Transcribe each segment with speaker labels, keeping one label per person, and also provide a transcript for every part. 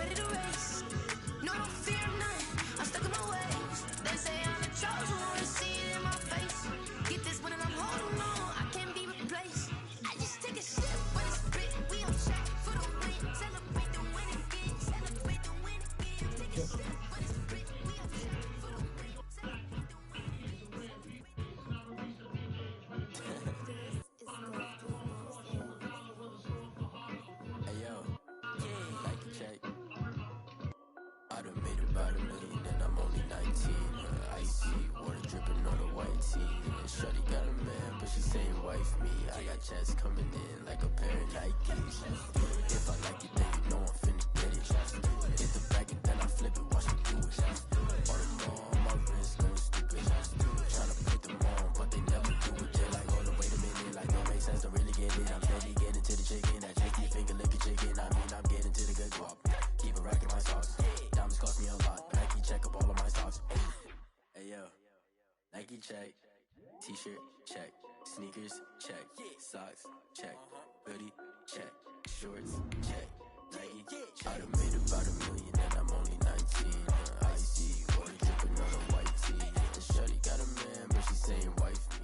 Speaker 1: ready to race. No, don't fear nothing. I'm stuck in my ways. They say I'm the chosen one. See it in my face. Get this one and I'm holding on. I can't be replaced. I just take a sip, but it's written. We on track for the win. Celebrate the win again. Celebrate the win again. Take a sip, but it's written. We on track for the win. Celebrate the win again.
Speaker 2: Hey yo, like a check. I done made about $1 million and I'm only 19. Icy water dripping on a white tee. Shorty got a man, but she saying wife me. I got chats coming in like a pair of Nikes. If I like it, then you know I'm finna get it. Hit the back and then I flip it, watch me do it. All the more on my wrist, going stupid. Tryna put them on, but they never do it. They're like, hold on, wait a minute, like don't make sense, don't really get it. I'm steady getting to the chicken, that cheeky finger licking chicken. I mean, I'm getting to the good guap. Keep it racking my socks. Diamonds cost me a lot. Nike check up all of my stocks. Hey yo, Nike check. T-shirt check. Sneakers check. Socks check. Hoodie check. Shorts check. Nike. I done made about $1 million and I'm only 19. Icy water dripping on a white tee. The shorty got a man, but she saying wife me.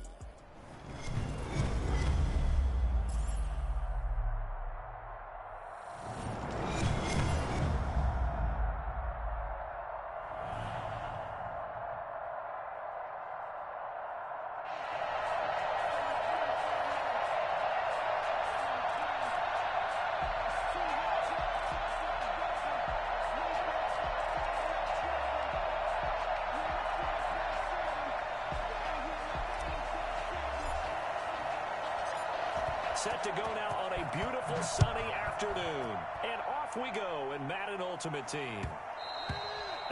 Speaker 3: Set to go now on a beautiful sunny afternoon. And off we go in Madden Ultimate Team.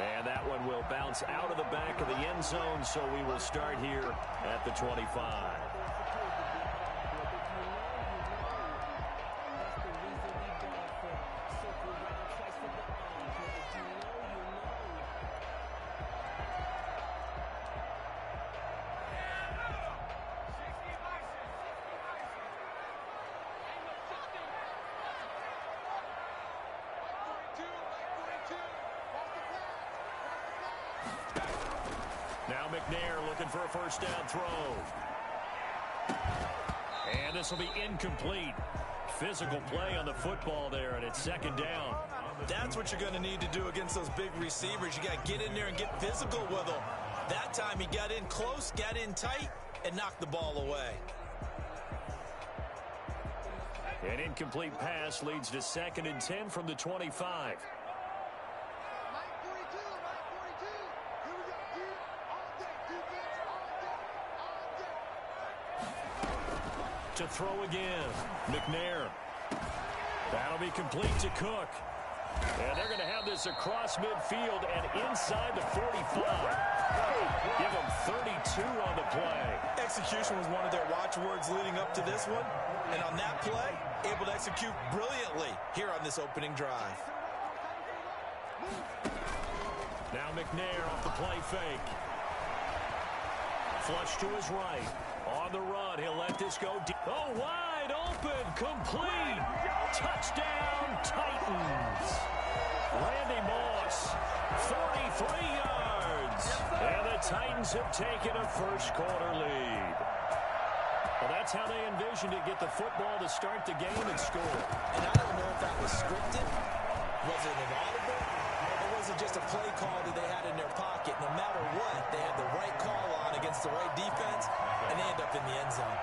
Speaker 3: And that one will bounce out of the back of the end zone, so we will start here at the 25. Now McNair looking for a first down throw. And this will be incomplete. Physical play on the football there, and it's second down.
Speaker 4: That's what you're going to need to do against those big receivers. You got to get in there and get physical with them. That time he got in close, got in tight, and knocked the ball away.
Speaker 3: An incomplete pass leads to 2nd and 10 from the 25. To throw again. McNair. That'll be complete to Cook. And they're going to have this across midfield and inside the 45. Give them 32 on the play.
Speaker 4: Execution was one of their watchwords leading up to this one. And on that play, able to execute brilliantly here on this opening drive.
Speaker 3: Now McNair off the play fake. Flush to his right. On the run, he'll let this go deep. Oh, wide open, complete. Touchdown, Titans. Randy Moss, 43 yards. And the Titans have taken a first-quarter lead. Well, that's how they envisioned it, get the football to start the game and score.
Speaker 4: And I don't know if that was scripted. Was it an audible? Or was it just a play call that they had in their pocket? No matter what, they had the right call on against the right defense, and they end up in the end zone.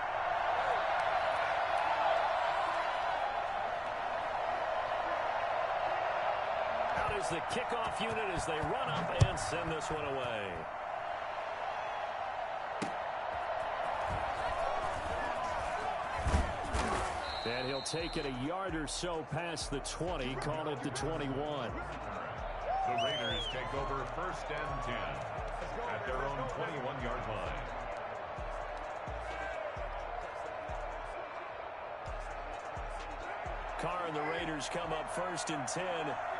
Speaker 3: Out is the kickoff unit as they run up and send this one away. And he'll take it a yard or so past the 20, call it the 21.
Speaker 5: The Raiders take over 1st and 10 at their own 21-yard line.
Speaker 3: Carr and the Raiders come up 1st and 10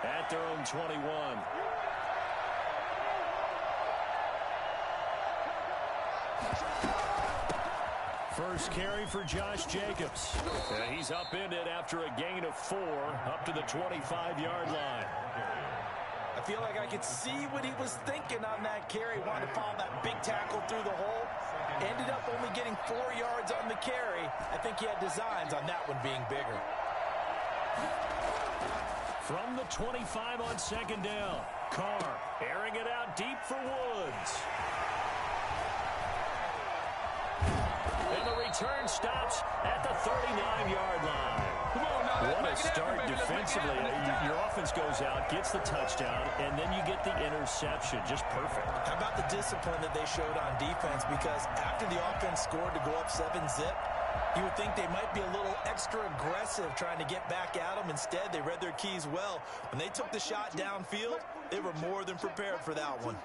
Speaker 3: at their own 21. First carry for Josh Jacobs. And he's upended after a gain of 4 up to the 25-yard line.
Speaker 4: I feel like I could see what he was thinking on that carry. Wanted to follow that big tackle through the hole. Ended up only getting 4 yards on the carry. I think he had designs on that one being bigger.
Speaker 3: From the 25 on second down, Carr airing it out deep for Woods. And the return stops at the 39-yard line. What a start defensively. Your offense goes out, gets the touchdown, and then you get the interception. Just perfect.
Speaker 4: How about the discipline that they showed on defense? Because after the offense scored to go up 7-zip, you would think they might be a little extra aggressive trying to get back at them. Instead, they read their keys well. When they took the shot downfield, they were more than prepared for that one.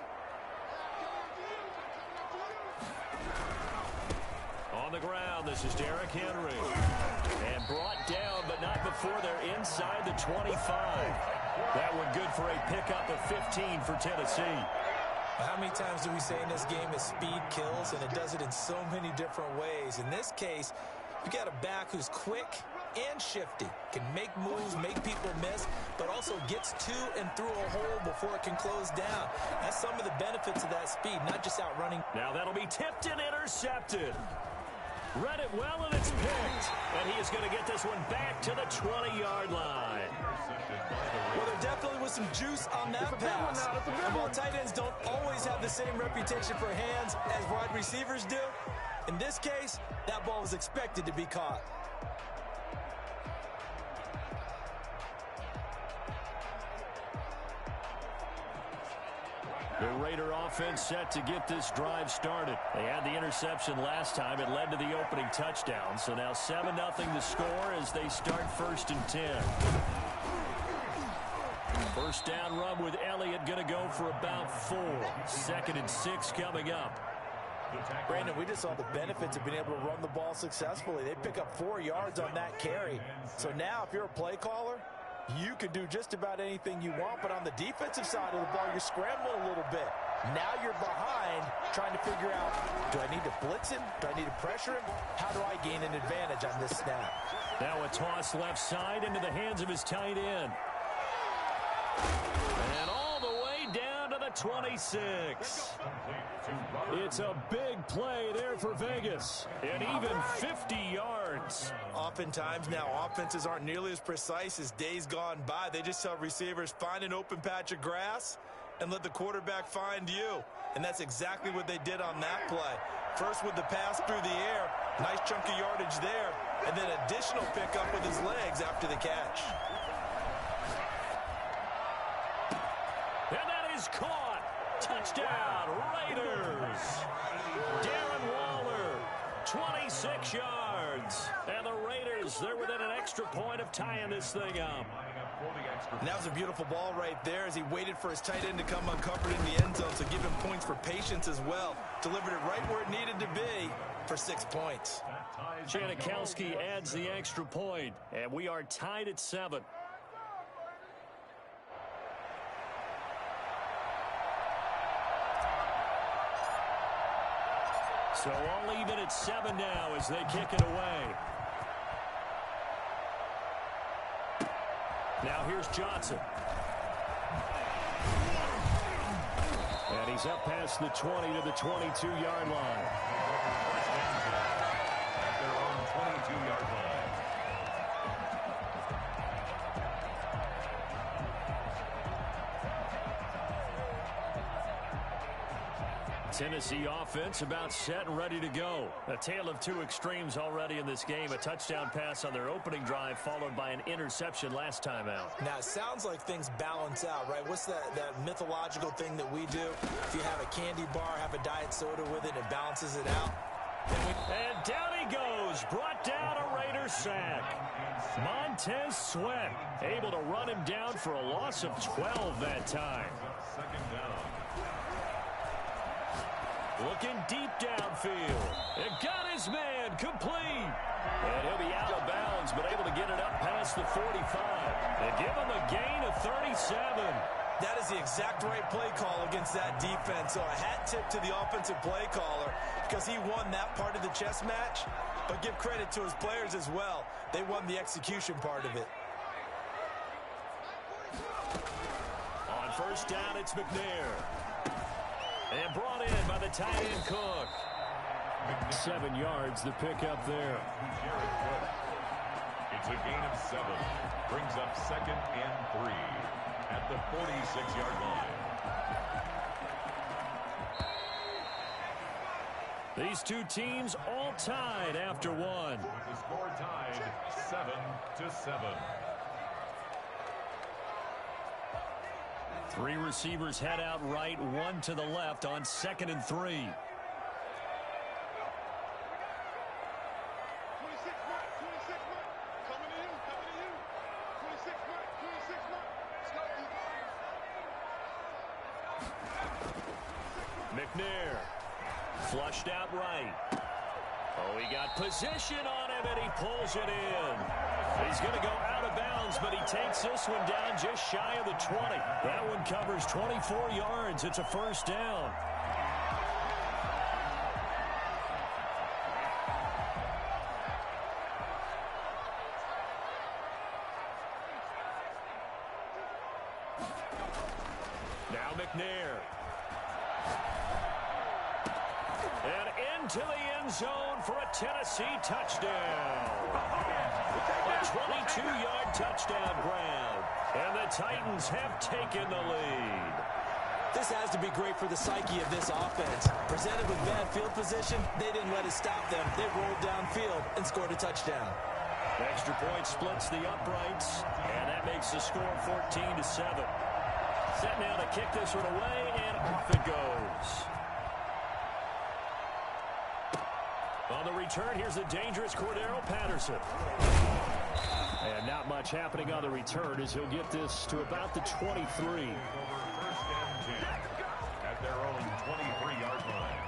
Speaker 3: On the ground, this is Derrick Henry. And brought down, but not before they're inside the 25. That one good for a pickup of 15 for Tennessee.
Speaker 4: How many times do we say in this game that speed kills, and it does it in so many different ways? In this case, you got a back who's quick and shifty, can make moves, make people miss, but also gets to and through a hole before it can close down. That's some of the benefits of that speed, not just outrunning.
Speaker 3: Now that'll be tipped and intercepted. Read it well, and it's picked. And he is going to get this one back to the 20-yard line.
Speaker 4: Well, there definitely was some juice on that pass. And while tight ends don't always have the same reputation for hands as wide receivers do, in this case, that ball was expected to be caught.
Speaker 3: The Raider offense set to get this drive started. They had the interception last time. It led to the opening touchdown. So now 7-0 the score as they start 1st and 10. First down run with Elliott going to go for about 4. 2nd and 6 coming up.
Speaker 4: Brandon, we just saw the benefits of being able to run the ball successfully. They pick up 4 yards on that carry. So now if you're a play caller, you can do just about anything you want, but on the defensive side of the ball, you're scrambling a little bit. Now you're behind, trying to figure out, do I need to blitz him? Do I need to pressure him? How do I gain an advantage on this snap?
Speaker 3: Now a toss left side into the hands of his tight end. And all the way down to the 26. It's a big play there for Vegas. And even 50 yards.
Speaker 4: Oftentimes now offenses aren't nearly as precise as days gone by. They just tell receivers, find an open patch of grass and let the quarterback find you. And that's exactly what they did on that play. First with the pass through the air, nice chunk of yardage there, and then additional pickup with his legs after the catch.
Speaker 3: And that is caught. Touchdown, Raiders. Darren Waller, 26 yards. And the Raiders, they're within an extra point of tying this thing up.
Speaker 4: And that was a beautiful ball right there as he waited for his tight end to come uncovered in the end zone, so give him points for patience as well. Delivered it right where it needed to be for 6 points.
Speaker 3: Janikowski adds the extra point, and we are tied at 7. So all even at 7 now as they kick it away. Now here's Johnson. And he's up past the 20 to the 22-yard line.
Speaker 5: At their own 22-yard line.
Speaker 3: Tennessee offense about set and ready to go. A tale of two extremes already in this game. A touchdown pass on their opening drive followed by an interception last time out.
Speaker 4: Now, it sounds like things balance out, right? What's that mythological thing that we do? If you have a candy bar, have a diet soda with it, it balances it out.
Speaker 3: And down he goes. Brought down a Raider sack. Montez Sweat able to run him down for a loss of 12 that time.
Speaker 5: Second down.
Speaker 3: Looking deep downfield. It got his man complete. And he'll be out of bounds, but able to get it up past the 45. And give him a gain of 37.
Speaker 4: That is the exact right play call against that defense. So a hat tip to the offensive play caller because he won that part of the chess match. But give credit to his players as well. They won the execution part of it.
Speaker 3: On first down, it's McNair. And brought in by the tight end Cook. 7 yards, the pickup there.
Speaker 5: It's a gain of 7. Brings up 2nd and 3 at the 46-yard line.
Speaker 3: These two teams all tied after one.
Speaker 5: The score tied 7-7.
Speaker 3: 3 receivers head out right, 1 to the left on 2nd and 3. McNair. Flushed out right. Oh, he got position on him, and he pulls it in. He's going to go out of bounds, but he takes this one down just shy of the 20. That one covers 24 yards. It's a first down. Now McNair. And into the end zone for a Tennessee touchdown. A 22-yard touchdown grab. And the Titans have taken the lead.
Speaker 4: This has to be great for the psyche of this offense. Presented with bad field position, they didn't let it stop them. They rolled downfield and scored a touchdown.
Speaker 3: Extra point splits the uprights, and that makes the score 14-7. Set now to kick this one away, and off it goes. On the return, here's the dangerous Cordero Patterson. And not much happening on the return as he'll get this to about the 23.
Speaker 5: First and 10 at their own 23-yard line.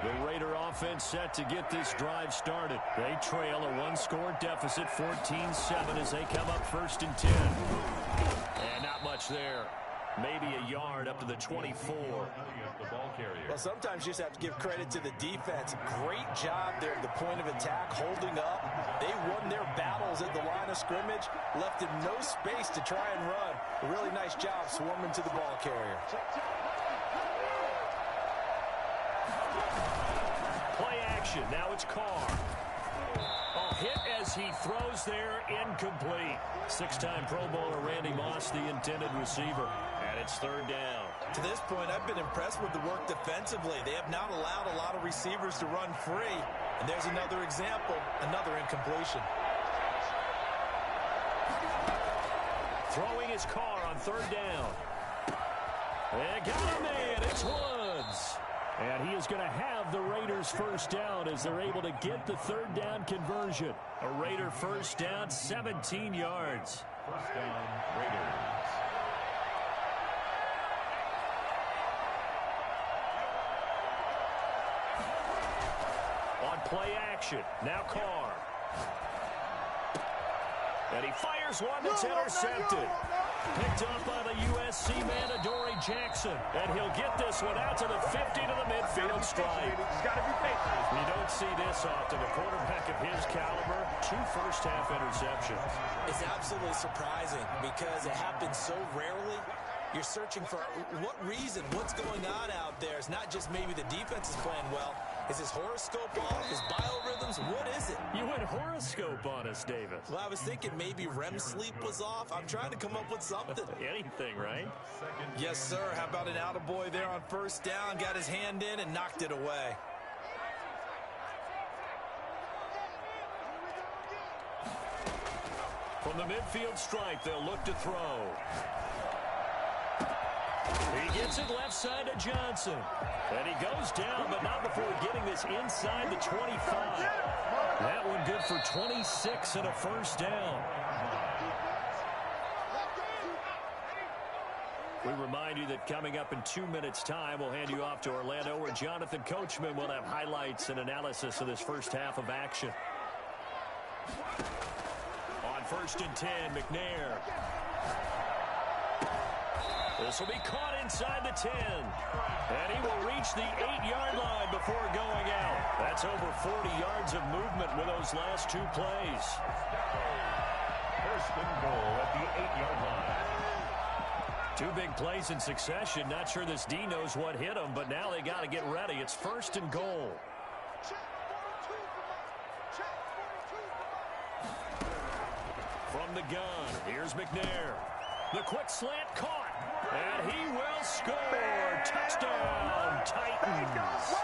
Speaker 3: The Raider offense set to get this drive started. They trail a one-score deficit, 14-7, as they come up 1st and 10. And not much there. Maybe a yard up to the 24.
Speaker 4: Well, sometimes you just have to give credit to the defense. Great job there at the point of attack, holding up. They won their battles at the line of scrimmage, left him no space to try and run. A really nice job swarming to the ball carrier.
Speaker 3: Play action. Now it's Carr. A hit as he throws there, incomplete. 6-time Pro Bowler Randy Moss, the intended receiver. And it's 3rd down.
Speaker 4: To this point, I've been impressed with the work defensively. They have not allowed a lot of receivers to run free. And there's another example, another incompletion.
Speaker 3: Throwing his Carr on 3rd down. They got a man. It's Woods. And he is going to have the Raiders first down as they're able to get the 3rd down conversion. A Raider first down, 17 yards.
Speaker 5: First down, Raiders.
Speaker 3: On play action, now Carr. And he fires one that's intercepted. Picked up by the USC man, Adoree Jackson. And he'll get this one out to the 50 to the midfield stripe. You don't see this often. A quarterback of his caliber, 2 first-half interceptions.
Speaker 4: It's absolutely surprising because it happens so rarely. You're searching for what reason, what's going on out there. It's not just maybe the defense is playing well. Is his horoscope off? His biorhythms? What is it?
Speaker 3: You went horoscope on us, Davis.
Speaker 4: Well, I was thinking maybe REM sleep was off. I'm trying to come up with something.
Speaker 3: Anything, right?
Speaker 4: Yes, sir. How about an attaboy there on 1st down? Got his hand in and knocked it away.
Speaker 3: From the midfield stripe, they'll look to throw. He gets it left side to Johnson. And he goes down, but not before getting this inside the 25. That one good for 26 and a first down. We remind you that coming up in 2 minutes' time, we'll hand you off to Orlando, where Jonathan Coachman will have highlights and analysis of this first half of action. On 1st and 10, McNair. This will be caught inside the 10. And he will reach the 8-yard line before going out. That's over 40 yards of movement with those last 2 plays.
Speaker 5: First and goal at the 8-yard line.
Speaker 3: 2 big plays in succession. Not sure this D knows what hit him, but now they got to get ready. It's first and goal. From the gun, here's McNair. The quick slant caught. And he will score. Touchdown, Titans.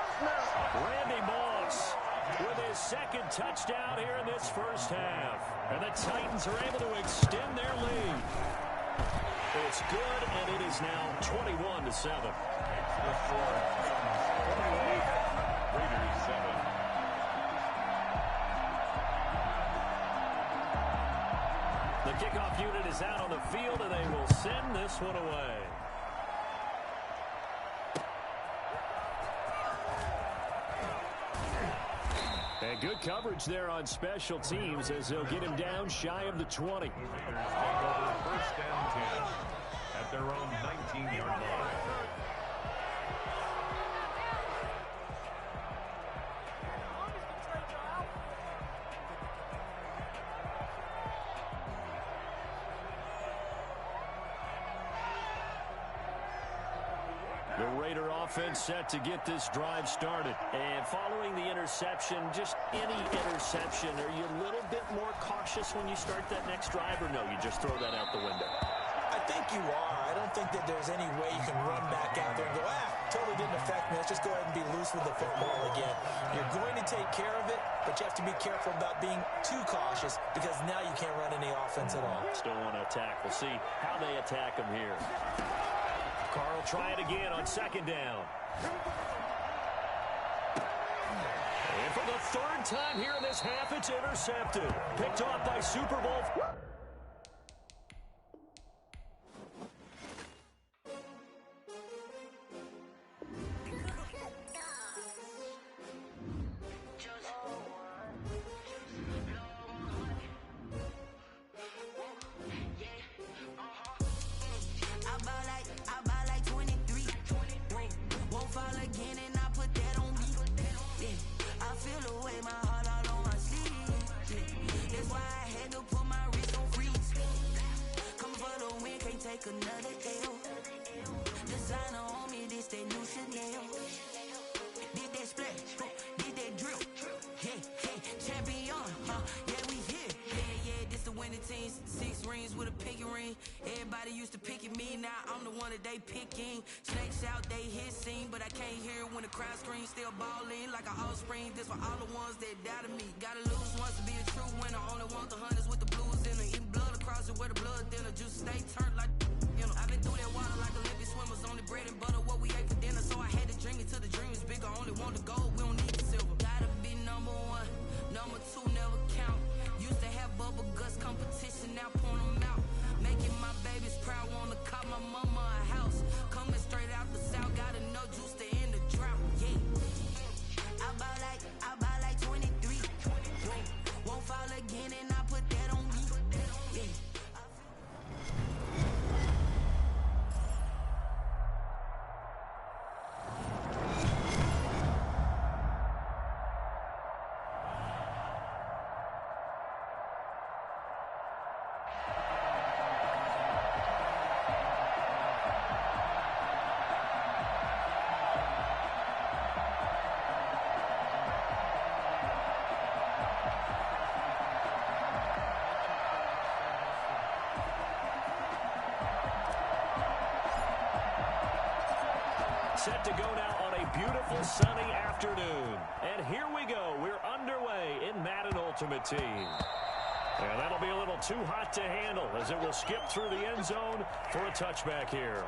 Speaker 3: Randy Moss with his second touchdown here in this first half. And the Titans are able to extend their lead. It's good, and it is now 21-7.
Speaker 5: Raiders 7.
Speaker 3: The kickoff unit is out on the field, and they will send this one away. And good coverage there on special teams as they'll get him down shy of the 20.
Speaker 5: Raiders take over first and 10 at their own 19-yard line.
Speaker 3: The Raider offense set to get this drive started.
Speaker 6: And following the interception, just any interception, are you a little bit more cautious when you start that next drive, or no, you just throw that out the window?
Speaker 4: I think you are. I don't think that there's any way you can run back out there and go, totally didn't affect me. Let's just go ahead and be loose with the football again. You're going to take care of it, but you have to be careful about being too cautious because now you can't run any offense at all.
Speaker 6: Still want to attack. We'll see how they attack him here.
Speaker 3: Carl try it again on second down. And for the 3rd time here in this half, it's intercepted. Picked off by Super Bowl.
Speaker 1: Another L. Designer on me, this that new Chanel. Did that splash, did that drill. Yeah, champion, yeah, we here. Yeah, this the winning team. 6 rings with a pinky ring. Everybody used to pick at me, now I'm the one that they picking. Snakes out, they hit scene, but I can't hear it when the crowd screams. Still balling like an offspring. This for all the ones that doubted me. Gotta lose once to be a true winner. Only want the hunters with the blues in it. Eating blood across it where the blood thinner. Juice stay turned like. I've been through that water like Olympic swimmers. Only bread and butter, what we ate for dinner. So I had to dream it till the dream is bigger. Only want the gold, we don't need the silver. Gotta be number 1, number 2 never count. Used to have bubble guts competition, now point them out. Making my babies proud, wanna call my mama a house. Coming straight out the south, gotta know juice to end the drought. Yeah, I buy like 23. Won't fall again, and I put that on me. Yeah.
Speaker 3: Set to go now on a beautiful sunny afternoon. And here we go. We're underway in Madden Ultimate Team. And that'll be a little too hot to handle as it will skip through the end zone for a touchback here.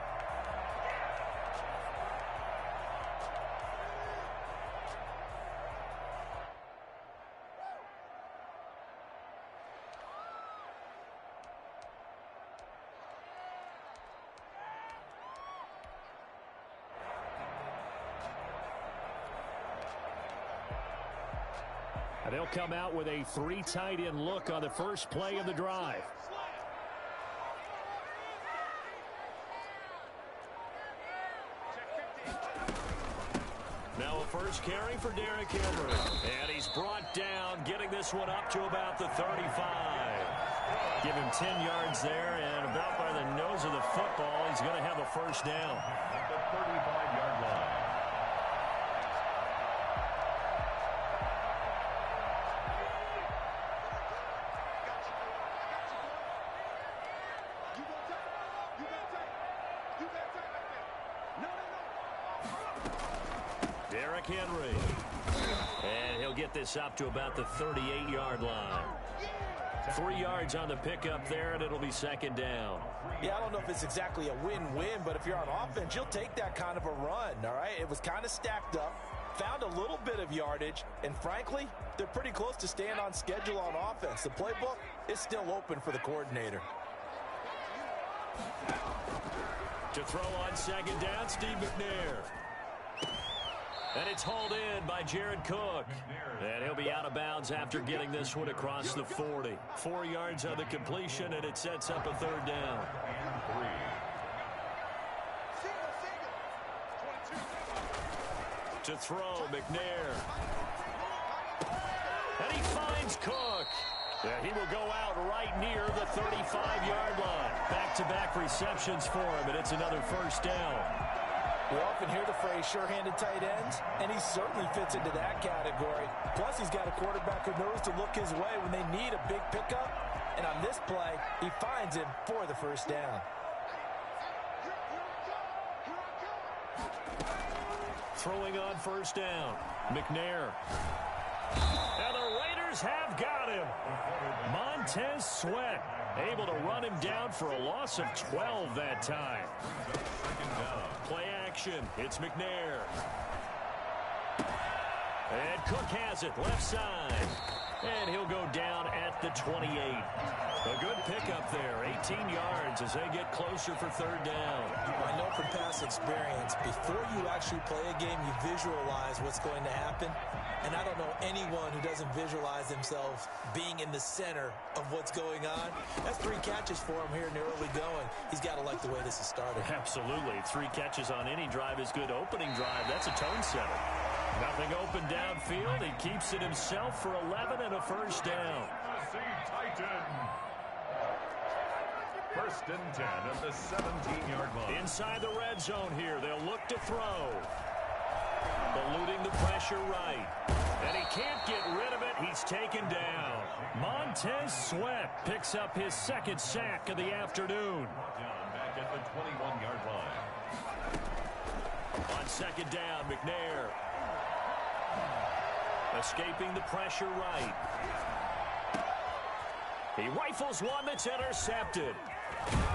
Speaker 3: And they'll come out with a 3 tight end look on the first play of the drive. Now a first carry for Derrick Henry. And he's brought down, getting this one up to about the 35. Give him 10 yards there, and about by the nose of the football, he's going to have a first down.
Speaker 5: At the 35-yard line.
Speaker 3: Derrick Henry. And he'll get this up to about the 38-yard line. 3 yards on the pickup there, and it'll be second down.
Speaker 4: Yeah, I don't know if it's exactly a win-win, but if you're on offense, you'll take that kind of a run, all right? It was kind of stacked up, found a little bit of yardage, and frankly, they're pretty close to staying on schedule on offense. The playbook is still open for the coordinator.
Speaker 3: To throw on second down, Steve McNair. And it's hauled in by Jared Cook. And he'll be out of bounds after getting this one across the 40. 4 yards on the completion, and it sets up a third down. To throw, McNair. And he finds Cook. Yeah, he will go out right near the 35-yard line. Back-to-back receptions for him, and it's another first down.
Speaker 4: We often hear the phrase sure-handed tight ends, and he certainly fits into that category. Plus, he's got a quarterback who knows to look his way when they need a big pickup. And on this play, he finds him for the first down.
Speaker 3: Throwing on first down, McNair. And the Raiders have got him. Montez Sweat able to run him down for a loss of 12 that time. Play action. It's McNair. And Cook has it left side. And he'll go down at the 28. A good pickup there. 18 yards as they get closer for third down.
Speaker 4: I know from past experience, before you actually play a game, you visualize what's going to happen. And I don't know anyone who doesn't visualize themselves being in the center of what's going on. That's 3 catches for him here in the early going. He's got to like the way this has started.
Speaker 3: Absolutely. 3 catches on any drive is good. Opening drive, that's a tone setter. Nothing open downfield. He keeps it himself for 11 and a first down.
Speaker 5: First and 10 at the 17-yard line.
Speaker 3: Inside the red zone here. They'll look to throw. Eluding the pressure right. And he can't get rid of it. He's taken down. Montez Sweat picks up his second sack of the afternoon.
Speaker 5: Back at the 21-yard line.
Speaker 3: On second down, McNair. Escaping the pressure right. He rifles one that's intercepted.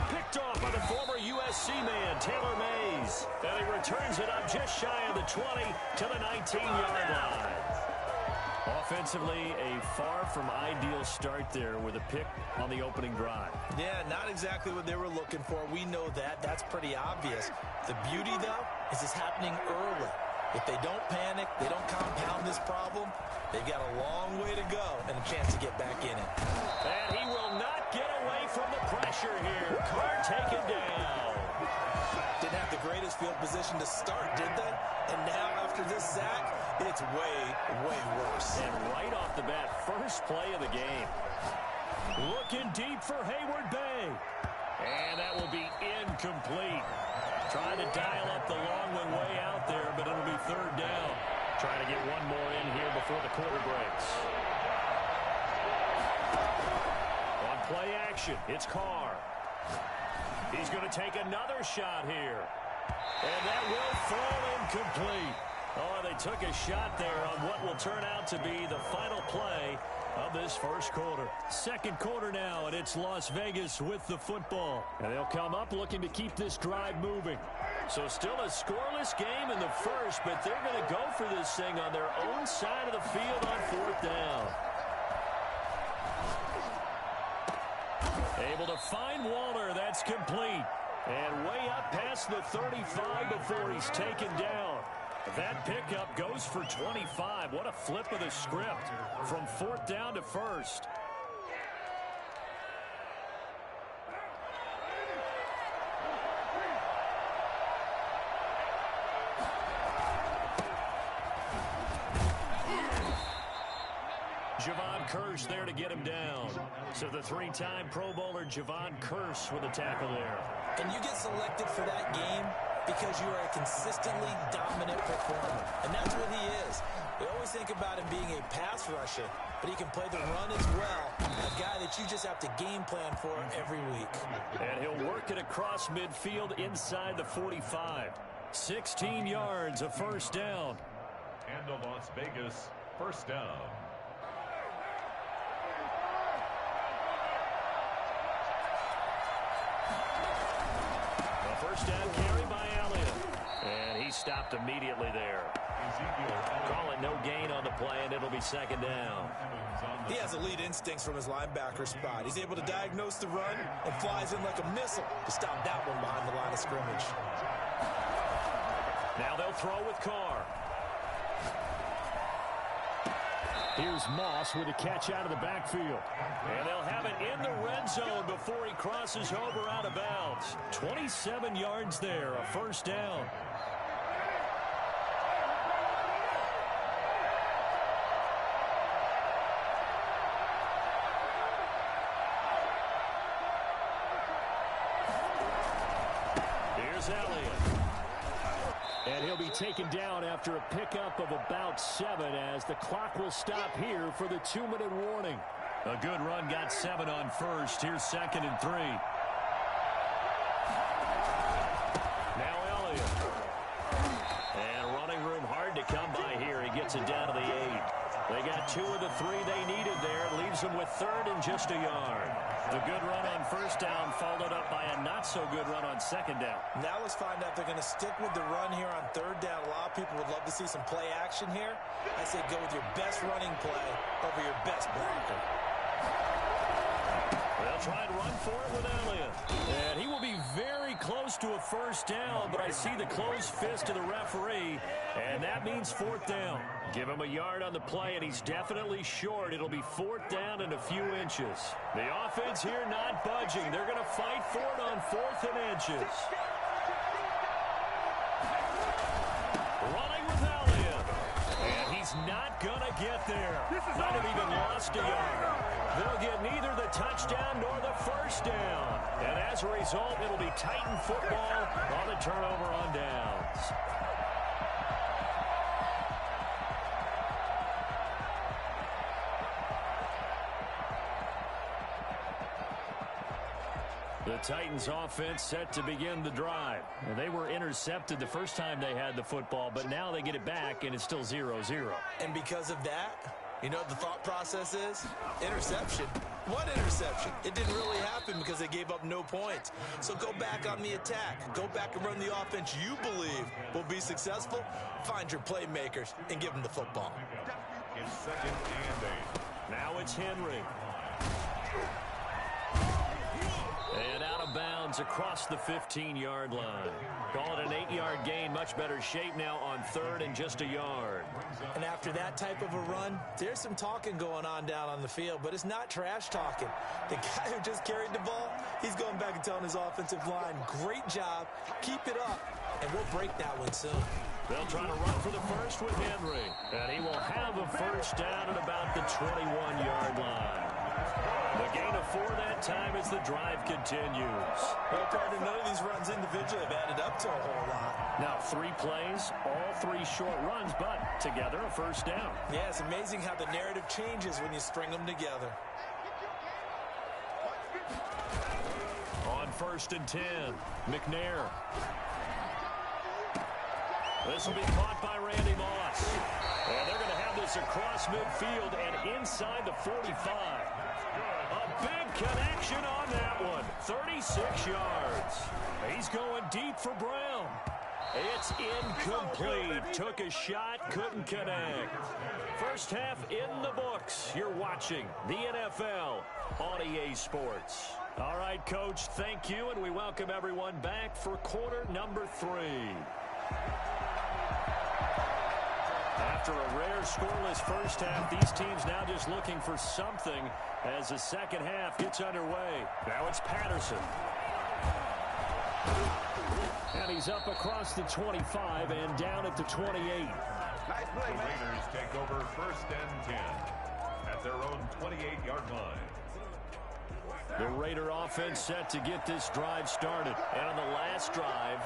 Speaker 3: Picked off by the former USC man, Taylor Mays. And he returns it up just shy of the 20 to the 19-yard line. Offensively, a far from ideal start there with a pick on the opening drive.
Speaker 4: Yeah, not exactly what they were looking for. We know that. That's pretty obvious. The beauty, though, is it's happening early. If they don't panic, they don't compound this problem, they've got a long way to go and a chance to get back in it.
Speaker 3: And he will not get away from the pressure here. Carr taken down.
Speaker 4: Didn't have the greatest field position to start, did they? And now after this sack, it's way, way worse.
Speaker 3: And right off the bat, first play of the game. Looking deep for Hayward Bay. And that will be incomplete. Trying to dial up the long one way out there, but it'll be third down. Trying to get one more in here before the quarter breaks. On play action, it's Carr. He's going to take another shot here. And that will fall incomplete. Oh, they took a shot there on what will turn out to be the final play of this first quarter. Second quarter now, and it's Las Vegas with the football. And they'll come up looking to keep this drive moving. So still a scoreless game in the first, but they're going to go for this thing on their own side of the field on fourth down. Able to find Waller. That's complete. And way up past the 35 before he's taken down. That pickup goes for 25. What a flip of the script from fourth down to first. Javon Curse there to get him down. So the three-time Pro Bowler Javon Curse with a tackle there.
Speaker 4: And you get selected for that game because you are a consistently dominant performer. And that's what he is. We always think about him being a pass rusher, but he can play the run as well. A guy that you just have to game plan for every week.
Speaker 3: And he'll work it across midfield inside the 45. 16 yards, a first down.
Speaker 5: And the Las Vegas first down.
Speaker 3: A first down carry by Elliott. And he stopped immediately there. Call it no gain on the play, and it'll be second down.
Speaker 4: He has elite instincts from his linebacker spot. He's able to diagnose the run and flies in like a missile to stop that one behind the line of scrimmage.
Speaker 3: Now they'll throw with Carr. Here's Moss with a catch out of the backfield. And they'll have it in the red zone before he crosses over out of bounds. 27 yards there, a first down. Here's Elliott. And he'll be taken down after a pickup of about 7 as the clock will stop here for the 2-minute warning. A good run got 7 on first. Here's 2nd and 3. Now Elliott. And running room hard to come by here. He gets it down to the 8. They got 2 of the 3 they needed there. Leaves them with 3rd and just a yard. The good run on first down followed up by a not-so-good run on second down.
Speaker 4: Now let's find out if they're going to stick with the run here on 3rd down. A lot of people would love to see some play action here. I say go with your best running play over your best blocker.
Speaker 3: They'll try and run for it with Elliott. And he will be very close to a first down, but I see the closed fist of the referee, and that means 4th down. Give him a yard on the play, and he's definitely short. It'll be 4th down and a few inches. The offense here not budging. They're going to fight for it on 4th and inches. Running with Elliott. And he's not going to get there. Might have even lost a yard. They'll get neither the touchdown nor the first down. And as a result, it'll be Titan football on the turnover on downs. The Titans offense set to begin the drive. And they were intercepted the first time they had the football, but now they get it back, and it's still 0-0.
Speaker 4: And because of that, you know what the thought process is? Interception. What interception? It didn't really happen because they gave up no points. So go back on the attack. Go back and run the offense you believe will be successful. Find your playmakers and give them the football.
Speaker 5: It's 2nd and 8.
Speaker 3: Now it's Henry. And out of bounds across the 15-yard line. Call it an 8-yard gain. Much better shape now on 3rd and just a yard.
Speaker 4: And after that type of a run, there's some talking going on down on the field, but it's not trash talking. The guy who just carried the ball, he's going back and telling his offensive line, great job, keep it up, and we'll break that one soon.
Speaker 3: They'll try to run for the first with Henry. And he will have a first down at about the 21-yard line. The gain of 4 that time as the drive continues.
Speaker 4: Well, partner, none of these runs individually have added up to a whole lot.
Speaker 3: Now 3 plays, all 3 short runs, but together a first down.
Speaker 4: Yeah, it's amazing how the narrative changes when you string them together.
Speaker 3: On 1st and 10, McNair. This will be caught by Randy Moss. And they're going to have this across midfield and inside the 45. A big connection on that one. 36 yards. He's going deep for Brown. It's incomplete. Took a shot, couldn't connect. First half in the books. You're watching the NFL on EA Sports. All right, Coach, thank you, and we welcome everyone back for quarter number 3. After a rare scoreless first half, these teams now just looking for something as the second half gets underway. Now it's Patterson. And he's up across the 25 and down at the 28.
Speaker 5: The Raiders take over 1st and 10 at their own 28-yard line.
Speaker 3: The Raider offense set to get this drive started. And on the last drive,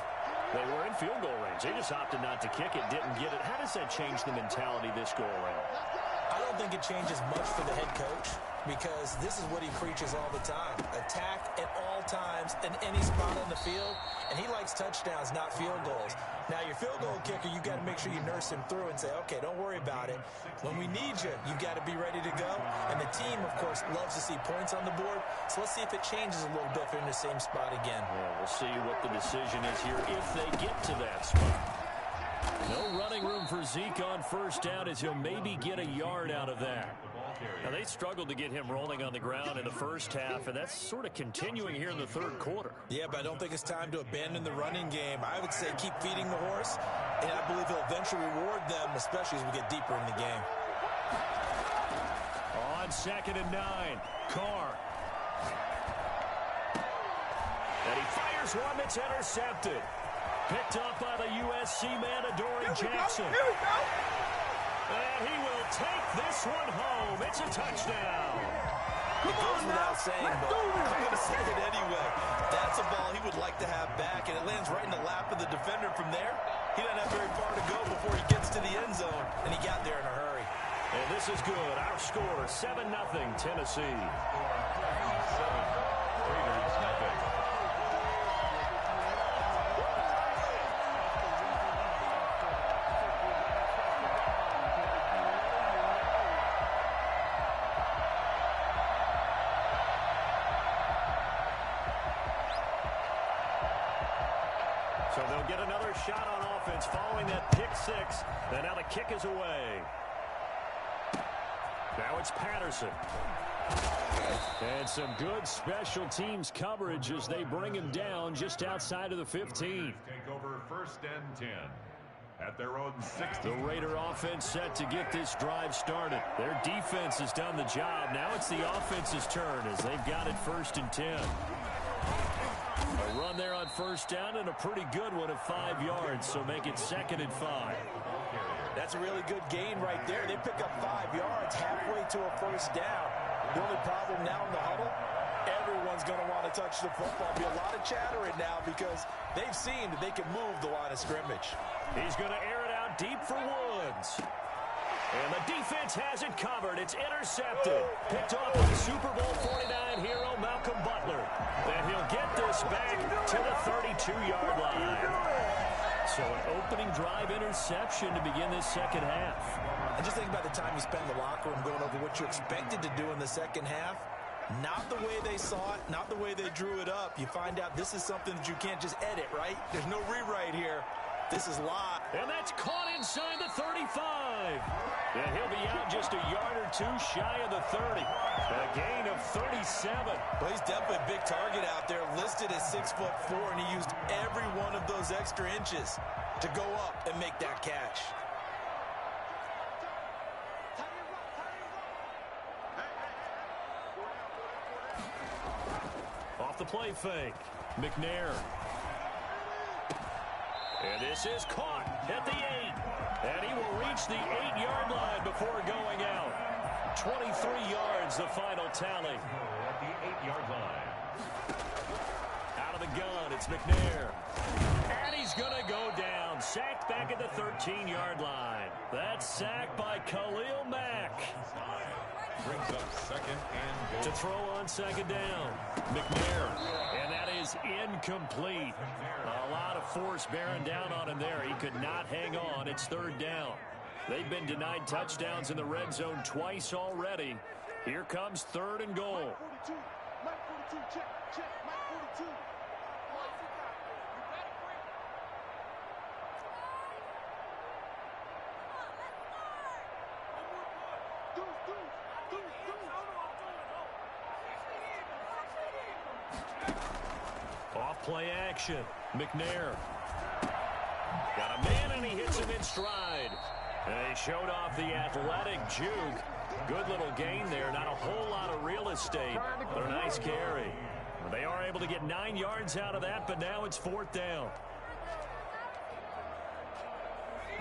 Speaker 3: they were in field goal range. They just opted not to kick it, didn't get it. How does that change the mentality this go around?
Speaker 4: I don't think it changes much for the head coach, because this is what he preaches all the time. Attack at all times in any spot on the field, and he likes touchdowns, not field goals. Now, your field goal kicker, you got to make sure you nurse him through and say, okay, don't worry about it. When we need you, you got to be ready to go. And the team, of course, loves to see points on the board, so let's see if it changes a little bit if they're in the same spot again.
Speaker 3: Yeah, we'll see what the decision is here if they get to that spot. No running room for Zeke on first down as he'll maybe get a yard out of that. Now, they struggled to get him rolling on the ground in the first half, and that's sort of continuing here in the third quarter.
Speaker 4: Yeah, but I don't think it's time to abandon the running game. I would say keep feeding the horse, and I believe he'll eventually reward them, especially as we get deeper in the game.
Speaker 3: On 2nd and 9, Carr. And he fires one that's intercepted. Picked up by the USC man, Adoree Jackson. And he will take this one home. It's a touchdown.
Speaker 4: It goes without saying, but I'm going to say it anyway. That's a ball he would like to have back, and it lands right in the lap of the defender from there. He doesn't have very far to go before he gets to the end zone, and he got there in a hurry.
Speaker 3: And this is good. Our score, 7-0 Tennessee.
Speaker 5: Raiders nothing.
Speaker 3: So they'll get another shot on offense following that pick six. And now the kick is away. Now it's Patterson. And some good special teams coverage as they bring him down just outside of the 15.
Speaker 5: Take over 1st and 10 at their own 60.
Speaker 3: The Raider offense set to get this drive started. Their defense has done the job. Now it's the offense's turn as they've got it 1st and 10. A run there on first down and a pretty good one of 5 yards, so make it 2nd and 5.
Speaker 4: That's a really good gain right there. They pick up 5 yards halfway to a first down. The only problem now in the huddle, everyone's going to want to touch the football. There'll be a lot of chattering now because they've seen that they can move the line of scrimmage.
Speaker 3: He's going to air it out deep for Woods. And the defense has it covered. It's intercepted. Picked off by Super Bowl 49 hero Malcolm Butler. And he'll get this back to the 32-yard line. So an opening drive interception to begin this second half.
Speaker 4: And just think about the time you spend in the locker room going over what you expected to do in the second half. Not the way they saw it, not the way they drew it up. You find out this is something that you can't just edit, right? There's no rewrite here. This is live.
Speaker 3: And that's caught inside the 35. And he'll be out just a yard or two shy of the 30. A gain of 37.
Speaker 4: Well, he's definitely a big target out there, listed as 6'4", and he used every one of those extra inches to go up and make that catch.
Speaker 3: Off the play fake, McNair. And this is caught at the 8. And he will reach the 8-yard line before going out. 23 yards, the final tally.
Speaker 5: At the 8-yard line.
Speaker 3: Out of the gun, it's McNair. And he's going to go down. Sacked back at the 13-yard line. That's sacked by Khalil Mack.
Speaker 5: Brings up 2nd and goal.
Speaker 3: To throw on 2nd down. McNair. And that is incomplete. A lot of force bearing down on him there. He could not hang on. It's 3rd down. They've been denied touchdowns in the red zone twice already. Here comes 3rd and goal. Off play action. McNair. Got a man and he hits him in stride. And he showed off the athletic juke. Good little gain there. Not a whole lot of real estate, but a nice carry. They are able to get 9 yards out of that, but now it's 4th down.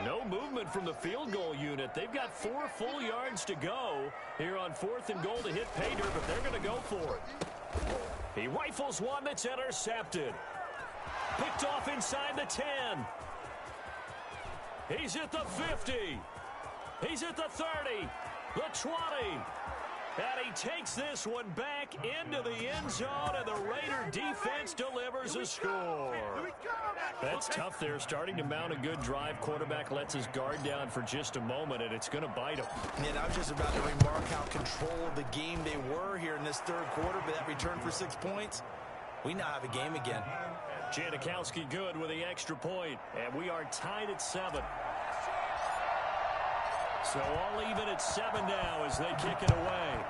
Speaker 3: No movement from the field goal unit. They've got 4 full yards to go here on 4th and goal to hit pay dirt, but they're going to go for it. He rifles one that's intercepted. Picked off inside the 10. He's at the 50. He's at the 30. The 20. And he takes this one back into the end zone, and the Raider defense delivers a score. That's tough there, starting to mount a good drive. Quarterback lets his guard down for just a moment, and it's going to bite him.
Speaker 4: And I was just about to remark how control of the game they were here in this third quarter, but that return for 6 points, we now have a game again.
Speaker 3: Janikowski good with the extra point, and we are tied at 7. So all even at 7 now as they kick it away.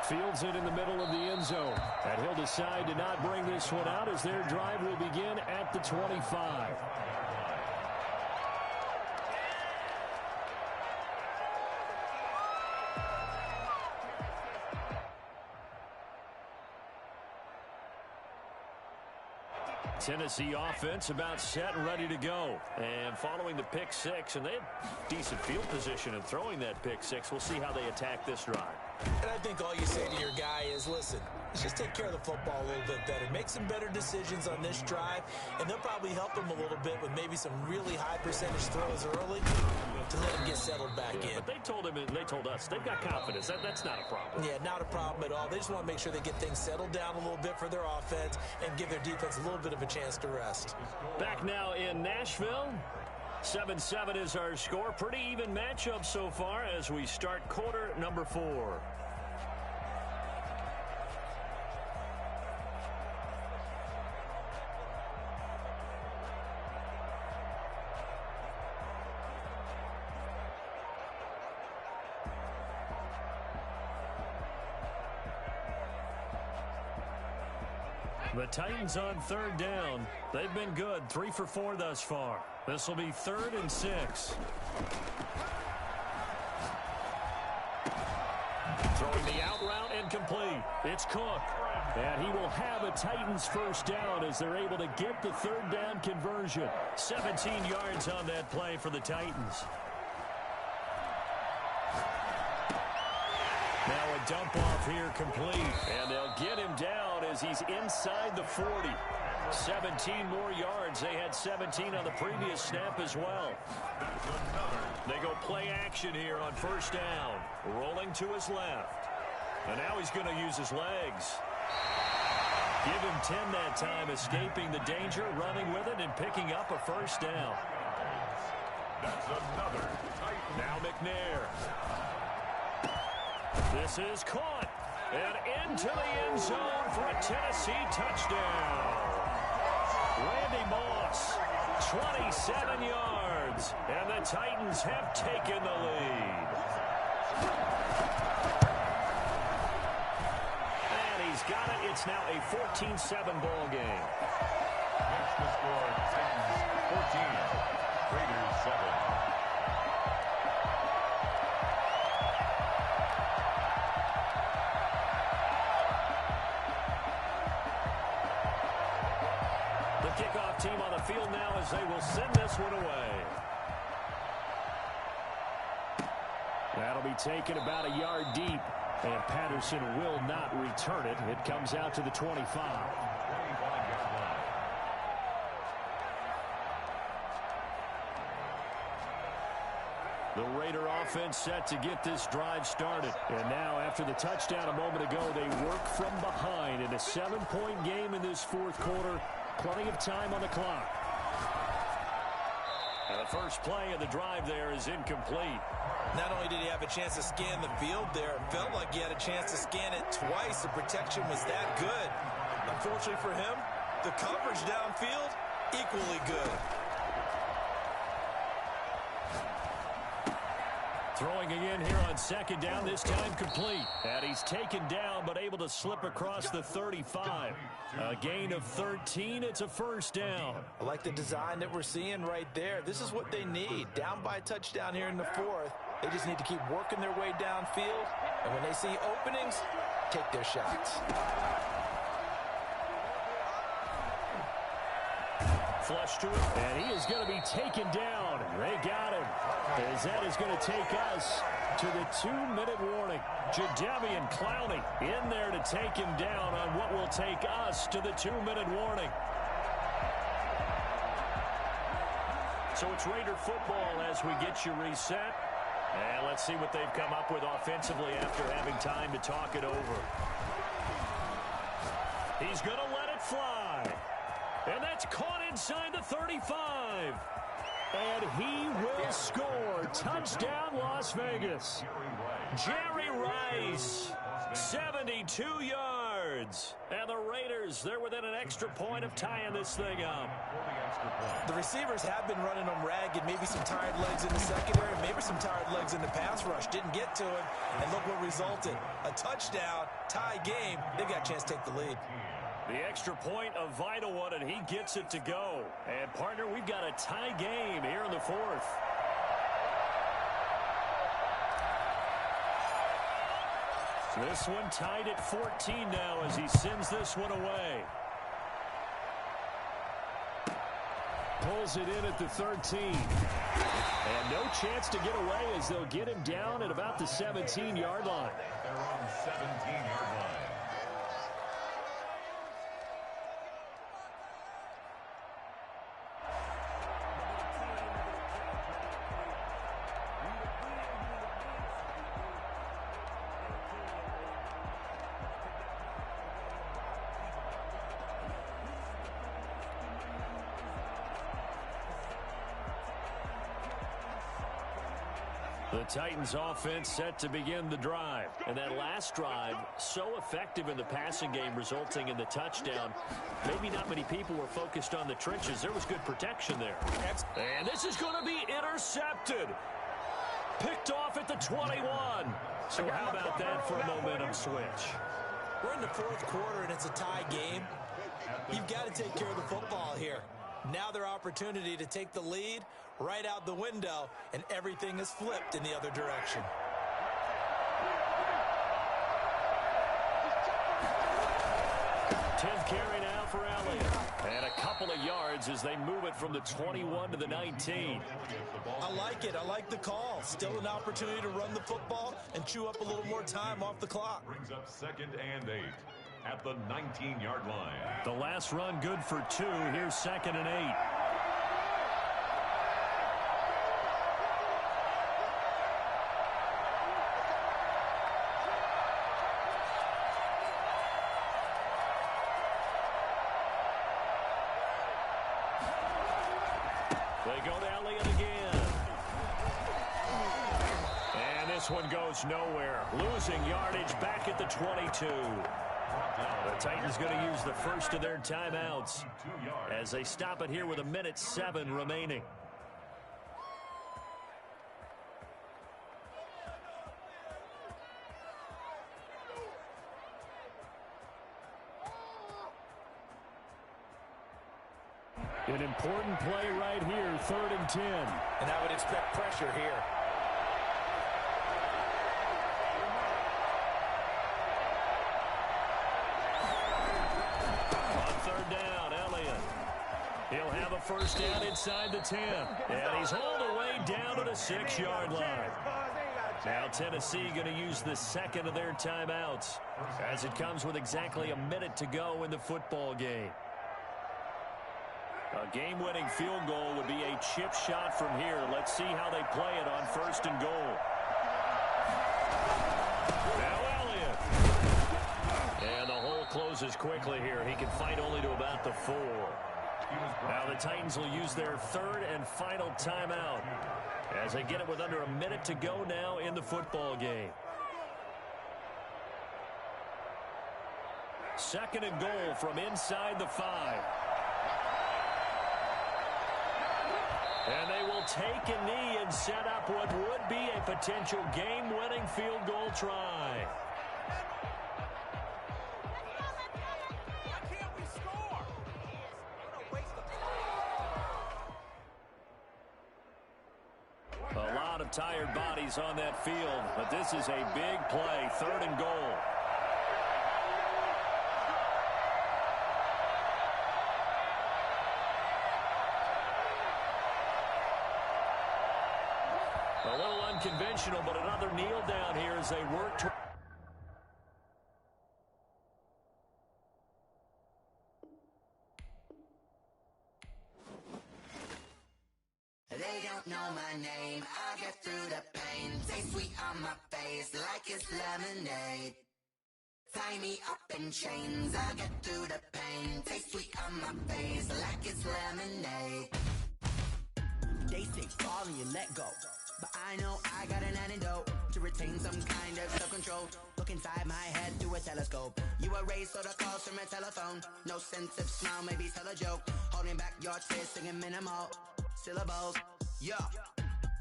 Speaker 3: Fields it in the middle of the end zone. And he'll decide to not bring this one out as their drive will begin at the 25. Tennessee offense about set and ready to go. And following the pick 6, and they had decent field position in throwing that pick 6. We'll see how they attack this drive.
Speaker 4: And I think all you say to your guy is, listen, let's just take care of the football a little bit better. Make some better decisions on this drive, and they'll probably help him a little bit with maybe some really high percentage throws early to let him get settled back in.
Speaker 3: But they told him, and they told us, they've got confidence. That's not a problem.
Speaker 4: Yeah, not a problem at all. They just want to make sure they get things settled down a little bit for their offense and give their defense a little bit of a chance to rest.
Speaker 3: Back now in Nashville. 7-7 is our score. Pretty even matchup so far as we start quarter number 4. The Titans on 3rd down. They've been good, 3 for 4 thus far. This will be 3rd and 6. Throwing the out route incomplete. It's Cook. And he will have a Titans first down as they're able to get the 3rd down conversion. 17 yards on that play for the Titans. Now a dump off here complete. And they'll get him down as he's inside the 40. 17 more yards. They had 17 on the previous snap as well. They go play action here on first down. Rolling to his left. And now he's going to use his legs. Give him 10 that time, escaping the danger, running with it, and picking up a first down.
Speaker 5: That's another Titan.
Speaker 3: Now McNair. This is caught. And into the end zone for a Tennessee touchdown. Randy Moss, 27 yards. And the Titans have taken the lead. And he's got it. It's now a 14-7 ball game.
Speaker 5: That's the score. Titans 14. Raiders 7.
Speaker 3: Kickoff team on the field now as they will send this one away. That'll be taken about a yard deep, and Patterson will not return it. It comes out to the 25. The Raider offense set to get this drive started. And now, after the touchdown a moment ago, they work from behind in a 7-point game in this 4th quarter. Plenty of time on the clock. And the first play of the drive there is incomplete.
Speaker 4: Not only did he have a chance to scan the field there, it felt like he had a chance to scan it twice. The protection was that good. Unfortunately for him, the coverage downfield, equally good.
Speaker 3: Throwing again here on 2nd down, this time complete. And he's taken down, but able to slip across the 35. A gain of 13, it's a first down.
Speaker 4: I like the design that we're seeing right there. This is what they need. Down by a touchdown here in the 4th. They just need to keep working their way downfield. And when they see openings, take their shots.
Speaker 3: Flush to it, and he is going to be taken down. They got him, as that is going to take us to the 2-minute warning. Jadeveon Clowney in there to take him down on what will take us to the 2-minute warning. So it's Raider football as we get you reset. And let's see what they've come up with offensively after having time to talk it over. He's going to let it fly. And that's caught inside the 35. And he will score. Touchdown, Las Vegas. Jerry Rice, 72 yards. And the Raiders, they're within an extra point of tying this thing up.
Speaker 4: The receivers have been running them ragged. Maybe some tired legs in the secondary, maybe some tired legs in the pass rush. Didn't get to him, and look what resulted. A touchdown, tie game. They've got a chance to take the lead.
Speaker 3: The extra point, a vital one, and he gets it to go. And, partner, we've got a tie game here in the fourth. This one tied at 14 now as he sends this one away. Pulls it in at the 13. And no chance to get away as they'll get him down at about the 17-yard line.
Speaker 5: They're on 17-yard line.
Speaker 3: The Titans offense set to begin the drive. And that last drive, so effective in the passing game, resulting in the touchdown. Maybe not many people were focused on the trenches. There was good protection there. And this is going to be intercepted. Picked off at the 21. So how about that for a momentum switch?
Speaker 4: We're in the fourth quarter, and it's a tie game. You've got to take care of the football here. Now their opportunity to take the lead right out the window, and everything is flipped in the other direction.
Speaker 3: Tenth carry now for Elliott. And a couple of yards as they move it from the 21 to the 19.
Speaker 4: I like it. I like the call. Still an opportunity to run the football and chew up a little more time off the clock.
Speaker 5: Brings up 2nd and 8 at the 19-yard line.
Speaker 3: The last run good for 2. Here's 2nd and 8. They go to Elliott again. And this one goes nowhere. Losing yardage back at the 22. The Titans going to use the first of their timeouts as they stop it here with 1:07 remaining. An important play right here, 3rd and 10.
Speaker 4: And I would expect pressure here.
Speaker 3: He'll have a first down inside the 10. And he's hauled away down to the 6-yard line. Now Tennessee going to use the second of their timeouts as it comes with exactly a minute to go in the football game. A game-winning field goal would be a chip shot from here. Let's see how they play it on 1st and goal. Now Elliott. And the hole closes quickly here. He can fight only to about the 4. Now the Titans will use their 3rd and final timeout as they get it with under a minute to go now in the football game. 2nd and goal from inside the 5. And they will take a knee and set up what would be a potential game-winning field goal try. A lot of tired bodies on that field, but this is a big play, 3rd and goal. A little unconventional, but another kneel down here as they work toward.
Speaker 1: They don't know my name, I get through the pain. Taste sweet on my face like it's lemonade. Tie me up in chains, I get through the pain. Taste sweet on my face like it's lemonade. They say fall and you let go, but I know I got an antidote to retain some kind of self-control. Look inside my head through a telescope. You erase all the calls from a telephone. No sense of smile, maybe tell a joke. Holding back your tears, singing minimal syllables. Yo,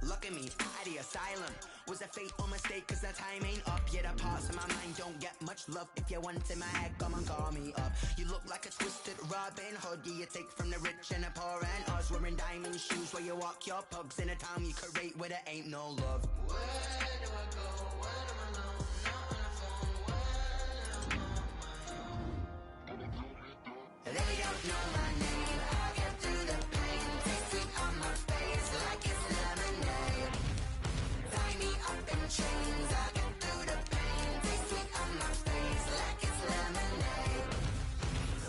Speaker 1: look at me, out the asylum. Was a fate or mistake, cause the time ain't up. Yet the parts of my mind don't get much love. If you want in my head, come and call me up. You look like a twisted Robin Hood. Yeah, you take from the rich and the poor and us. Wearing diamond shoes where you walk your pugs. In a town you create where there ain't no love. Where do I go? When am I alone? Not on the phone. When am I on my own? They don't know my name. I get through the pain. Taste sweet on my face like it's lemonade. Tie me up in chains. I get through the pain. Taste sweet on my face like it's lemonade.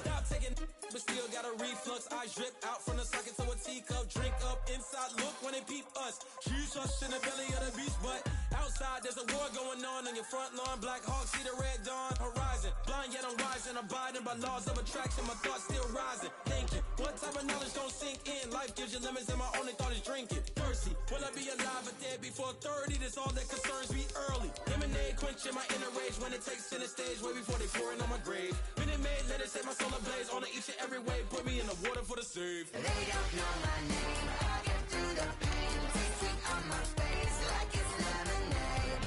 Speaker 7: Stop taking, but still got a reflux. Eyes drip out from the socket to a teacup. Drink up inside, look when they peep us. Choose us in the belly of the beast, but outside there's a war going on your front lawn. Black Hawk, see the red dawn horizon. Blind yet I'm rising, abiding by laws of attraction. My thoughts still rising, thinking what type of knowledge don't sink in. Life gives you lemons and my only thought is drinking. Thirsty, will I be alive or dead before 30? That's all that concerns me early. Lemonade quenching my inner rage when it takes center stage way before they pouring on my grave. Minute Maid, let it set my soul ablaze on each and every way. Put me in the water for the save.
Speaker 1: They don't know my name. I get through the pain. Taste sweet on my face like it's lemonade.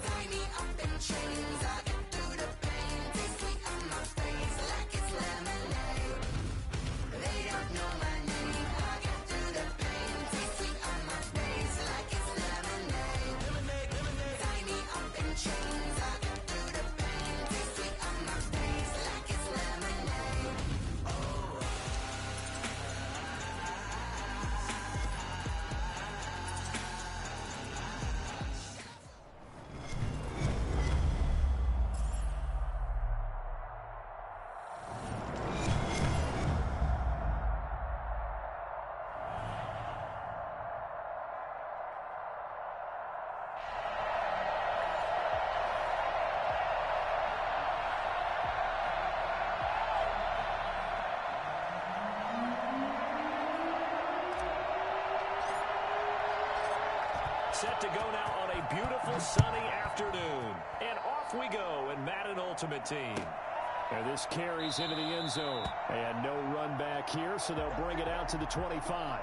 Speaker 1: Tie me up in chains. I get through the pain. Taste sweet on my face like it's lemonade. They don't know my name. I get through the pain. Taste sweet on my face like it's lemonade. Tie me up in chains. I get through the pain. Taste sweet on my face like it's lemonade.
Speaker 3: Set to go now on a beautiful sunny afternoon. And off we go in Madden Ultimate Team. And this carries into the end zone. And no run back here, so they'll bring it out to the 25.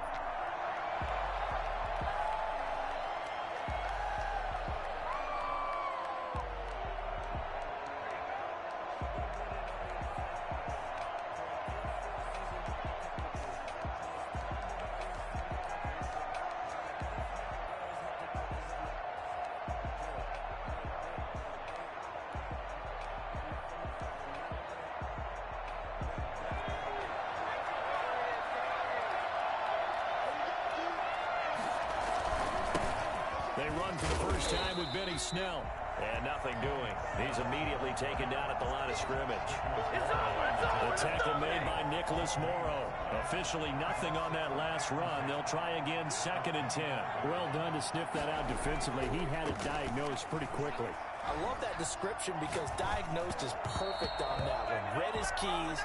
Speaker 3: They run for the first time with Benny Snell. And nothing doing. He's immediately taken down at the line of scrimmage. The tackle made by Nicholas Morrow. Officially nothing on that last run. They'll try again, 2nd and 10.
Speaker 6: Well done to sniff that out defensively. He had it diagnosed pretty quickly.
Speaker 4: I love that description because diagnosed is perfect on that one. Read his keys,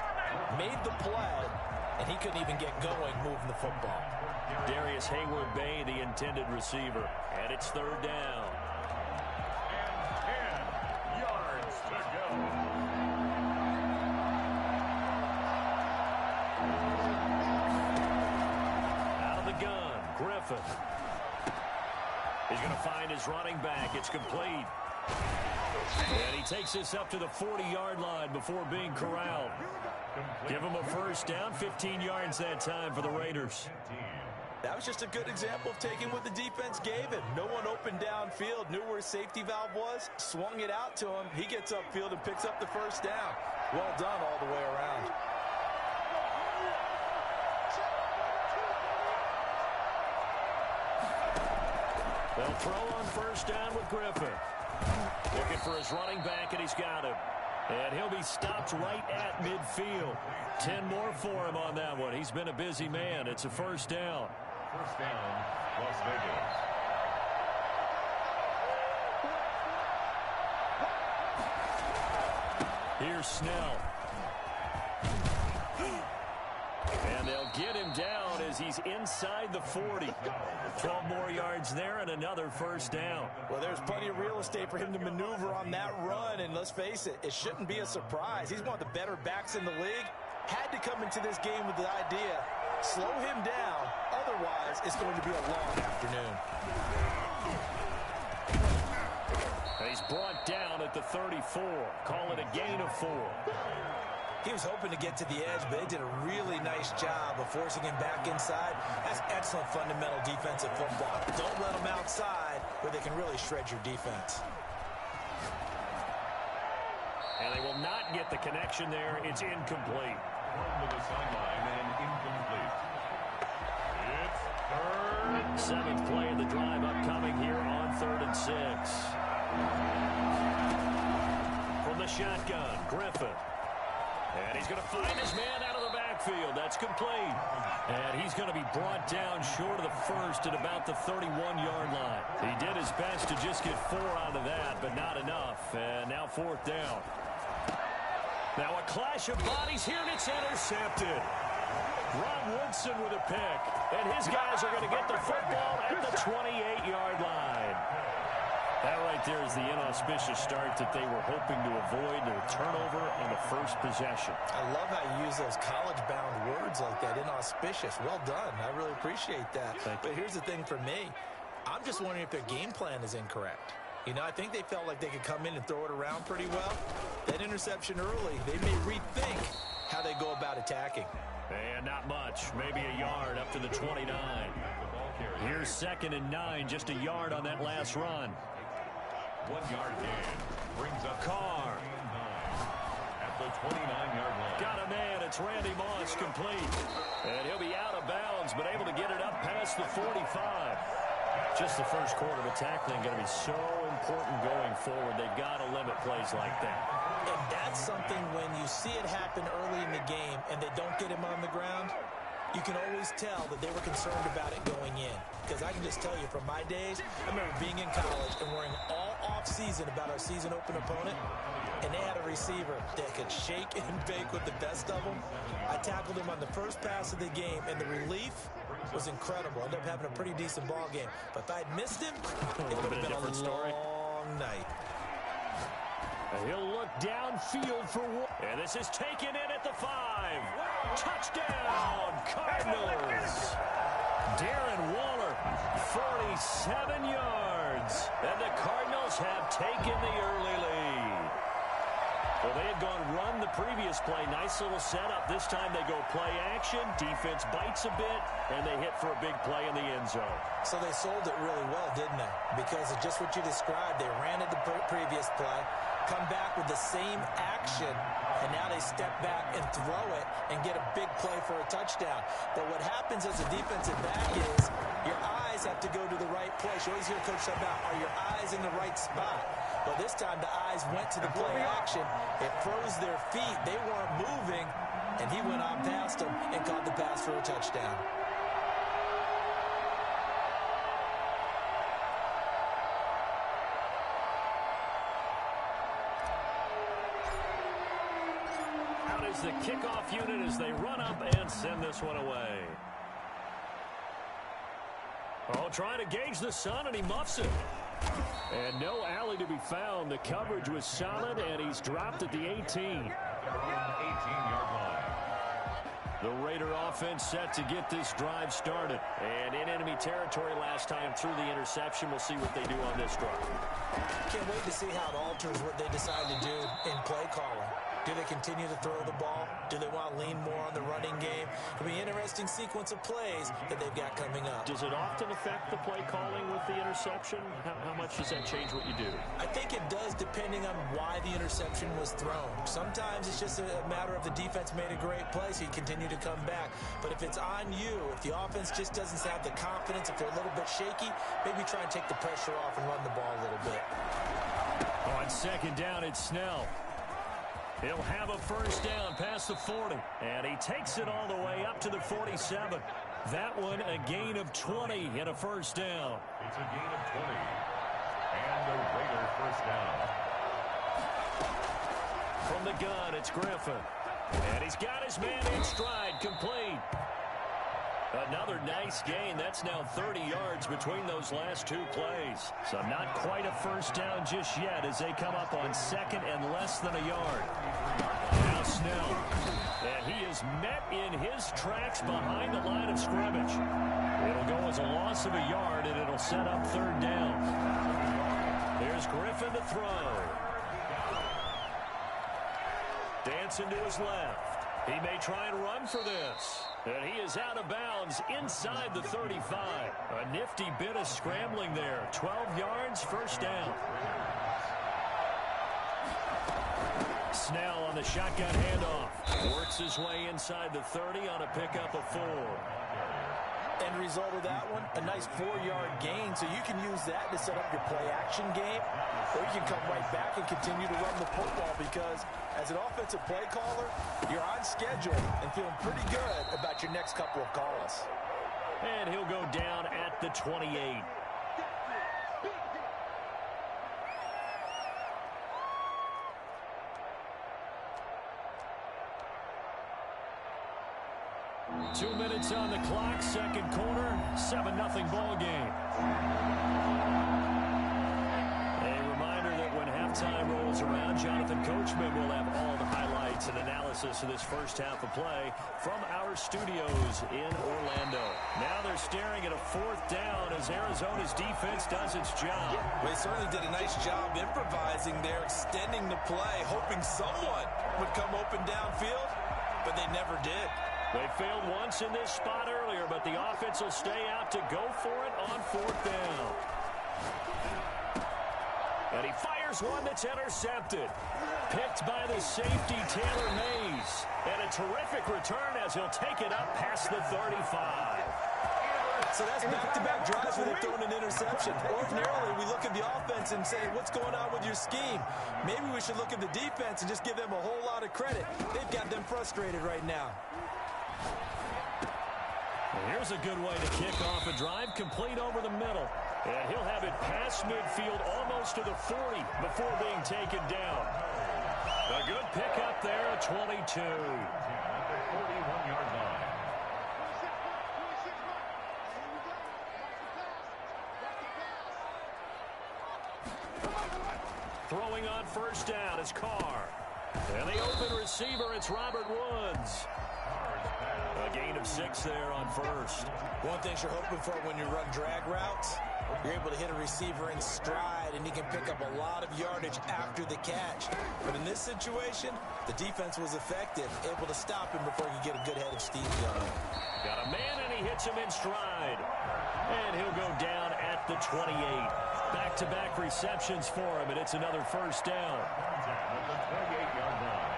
Speaker 4: made the play, and he couldn't even get going moving the football.
Speaker 3: Darius Hayward-Bay, the intended receiver. And it's 3rd down.
Speaker 5: And 10 yards to go.
Speaker 3: Out of the gun, Griffin. He's going to find his running back. It's complete. And he takes this up to the 40-yard line before being corralled. Give him a first down, 15 yards that time for the Raiders.
Speaker 4: That was just a good example of taking what the defense gave him. No one open downfield, knew where his safety valve was, swung it out to him. He gets upfield and picks up the first down. Well done all the way around.
Speaker 3: They'll throw on first down with Griffin. Looking for his running back, and he's got him. And he'll be stopped right at midfield. 10 more for him on that one. He's been a busy man. It's a first down.
Speaker 5: First down, Las Vegas.
Speaker 3: Here's Snell. And they'll get him down as he's inside the 40. 12 more yards there and another first down.
Speaker 4: Well, there's plenty of real estate for him to maneuver on that run, and let's face it, it shouldn't be a surprise. He's one of the better backs in the league. Had to come into this game with the idea, slow him down, otherwise it's going to be a long afternoon.
Speaker 3: He's brought down at the 34. Call it a gain of 4.
Speaker 4: He was hoping to get to the edge, but they did a really nice job of forcing him back inside. That's excellent fundamental defensive football. Don't let them outside where they can really shred your defense.
Speaker 3: And they will not get the connection there. It's incomplete.
Speaker 5: Run to the sideline and incomplete. It's third.
Speaker 3: Seventh play of the drive upcoming here on 3rd and 6. From the shotgun, Griffin. And he's going to find his man out of the backfield. That's complete. And he's going to be brought down short of the first at about the 31-yard line. He did his best to just get 4 out of that, but not enough. And now 4th down. Now a clash of bodies here, and it's intercepted. Rob Woodson with a pick. And his guys are going to get the football at the 28-yard line. That right there is the inauspicious start that they were hoping to avoid, the turnover on the first possession.
Speaker 4: I love how you use those college-bound words like that, inauspicious. Well done. I really appreciate that. But here's the thing for me. I'm just wondering if their game plan is incorrect. You know, I think they felt like they could come in and throw it around pretty well. That interception early, they may rethink how they go about attacking.
Speaker 3: And not much, maybe a yard up to the 29. Here's 2nd and 9, just a yard on that last run.
Speaker 5: 1-yard gain brings up
Speaker 3: Carr.
Speaker 5: At the 29-yard line.
Speaker 3: Got a man. It's Randy Moss, complete. And he'll be out of bounds, but able to get it up past the 45. Just the first quarter of tackling going to be so important going forward. They've got to limit plays like that.
Speaker 4: And that's something when you see it happen early in the game and they don't get him on the ground, you can always tell that they were concerned about it going in. Because I can just tell you from my days, I remember being in college and worrying all off-season about our season open opponent, and they had a receiver that could shake and bake with the best of them. I tackled him on the first pass of the game, and the relief was incredible. I ended up having a pretty decent ball game. But if I had missed him, it would have been a long night.
Speaker 3: He'll look downfield for one. And this is taken in at the 5. Touchdown, Cardinals. Darren Waller, 47 yards. And the Cardinals have taken the early lead. Well, they had gone run the previous play. Nice little setup. This time they go play action. Defense bites a bit, and they hit for a big play in the end zone.
Speaker 4: So they sold it really well, didn't they? Because of just what you described. They ran at the previous play, come back with the same action, and now they step back and throw it and get a big play for a touchdown. But what happens as a defensive back is your eyes have to go to the right place. You always hear Coach say about, are your eyes in the right spot? Well, this time the eyes went to the play action. It froze their feet. They weren't moving, and he went on past them and caught the pass for a touchdown.
Speaker 3: Out is the kickoff unit as they run up and send this one away. Oh, trying to gauge the sun, and he muffs it. And no alley to be found. The coverage was solid, and he's dropped at the 18.
Speaker 5: 18-yard line.
Speaker 3: The Raider offense set to get this drive started. And in enemy territory last time through the interception. We'll see what they do on this drive.
Speaker 4: Can't wait to see how it alters what they decide to do in play calling. Do they continue to throw the ball? Do they want to lean more on the running game? It'll be an interesting sequence of plays that they've got coming up.
Speaker 6: Does it often affect the play calling with the interception? How much does that change what you do?
Speaker 4: I think it does, depending on why the interception was thrown. Sometimes it's just a matter of the defense made a great play, so you continue to come back. But if it's on you, if the offense just doesn't have the confidence, if they're a little bit shaky, maybe try and take the pressure off and run the ball a little bit.
Speaker 3: On second down, it's Snell. He'll have a first down past the 40. And he takes it all the way up to the 47. That one a gain of 20 and a first down.
Speaker 5: It's a gain of 20. And a Raider first down.
Speaker 3: From the gun, it's Griffin. And he's got his man in stride, complete. Another nice gain. That's now 30 yards between those last two plays. So not quite a first down just yet as they come up on second and less than a yard. Now Snell. And he is met in his tracks behind the line of scrimmage. It'll go as a loss of a yard, and it'll set up third down. Here's Griffin to throw. Dancing to his left. He may try and run for this. And he is out of bounds inside the 35. A nifty bit of scrambling there. 12 yards, first down. Snell on the shotgun handoff. Works his way inside the 30 on a pickup of 4.
Speaker 4: End result of that one, a nice 4-yard gain, so you can use that to set up your play-action game, or you can come right back and continue to run the football because as an offensive play caller, you're on schedule and feeling pretty good about your next couple of calls.
Speaker 3: And he'll go down at the 28. Two minutes on the clock, second quarter, 7-0 ball game. A reminder that when halftime rolls around, Jonathan Coachman will have all the highlights and analysis of this first half of play from our studios in Orlando. Now they're staring at a fourth down as Arizona's defense does its job.
Speaker 4: They certainly did a nice job improvising there, extending the play, hoping someone would come open downfield, but they never did.
Speaker 3: They failed once in this spot earlier, but the offense will stay out to go for it on fourth down. And he fires one that's intercepted. Picked by the safety, Taylor Mays. And a terrific return as he'll take it up past the 35.
Speaker 4: So that's back-to-back drives where they've thrown an interception. Ordinarily, we look at the offense and say, what's going on with your scheme? Maybe we should look at the defense and just give them a whole lot of credit. They've got them frustrated right now.
Speaker 3: Here's a good way to kick off a drive, complete over the middle. And he'll have it past midfield almost to the 40 before being taken down. A good pickup there at 22.
Speaker 5: At the 41-yard line.
Speaker 3: Throwing on first down is Carr. And the open receiver, it's Robert Woods. A gain of 6 there on first.
Speaker 4: One thing you're hoping for when you run drag routes, you're able to hit a receiver in stride, and he can pick up a lot of yardage after the catch. But in this situation, the defense was effective, able to stop him before he could get a good head of steam going.
Speaker 3: Got a man, and he hits him in stride. And he'll go down at the 28. Back-to-back receptions for him, and it's another first down.
Speaker 5: At the 28-yard line.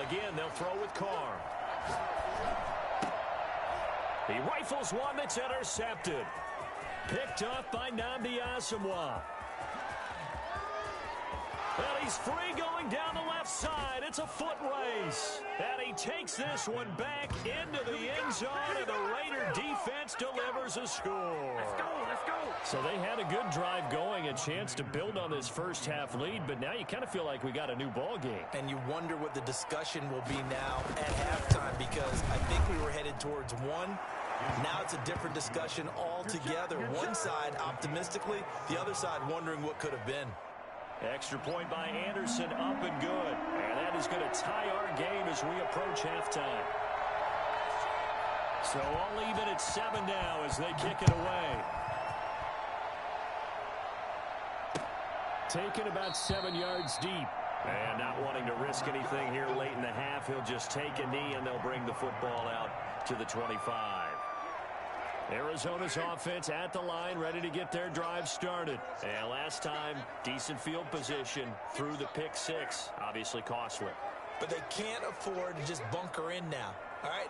Speaker 3: Again, they'll throw with Carr. He rifles one that's intercepted. Picked off by Nnamdi Asomugha. And he's free going down the left side. It's a foot race. And he takes this one back into the end zone, and the Raider defense delivers a score.
Speaker 6: Let's go, let's go.
Speaker 3: So they had a good drive going, a chance to build on this first half lead, but now you kind of feel like we got a new ball game.
Speaker 4: And you wonder what the discussion will be now at halftime, because I think we were headed towards one. Now it's a different discussion altogether. One side optimistically, the other side wondering what could have been.
Speaker 3: Extra point by Anderson, up and good. And that is going to tie our game as we approach halftime. So all even at 7 now as they kick it away. Taken about 7 yards deep. And not wanting to risk anything here late in the half, he'll just take a knee, and they'll bring the football out to the 25. Arizona's offense at the line, ready to get their drive started. And last time, decent field position through the pick six. Obviously costly.
Speaker 4: But they can't afford to just bunker in now. All right,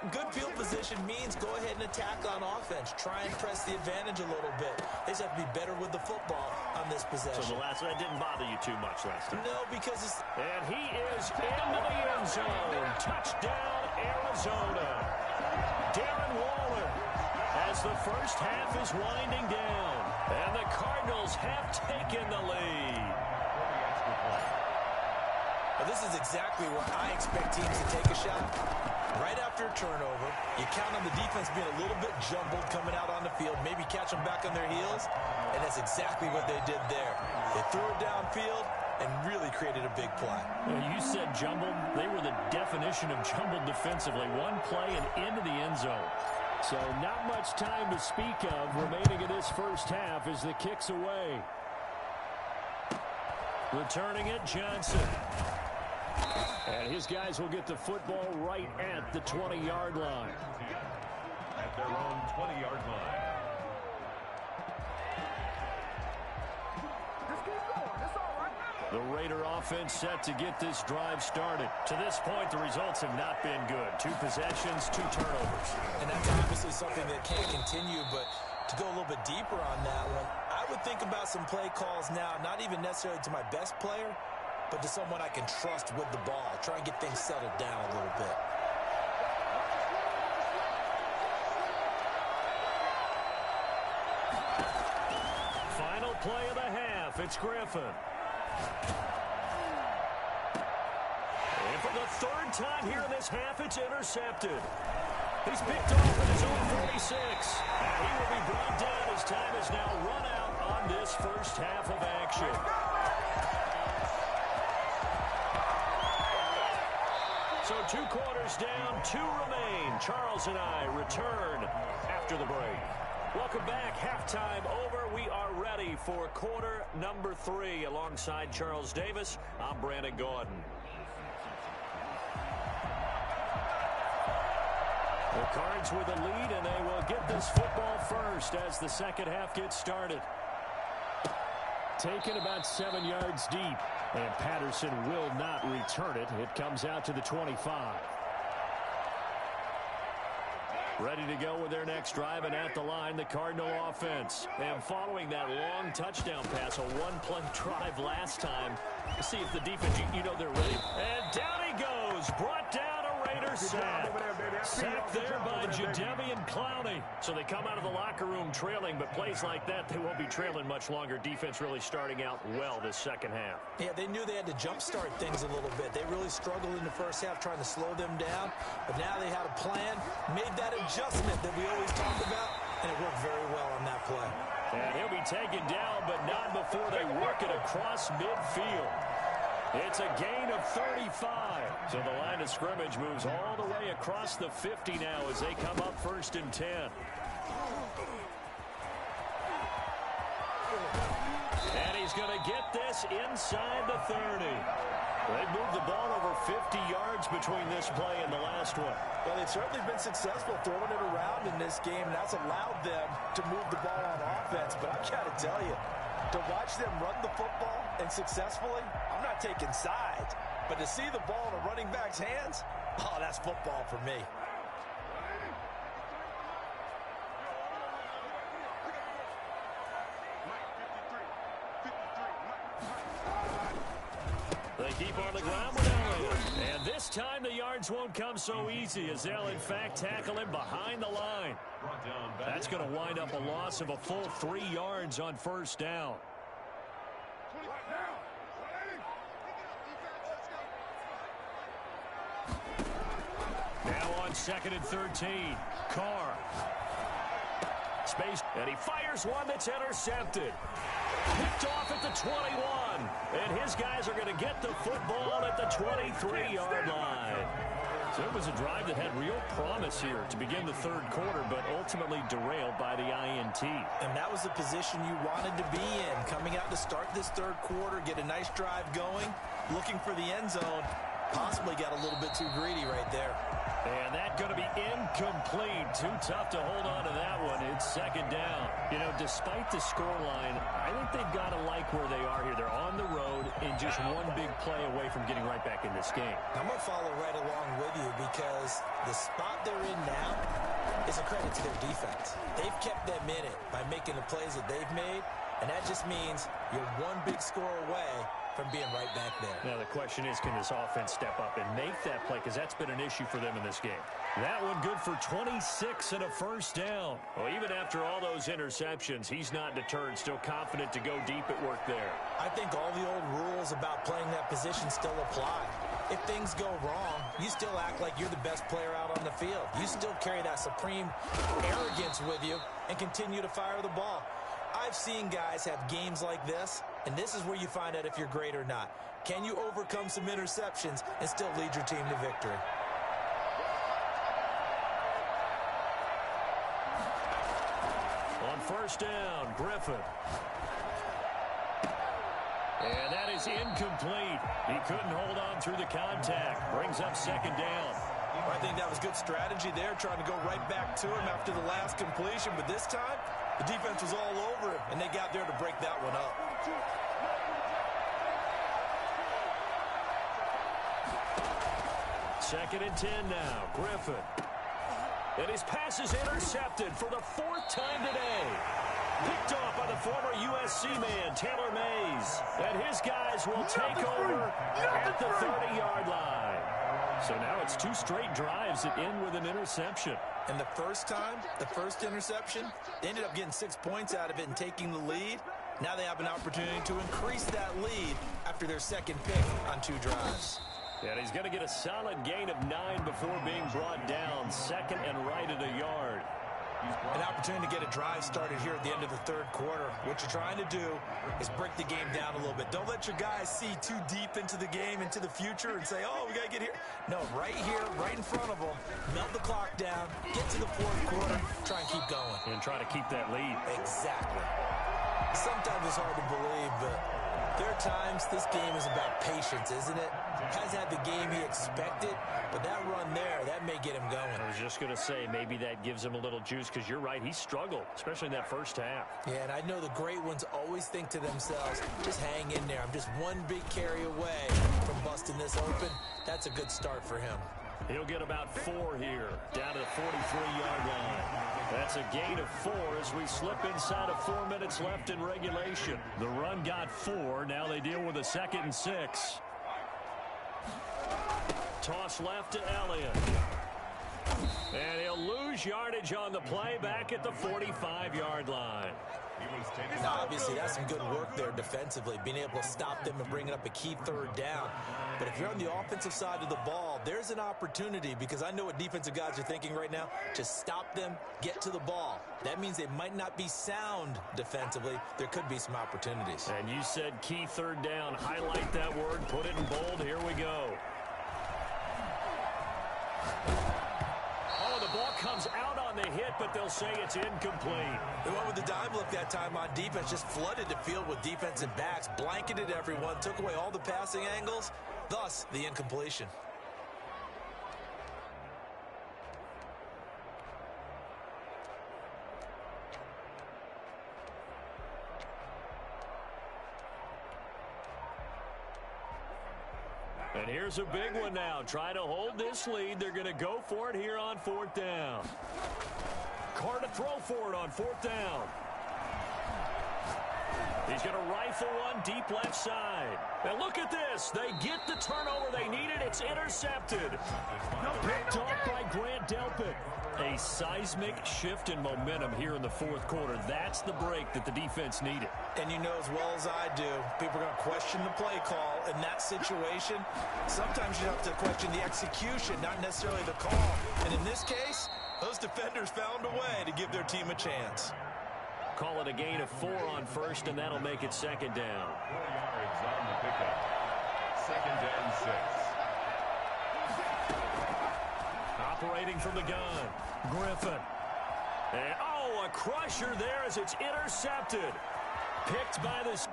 Speaker 4: good field position means go ahead and attack on offense. Try and press the advantage a little bit. They just have to be better with the football on this possession.
Speaker 3: So that didn't bother you too much last time?
Speaker 4: No, because it's...
Speaker 3: And he is into the end zone. Touchdown, Arizona. Darren Waller as the first half is winding down. And the Cardinals have taken the lead.
Speaker 4: Well, this is exactly where I expect teams to take a shot. Right after a turnover, you count on the defense being a little bit jumbled coming out on the field, maybe catch them back on their heels, and that's exactly what they did there. They threw it downfield and really created a big play.
Speaker 3: You said jumbled. They were the definition of jumbled defensively. One play and into the end zone. So not much time to speak of remaining in this first half as the kick's away. Returning it, Johnson. And his guys will get the football right at the 20-yard line.
Speaker 5: At their own 20-yard line.
Speaker 3: The Raider offense set to get this drive started. To this point, the results have not been good. 2 possessions, 2 turnovers.
Speaker 4: And that's obviously something that can't continue, but to go a little bit deeper on that one, I would think about some play calls now, not even necessarily to my best player, but to someone I can trust with the ball. Try and get things settled down a little bit.
Speaker 3: Final play of the half. It's Griffin. And for the 3rd time here in this half, it's intercepted. He's picked off at his own 46. And he will be brought down as time is now run out on this first half of action. So 2 quarters down, 2 remain. Charles and I return after the break. Welcome back. Halftime over. We are ready for quarter number 3. Alongside Charles Davis, I'm Brandon Gordon. The Cards with a lead, and they will get this football first as the second half gets started. Taken about 7 yards deep, and Patterson will not return it. It comes out to the 25. Ready to go with their next drive, and at the line, the Cardinal offense. And following that long touchdown pass, a 1-play drive last time, to see if the defense, you know they're ready. And down he goes, brought down a Raider sack. Sacked there by Jadeveon Clowney. So they come out of the locker room trailing, but plays like that, they won't be trailing much longer. Defense really starting out well this second half.
Speaker 4: Yeah, they knew they had to jumpstart things a little bit. They really struggled in the first half trying to slow them down, but now they had a plan, made that adjustment that we always talk about, and it worked very well on that play.
Speaker 3: And he'll be taken down, but not before they work it across midfield. It's a gain of 35. So the line of scrimmage moves all the way across the 50 now as they come up 1st and 10. And he's going to get this inside the 30. They've moved the ball over 50 yards between this play and the last one.
Speaker 4: Well, they've certainly been successful throwing it around in this game, and that's allowed them to move the ball on offense. But I've got to tell you, to watch them run the football and successfully, I'm not taking sides, but to see the ball in a running back's hands, oh, that's football for me.
Speaker 3: They keep on the ground with Elliott. And this time the yards won't come so easy as they'll, in fact, tackle him behind the line. That's going to wind up a loss of a full 3 yards on 1st down. Now on 2nd and 13. Carr. Space, and he fires one that's intercepted. Picked off at the 21. And his guys are going to get the football at the 23-yard line. So it was a drive that had real promise here to begin the third quarter, but ultimately derailed by the INT.
Speaker 4: And that was the position you wanted to be in. Coming out to start this third quarter, get a nice drive going, looking for the end zone. Possibly got a little bit too greedy right there.
Speaker 3: And that's going to be incomplete. Too tough to hold on to that one. It's second down. You know, despite the scoreline, I think they've got to like where they are here. They're on the road and just one big play away from getting right back in this game.
Speaker 4: I'm going to follow right along with you because the spot they're in now is a credit to their defense. They've kept them in it by making the plays that they've made, and that just means you're one big score away from being right back there.
Speaker 3: Now the question is, can this offense step up and make that play? Because that's been an issue for them in this game. That one good for 26 and a first down. Well, even after all those interceptions, he's not deterred. Still confident to go deep at work there.
Speaker 4: I think all the old rules about playing that position still apply. If things go wrong, you still act like you're the best player out on the field. You still carry that supreme arrogance with you and continue to fire the ball. I've seen guys have games like this, and this is where you find out if you're great or not. Can you overcome some interceptions and still lead your team to victory?
Speaker 3: On first down, Griffin. And that is incomplete. He couldn't hold on through the contact. Brings up second down.
Speaker 4: I think that was good strategy there, trying to go right back to him after the last completion. But this time, the defense was all over him, and they got there to break that one up.
Speaker 3: Second and 10 now. Griffin. And his pass is intercepted for the fourth time today. Picked off by the former USC man, Taylor Mays. And his guys will take over at the 30-yard line. So now it's two straight drives that end with an interception.
Speaker 4: And the first time, the first interception, they ended up getting 6 points out of it and taking the lead. Now they have an opportunity to increase that lead after their second pick on 2 drives.
Speaker 3: And he's going to get a solid gain of 9 before being brought down. Second and right at a yard.
Speaker 4: An opportunity to get a drive started here at the end of the third quarter. What you're trying to do is break the game down a little bit. Don't let your guys see too deep into the game, into the future, and say, oh, we got to get here. No, right here, right in front of them, melt the clock down, get to the fourth quarter, try and keep going.
Speaker 3: And try to keep that lead.
Speaker 4: Exactly. Sometimes it's hard to believe, but there are times this game is about patience, isn't it? Has had the game he expected, but that run there, that may get him going.
Speaker 3: I was just going to say, maybe that gives him a little juice, because you're right, he struggled, especially in that first half.
Speaker 4: Yeah, and I know the great ones always think to themselves, just hang in there. I'm just one big carry away from busting this open. That's a good start for him.
Speaker 3: He'll get about 4 here, down to the 43-yard line. That's a gain of 4 as we slip inside of 4 minutes left in regulation. The run got 4. Now they deal with a 2nd and 6. Toss left to Elliott. And he'll lose yardage on the play back at the 45-yard line.
Speaker 4: Now, obviously, that's some good work there defensively, being able to stop them and bringing up a key third down. But if you're on the offensive side of the ball, there's an opportunity, because I know what defensive guys are thinking right now. Just stop them, get to the ball. That means they might not be sound defensively. There could be some opportunities.
Speaker 3: And you said key third down. Highlight that word, put it in bold. Here we go. Oh, the ball comes out on the hit, but they'll say it's incomplete.
Speaker 4: The one with the dime look that time on defense just flooded the field with defensive backs, blanketed everyone, took away all the passing angles, thus the incompletion.
Speaker 3: And here's a big one now. Try to hold this lead. They're going to go for it here on 4th down. Carr to throw for it on 4th down. He's going to rifle one deep left side. And look at this. They get the turnover they needed. It's intercepted. Picked off by Grant Delpit. A seismic shift in momentum here in the 4th quarter. That's the break that the defense needed.
Speaker 4: And you know as well as I do, people are going to question the play call in that situation. Sometimes you have to question the execution, not necessarily the call. And in this case, those defenders found a way to give their team a chance.
Speaker 3: Call it a gain of 4 on first, and that'll make it 2nd down.
Speaker 5: 4 yards on the pickup. 2nd and 6.
Speaker 3: Waiting from the gun. Griffin. And, oh, a crusher there as it's intercepted. Picked by this.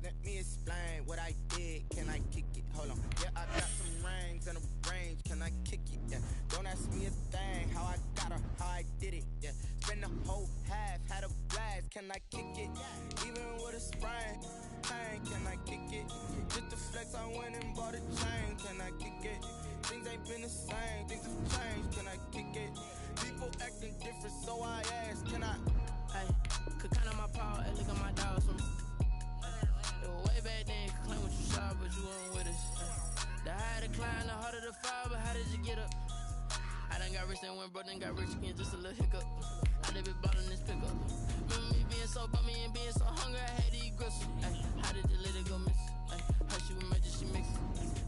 Speaker 8: Let me explain what I did. Can I kick it? Hold on. Yeah, I got some rings and a range. Can I kick it? Yeah. Don't ask me a thing. How I got her, how I did it. Yeah. Spend the whole half, had a blast. Can I kick it? Even with a sprain. Pain, can I kick it? Just the flex, I went and bought a chain. Can I kick it? Things ain't been the same. Things have changed. Can I kick it? People acting different, so I asked. Can I?
Speaker 9: Hey, could count on my power. Hey, look at my dogs. Way back then, you could claim what you saw, but you weren't with us. The higher the climb, the harder the fall, but how did you get up? I done got rich and went broke, then got rich again, just a little hiccup. I live it ballin' this pickup. Remember me being so bummy and being so hungry, I had to eat gristle. Ay, how did the little go miss? Ay, her she was magic, she mixed.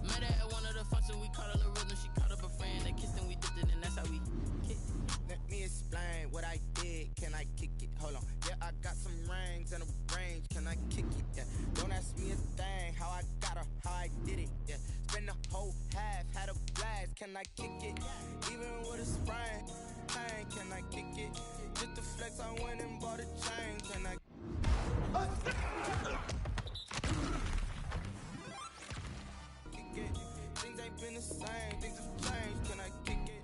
Speaker 9: Met her at one of the functions, we caught a little rhythm, she caught up a friend, they kissed and we dipped it, and that's how we kicked.
Speaker 8: Let me explain what I did. Can I kick it? Hold on. Yeah, I got some rings and a range. Can I kick it? Yeah. Don't ask me a thing. How I got her, how I did it. Yeah. Spend the whole half, had a blast. Can I kick it? Even with a sprain. Pain, can I kick it? Just the flex, I went and bought a chain. Can I? Kick it. Things ain't been the same. Things have changed. Can I kick it?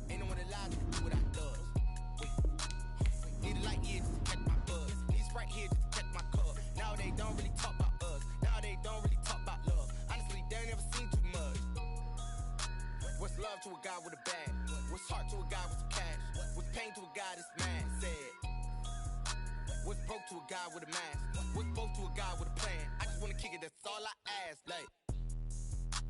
Speaker 8: Ain't no one allowed to do what I does. Wait. Need a light year just to catch my buzz. Need Sprite here just to catch my cup. Now they don't really talk about us. Now they don't really talk about love. Honestly, they ain't never seen too much. What's love to a guy with a bag? What's heart to a guy with some cash? What's pain to a guy that's mad? Said. What's broke to a guy with a mask? What's both to a guy with a plan? I just wanna kick it, that's all I ask. Like,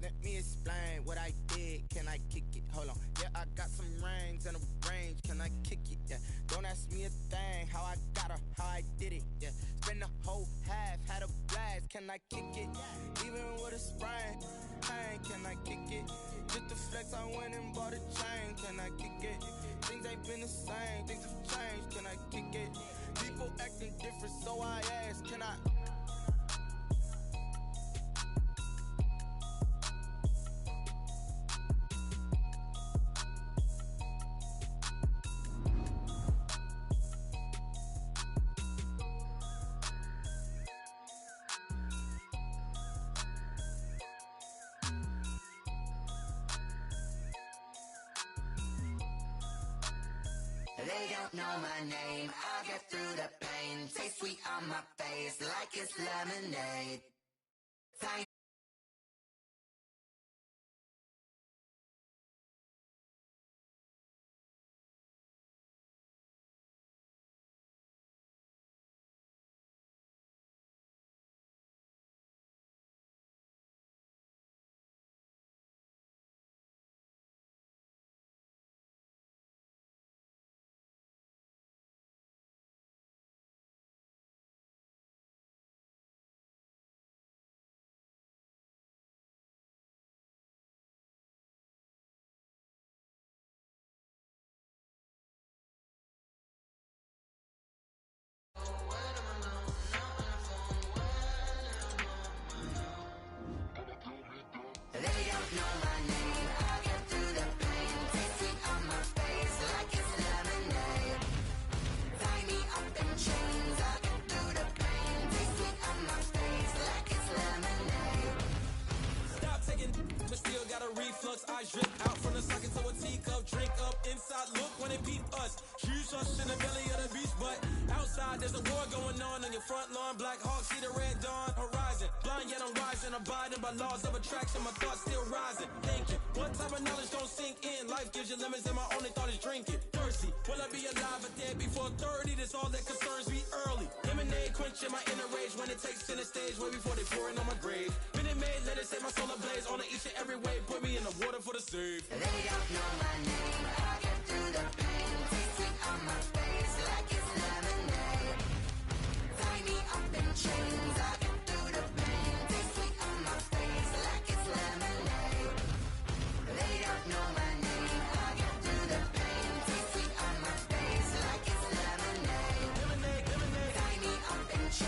Speaker 8: let me explain what I did. Can I kick it? Hold on. Yeah, I got some rings and a range. Can I kick it? Yeah. Don't ask me a thing. How I got her, how I did it. Yeah. Spend the whole half, had a blast. Can I kick it? Even with a sprain. Pain, can I kick it? Just the flex, I went and bought a chain. Can I kick it? Things ain't been the same. Things have changed. Can I kick it? People acting different, so I asked. Can I?
Speaker 1: They don't know my name, I'll get through the pain. Taste sweet on my face like it's lemonade. Tiny
Speaker 7: I drip out from the socket to a teacup, drink up inside, look when they beat us. Huge us in the belly of the beast, but outside there's a war going on your front lawn. Black Hawk, see the red dawn horizon. Blind yet I'm rising, abiding by laws of attraction. My thoughts still rising, thinking what type of knowledge don't sink in. Life gives you lemons and my only thought is drinking. Thirsty, will I be alive or dead before 30? That's all that concerns me early. Lemonade quenching my inner rage when it takes center stage, way before they pour it on my grave. Minute Maid, let it set my soul ablaze on each and every way. Put me in the water for the save.
Speaker 1: They don't know my name, I'll get through the pain. Taste sweet on my face like it's lemonade. Tie me up in chains, I'll get through the pain. Taste sweet on my face like it's lemonade. They don't know my name, I'll get through the pain. Taste sweet on my face like it's lemonade. Tie me up in chains.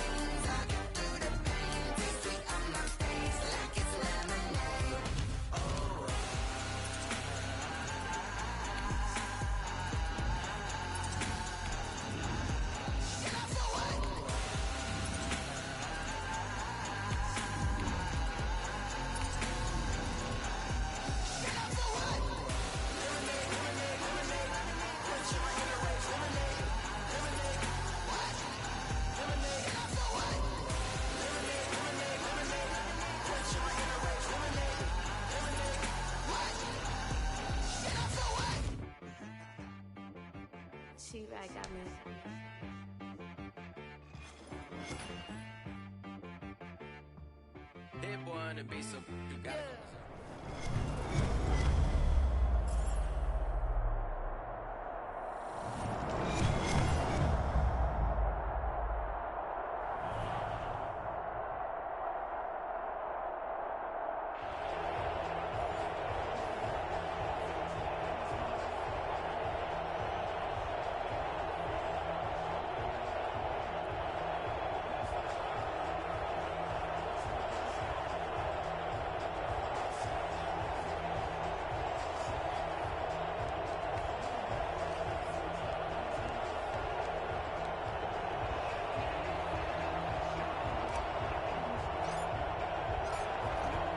Speaker 2: Hit one and be so you got it.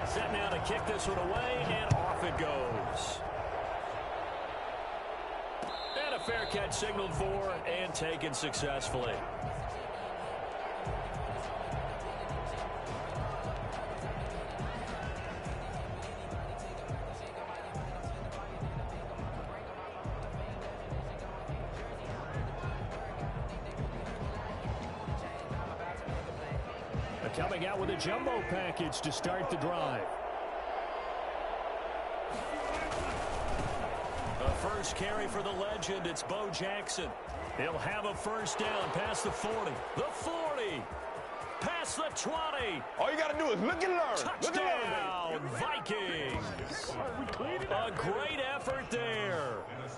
Speaker 3: Set now to kick this one away, and off it goes. And a fair catch signaled for and taken successfully. Coming out with a jumbo package to start the drive. The first carry for the legend, it's Bo Jackson. He'll have a first down past the 40. The 40. Past the 20.
Speaker 10: All you got to do is look and learn.
Speaker 3: Touchdown, Vikings. A great effort there.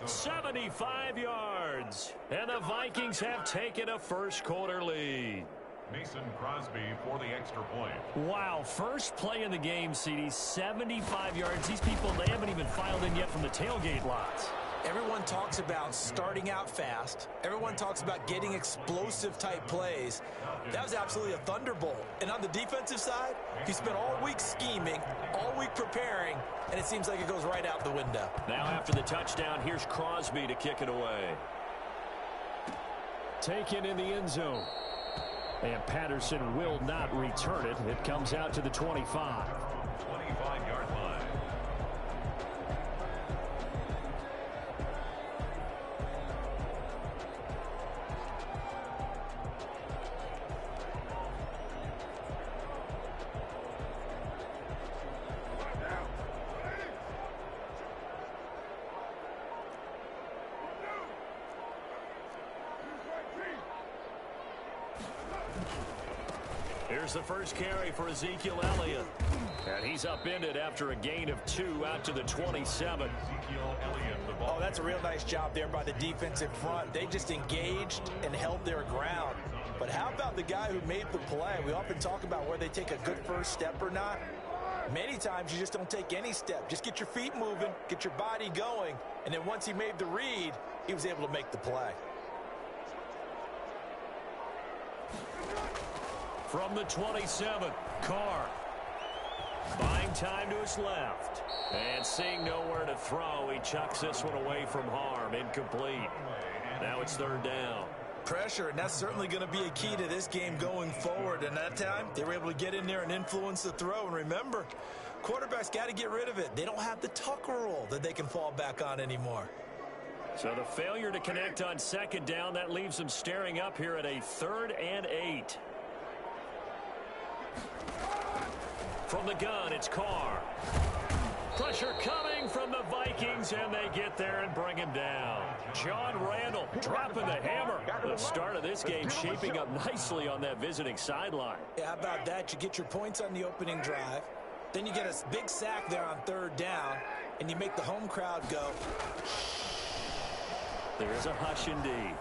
Speaker 3: 75 yards. And the Vikings have taken a first quarter lead.
Speaker 5: Mason Crosby for the extra point.
Speaker 3: Wow, first play in the game, CD, 75 yards. These people, they haven't even filed in yet from the tailgate lots.
Speaker 4: Everyone talks about starting out fast. Everyone talks about getting explosive type plays. That was absolutely a thunderbolt. And on the defensive side, he spent all week scheming, all week preparing, and it seems like it goes right out the window.
Speaker 3: Now after the touchdown, here's Crosby to kick it away. Taken in the end zone. And Patterson will not return it. It comes out to the 25.
Speaker 5: 25-yard line.
Speaker 3: Here's the first carry for Ezekiel Elliott. And he's upended after a gain of 2 out to the 27.
Speaker 5: Ezekiel Elliott, the ball.
Speaker 4: Oh, that's a real nice job there by the defensive front. They just engaged and held their ground. But how about the guy who made the play? We often talk about where they take a good first step or not. Many times you just don't take any step. Just get your feet moving, get your body going, and then once he made the read, he was able to make the play.
Speaker 3: From the 27, Carr. Buying time to his left. And seeing nowhere to throw, he chucks this one away from harm. Incomplete. Now it's third down.
Speaker 4: Pressure, and that's certainly going to be a key to this game going forward. And that time, they were able to get in there and influence the throw. And remember, quarterbacks got to get rid of it. They don't have the Tucker rule that they can fall back on anymore.
Speaker 3: So the failure to connect on second down, that leaves them staring up here at a 3rd and 8. From the gun, it's Carr. Pressure coming from the Vikings, and they get there and bring him down. John Randall dropping the hammer. The start of this game shaping up nicely on that visiting sideline.
Speaker 4: Yeah, how about that? You get your points on the opening drive. Then you get a big sack there on 3rd down, and you make the home crowd go.
Speaker 3: There is a hush indeed.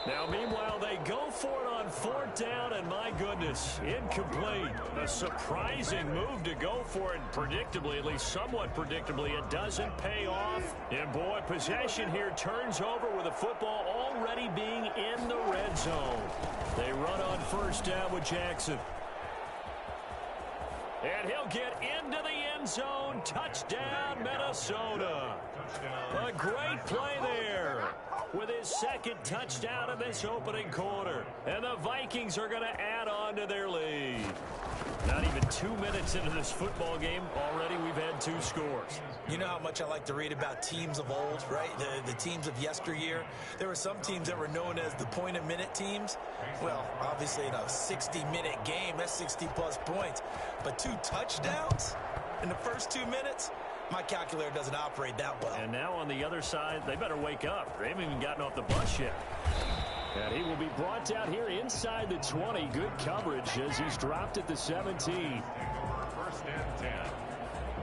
Speaker 3: Now, meanwhile, they go for it on 4th down, and my goodness, incomplete. A surprising move to go for it, predictably, at least somewhat predictably. It doesn't pay off. And, boy, possession here turns over with the football already being in the red zone. They run on 1st down with Jackson. And he'll get into the end zone. Touchdown, Minnesota. A great play there. with his second touchdown of this opening quarter. And the Vikings are going to add on to their lead. Not even 2 minutes into this football game, already we've had 2 scores.
Speaker 4: You know how much I like to read about teams of old, right? The teams of yesteryear. There were some teams that were known as the point-a-minute teams. Well, obviously in a 60-minute game, that's 60-plus points. But 2 touchdowns in the first 2 minutes? My calculator doesn't operate that well.
Speaker 3: And now on the other side, they better wake up. They haven't even gotten off the bus yet. And he will be brought down here inside the 20. Good coverage as he's dropped at the 17.
Speaker 5: First and 10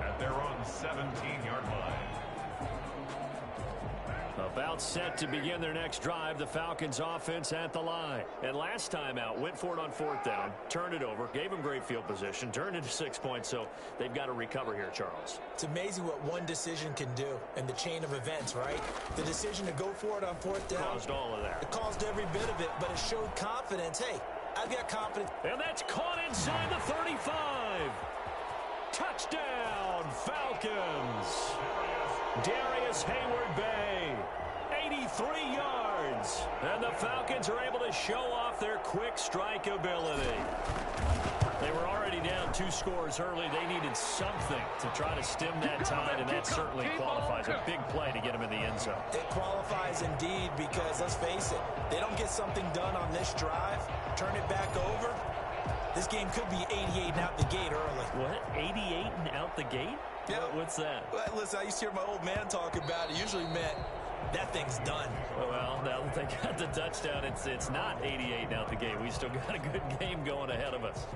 Speaker 5: at their own 17-yard line.
Speaker 3: About set to begin their next drive, the Falcons offense at the line. And last time out, went for it on 4th down, turned it over, gave them great field position, turned into 6 points, so they've got to recover here, Charles.
Speaker 4: It's amazing what one decision can do in the chain of events, right? The decision to go for it on 4th down.
Speaker 3: Caused all of that.
Speaker 4: It caused every bit of it, but it showed confidence. Hey, I've got confidence.
Speaker 3: And that's caught inside the 35. Touchdown, Falcons. Darius Hayward-Bay, 83 yards. And the Falcons are able to show off their quick strike ability. They were already down 2 scores early. They needed something to try to stem that tide, and that certainly qualifies. A big play to get them in the end zone.
Speaker 4: It qualifies indeed because, let's face it, they don't get something done on this drive, turn it back over, this game could be 88 and out the gate early.
Speaker 3: What? 88 and out the gate?
Speaker 4: Yeah.
Speaker 3: What's that?
Speaker 4: Well, listen, I used to hear my old man talk about it. Usually meant that thing's done.
Speaker 3: Well, now that they got the touchdown, it's not 88 and out the gate. We still got a good game going ahead of us.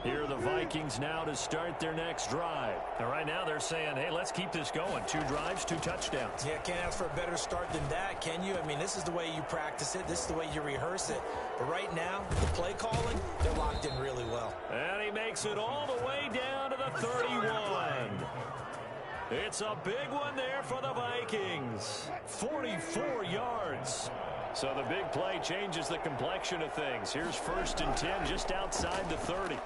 Speaker 3: Here are the Vikings now to start their next drive. And right now they're saying, hey, let's keep this going. 2 drives, 2 touchdowns.
Speaker 4: Yeah, can't ask for a better start than that, can you? I mean, this is the way you practice it. This is the way you rehearse it. But right now, the play calling, they're locked in really well.
Speaker 3: And he makes it all the way down to the 31. It's a big one there for the Vikings. 44 yards. So the big play changes the complexion of things. Here's 1st and 10 just outside the 30.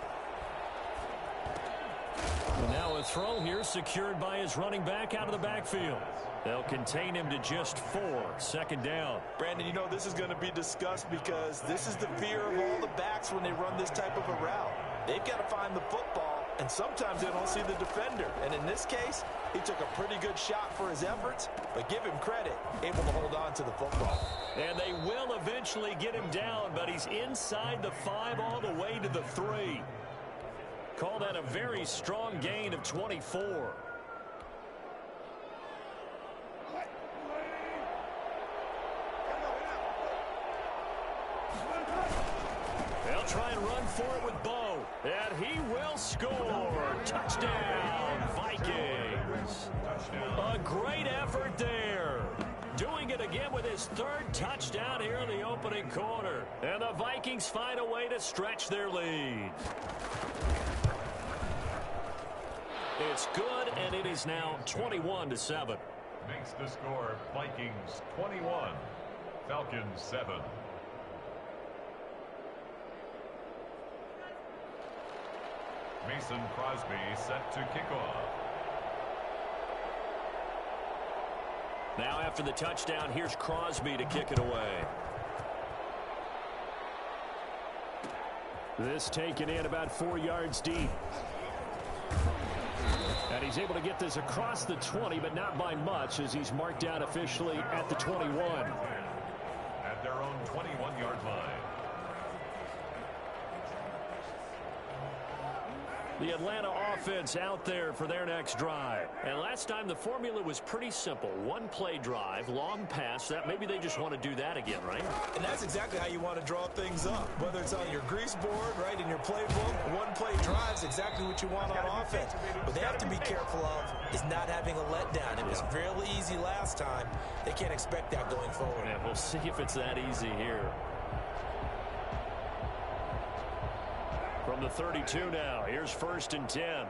Speaker 3: And now a throw here secured by his running back out of the backfield. They'll contain him to just 4. 2nd down.
Speaker 4: Brandon, you know this is going to be discussed because this is the fear of all the backs when they run this type of a route. They've got to find the football, and sometimes they don't see the defender. And in this case, he took a pretty good shot for his efforts, but give him credit, able to hold on to the football.
Speaker 3: And they will eventually get him down, but he's inside the 5 all the way to the 3. Call that a very strong gain of 24. They'll try and run for it with Bo. And he will score. Touchdown, Vikings. A great effort there. Doing it again with his 3rd touchdown here in the opening quarter. And the Vikings find a way to stretch their lead. It's good, and it is now 21-7.
Speaker 5: Makes the score Vikings 21, Falcons 7. Mason Crosby set to kick off.
Speaker 3: Now after the touchdown, here's Crosby to kick it away. This taken in about 4 yards deep. And he's able to get this across the 20, but not by much as he's marked out officially at the 21.
Speaker 5: At their own 21-yard line.
Speaker 3: The Atlanta offense out there for their next drive. And last time the formula was pretty simple. 1-play drive, long pass. That maybe they just want to do that again, right?
Speaker 4: And that's exactly how you want to draw things up. Whether it's on your grease board, right, in your playbook, 1-play drives exactly what you want on offense. What they have to be careful of is not having a letdown. It was real easy last time. They can't expect that going forward.
Speaker 3: And we'll see if it's that easy here. From the 32 now, here's 1st and 10.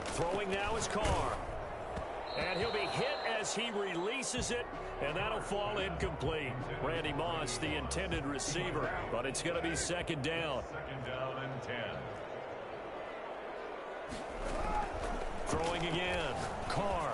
Speaker 3: Throwing now is Carr. And he'll be hit pass. He releases it, and that'll fall incomplete. Randy Moss, the intended receiver, but it's going to be second down.
Speaker 5: Second down and 10.
Speaker 3: Throwing again. Carr.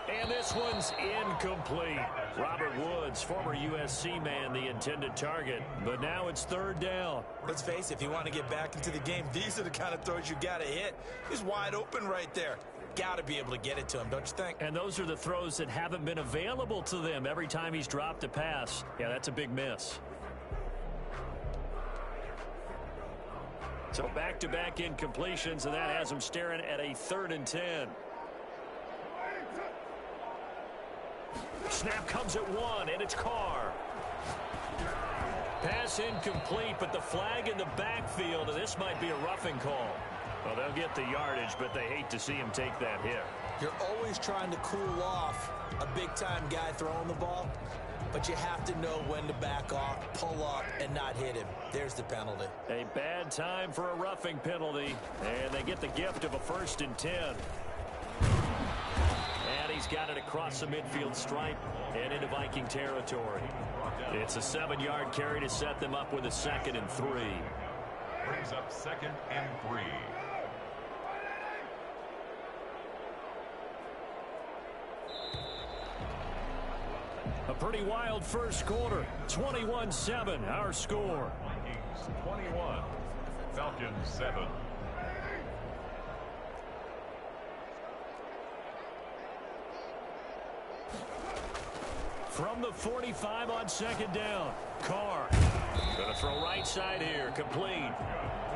Speaker 3: And this one's incomplete. Robert Woods, former USC man, the intended target. But now it's third down.
Speaker 4: Let's face it, if you want to get back into the game, these are the kind of throws you got to hit. He's wide open right there. Got to be able to get it to him, don't you think?
Speaker 3: And those are the throws that haven't been available to them every time he's dropped a pass. Yeah, that's a big miss. So back-to-back incompletions, and that has him staring at a 3rd and 10. Snap comes at 1, and it's Carr. Pass incomplete, but the flag in the backfield, and this might be a roughing call. Well, they'll get the yardage, but they hate to see him take that hit.
Speaker 4: You're always trying to cool off a big-time guy throwing the ball, but you have to know when to back off, pull up, and not hit him. There's the penalty.
Speaker 3: A bad time for a roughing penalty, and they get the gift of a 1st and 10. And he's got it across the midfield stripe and into Viking territory. It's a 7-yard carry to set them up with a 2nd and 3.
Speaker 5: Brings up 2nd and 3.
Speaker 3: A pretty wild first quarter. 21-7, our score.
Speaker 5: Vikings 21. Falcons 7.
Speaker 3: From the 45 on 2nd down. Carr. Going to throw right side here. Complete.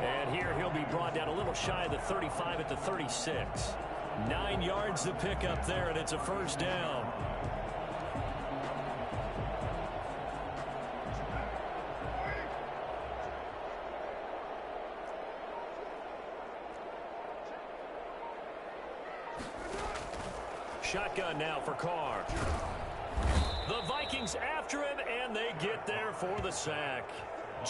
Speaker 3: And here he'll be brought down a little shy of the 35 at the 36. 9 yards to pick up there, and it's a 1st down. Shotgun now for Carr. The Vikings after him, and they get there for the sack.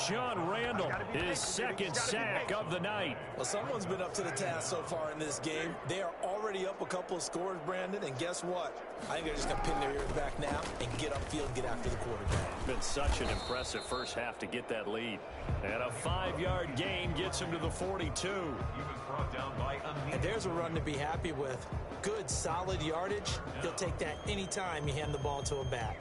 Speaker 3: John Randall, his 2nd sack of the night.
Speaker 4: Well, someone's been up to the task so far in this game. They are already up a couple of scores, Brandon, and guess what? I think they're just going to pin their ears back now and get upfield, get after the quarterback.
Speaker 3: Been such an impressive first half to get that lead. And a 5-yard gain gets him to the 42.
Speaker 5: He was brought down by
Speaker 4: and there's a run to be happy with. Good, solid yardage. He'll take that anytime you hand the ball to a back.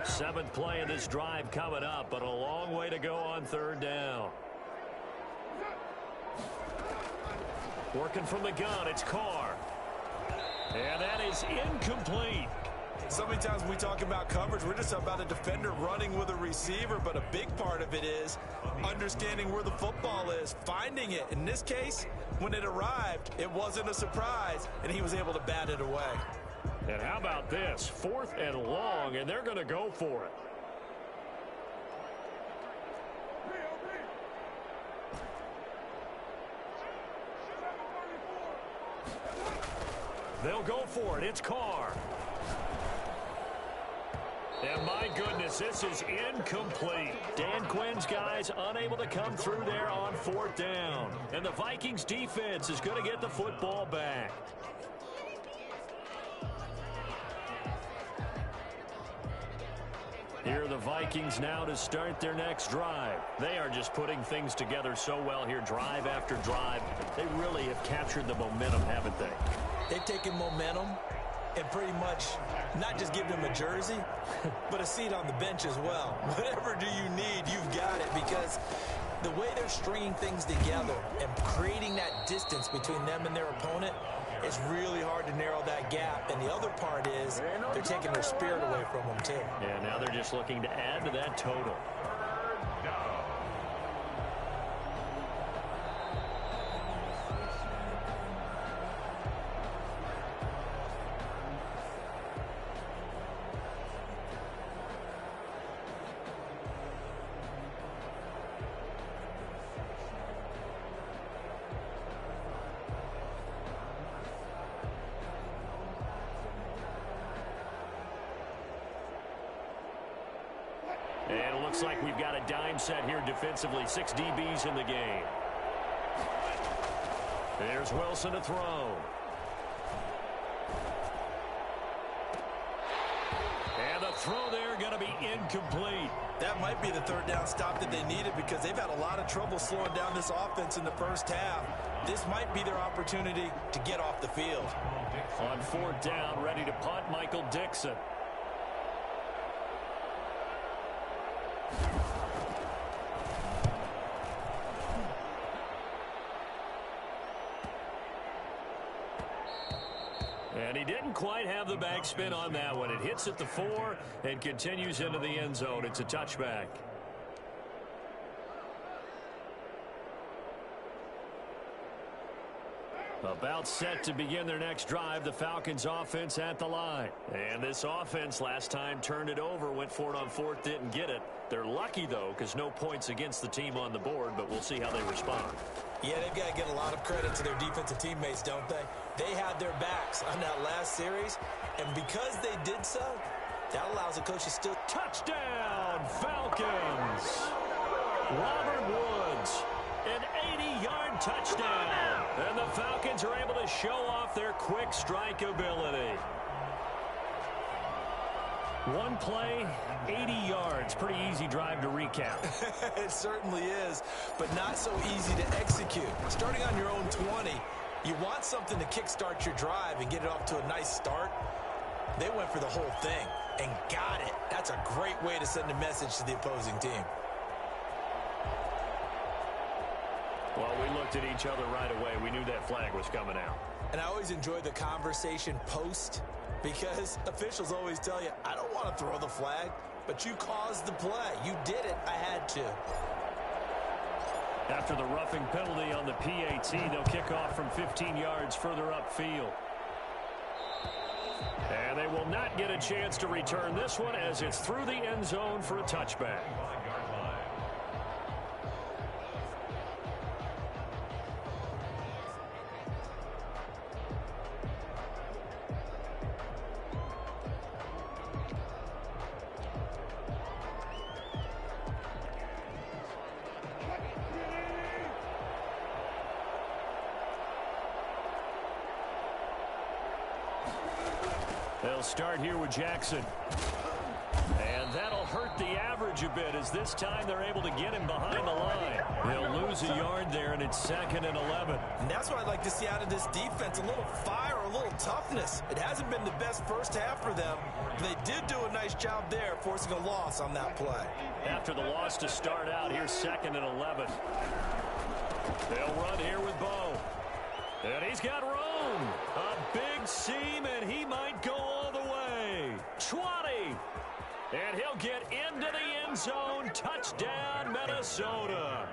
Speaker 3: Seventh play of this drive coming up, but a long way to go on 3rd down. Working from the gun, it's Carr. And that is incomplete.
Speaker 4: So many times when we talk about coverage, we're just about a defender running with a receiver, but a big part of it is understanding where the football is, finding it. In this case, when it arrived, it wasn't a surprise, and he was able to bat it away.
Speaker 3: And how about this? 4th and long, and they're going to go for it. They'll go for it. It's Carr. And my goodness, this is incomplete. Dan Quinn's guys unable to come through there on 4th down. And the Vikings defense is going to get the football back. Here are the Vikings now to start their next drive. They are just putting things together so well here, drive after drive. They really have captured the momentum, haven't they?
Speaker 4: They've taken momentum and pretty much not just give them a jersey, but a seat on the bench as well. Whatever do you need, you've got it, because the way they're stringing things together and creating that distance between them and their opponent, it's really hard to narrow that gap. And the other part is they're taking their spirit away from them, too.
Speaker 3: Yeah, now they're just looking to add to that total. And it looks like we've got a dime set here defensively. 6 DBs in the game. Here's Wilson to throw. And the throw there going to be incomplete.
Speaker 4: That might be the third down stop that they needed because they've had a lot of trouble slowing down this offense in the first half. This might be their opportunity to get off the field.
Speaker 3: On fourth down, ready to punt, Michael Dixon. And he didn't quite have the backspin on that one. It hits at the 4 and continues into the end zone. It's a touchback. About set to begin their next drive, the Falcons offense at the line. And this offense last time turned it over, went for it on fourth, didn't get it. They're lucky, though, because no points against the team on the board, but we'll see how they respond.
Speaker 4: Yeah, they've got to give a lot of credit to their defensive teammates, don't they? They had their backs on that last series, and because they did so, that allows the coach to still...
Speaker 3: Touchdown, Falcons! Robert Woods, an 80-yard touchdown. And the Falcons are able to show off their quick strike ability. One play, 80 yards. Pretty easy drive to recap.
Speaker 4: It certainly is, but not so easy to execute. Starting on your own 20, you want something to kickstart your drive and get it off to a nice start. They went for the whole thing and got it. That's a great way to send a message to the opposing team.
Speaker 3: Well, we looked at each other right away. We knew that flag was coming out.
Speaker 4: And I always enjoy the conversation post because officials always tell you, I don't want to throw the flag, but you caused the play. You did it. I had to.
Speaker 3: After the roughing penalty on the PAT, they'll kick off from 15 yards further upfield. And they will not get a chance to return this one as it's through the end zone for a touchback. They'll start here with Jackson. And that'll hurt the average a bit as this time they're able to get him behind the line. They'll lose a yard there, and it's 2nd and 11.
Speaker 4: And that's what I'd like to see out of this defense, a little fire, a little toughness. It hasn't been the best first half for them, but they did do a nice job there, forcing a loss on that play.
Speaker 3: After the loss to start out, here's 2nd and 11. They'll run here with Bo. And he's got room. A big seam, and he might go all the way. 20. And he'll get into the end zone. Touchdown, Minnesota.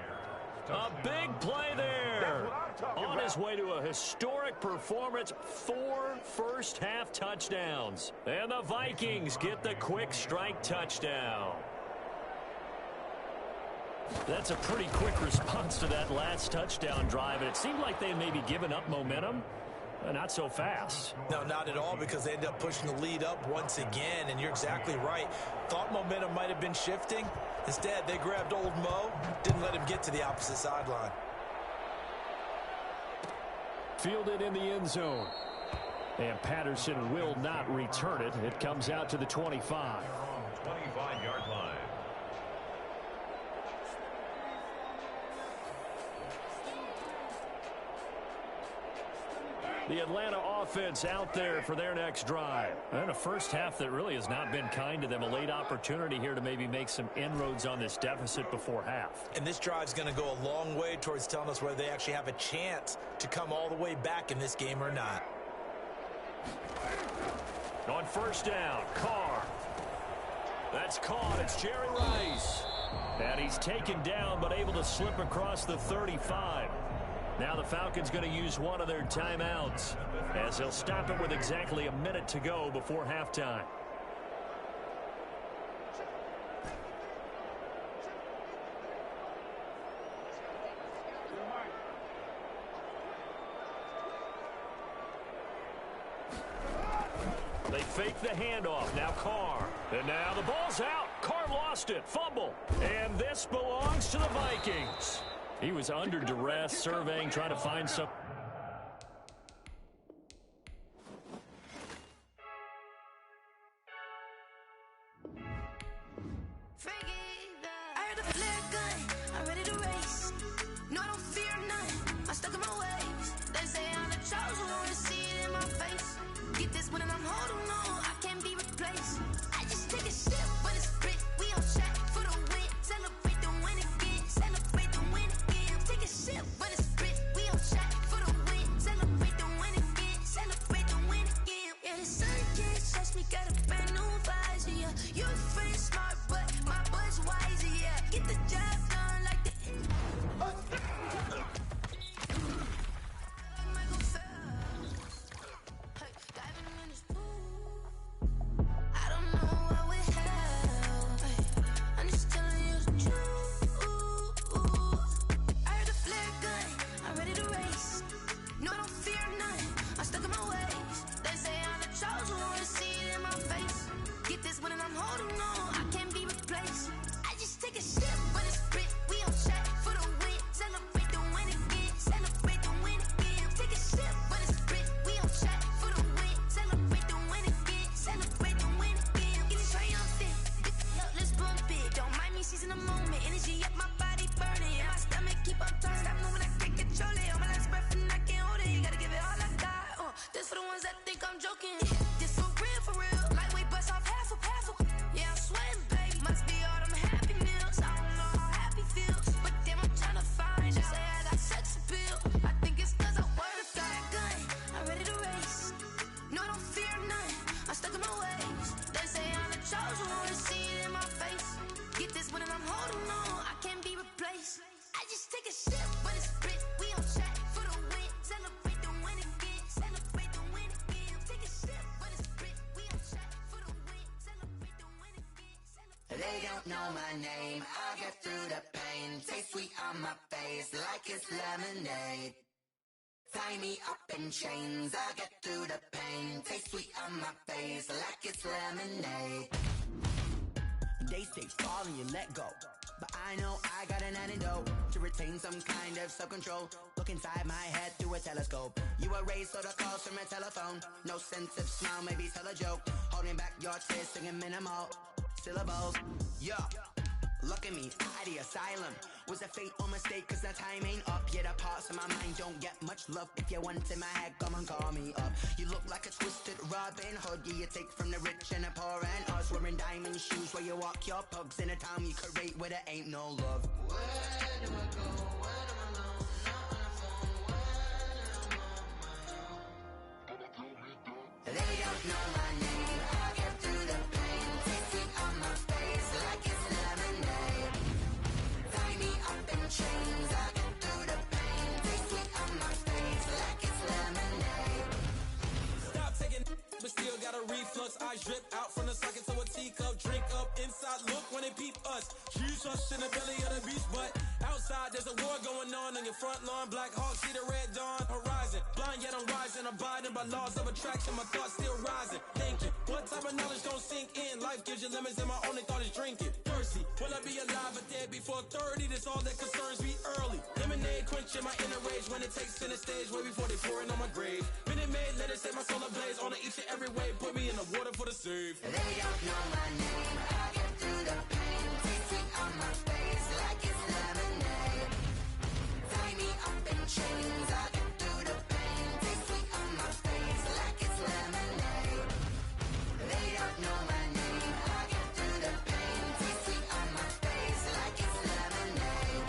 Speaker 3: A big play there. On his way to a historic performance, 4 first-half touchdowns. And the Vikings get the quick strike touchdown. That's a pretty quick response to that last touchdown drive. And it seemed like they had maybe given up momentum. Not so fast.
Speaker 4: No, not at all, because they ended up pushing the lead up once again, and you're exactly right. Thought momentum might have been shifting. Instead, they grabbed old Mo, didn't let him get to the opposite sideline.
Speaker 3: Fielded in the end zone. And Patterson will not return it. It comes out to the 25.
Speaker 5: 25-yard line.
Speaker 3: The Atlanta offense out there for their next drive. And a first half that really has not been kind to them. A late opportunity here to maybe make some inroads on this deficit before half.
Speaker 4: And this drive's going to go a long way towards telling us whether they actually have a chance to come all the way back in this game or not.
Speaker 3: On first down, Carr. That's caught. It's Jerry Rice. And he's taken down but able to slip across the 35. Now the Falcons going to use one of their timeouts as they'll stop it with exactly a minute to go before halftime. They fake the handoff. Now Carr. And now the ball's out. Carr lost it. Fumble. And this belongs to the Vikings. He was under duress, surveying, trying to find some.
Speaker 1: No, I don't fear none. I'm stuck in my ways. They say I'm the chosen one, to see it in my face. Get this one and I'm holding on. I can't be replaced. I just take a sip, but it's split. We on track for the win. Celebrate the win again. Celebrate the win again. Take a sip, but it's split. We on track for the win. Celebrate the win again. Celebrate the win again. Yeah, the sun can't touch me. Got a brand new visor. Yeah, you friend smart, but my bud's wiser. Yeah, get the job done like the. Michael Phelps. Hey, diving in this pool. I don't know what would help. I'm just telling you the truth. I heard the flare gun. I'm ready to race. No, I don't fear none. I'm stuck in my ways. They say I'm the chosen one, to see it in my face. Get this one and I'm holding on. I can't be replaced. I just take a sip, but it's split. We on track for the win. Celebrate the win again. Celebrate the win again. Take a sip, but it's split. We on track for the win. Celebrate the win again. Celebrate the win again. Get it triumphant. Let's bump it. Don't mind me, she's in the moment. Energy up, my body burning. And my stomach keep on turning. Stop moving, I can't control it. On my last breath and I can't hold it. You gotta give it all I got. This for the ones that think I'm joking. This for real, for real. Lightweight bust off half a. Yeah, I'm sweating, baby. Must be all them happy meals. I don't know how happy feels, but damn, I'm trying to find out. Say I got sex appeal. I think it's cause I work got a gun. I'm ready to race. No, I don't fear none. I'm stuck in my ways. They say I'm the chosen one, to see it in my face. Get this one and I'm holding on. I can't be replaced. I just take a sip, but it's split. We on track for the win. Celebrate the win again. Celebrate the win again. Take a sip, but it's split. We on track for the win. Celebrate the win again.
Speaker 10: They don't know my name, I'll get through the pain. Taste sweet on my face like it's lemonade. Tie me up in chains, I'll get through the pain. Taste sweet on my face like it's lemonade.
Speaker 8: They say fall and you let go, but I know I got an antidote to retain some kind of self-control. Look inside my head through a telescope. You erase all the calls from a telephone. No sense of smile, maybe tell a joke. Holding back your tears, singing minimal syllables. Yeah, look at me, at the asylum. Was a fate or mistake, cause the time ain't up. Yeah, the parts of my mind don't get much love. If you want in my head, come and call me up. You look like a twisted Robin Hood. Yeah, you take from the rich and the poor and us. Wearing diamond shoes where you walk your pugs in a town you create where there ain't no love.
Speaker 10: Where do I go when I'm alone? Not on the phone, when I'm on my own.
Speaker 8: They don't know my name, I'll get through the pain. Taste sweet on my face like it's lemonade. Tie me up in chains, I'll get through the pain. Taste sweet on my face like it's lemonade.
Speaker 7: Stop taking, but still got a reflux. I drip out from the socket to a teacup. Drink up inside, look when they peep us. Choose us in the belly of the beast, but outside there's a war going on your front lawn. Black Hawk, see the red dawn horizon. Blind yet I'm rising, abiding by laws of attraction. My thoughts still rising, thinking what type of knowledge don't sink in. Life gives you limits and my only thought is drinking. Thirsty, will I be alive or dead before 30? That's all that concerns me early. Lemonade quenching my inner rage when it takes center stage way before they pour it on my grave. Minute Maid, let it set my soul ablaze on each and every way. Put me in the water for the save.
Speaker 8: They don't know my name, I'll get through the pain. Taste sweet on my face like it's lemonade. Tie me up in chains, I'll get through the pain. Taste sweet on my face like it's lemonade. They don't know my name, I'll get through the pain. Taste sweet on my face like it's lemonade.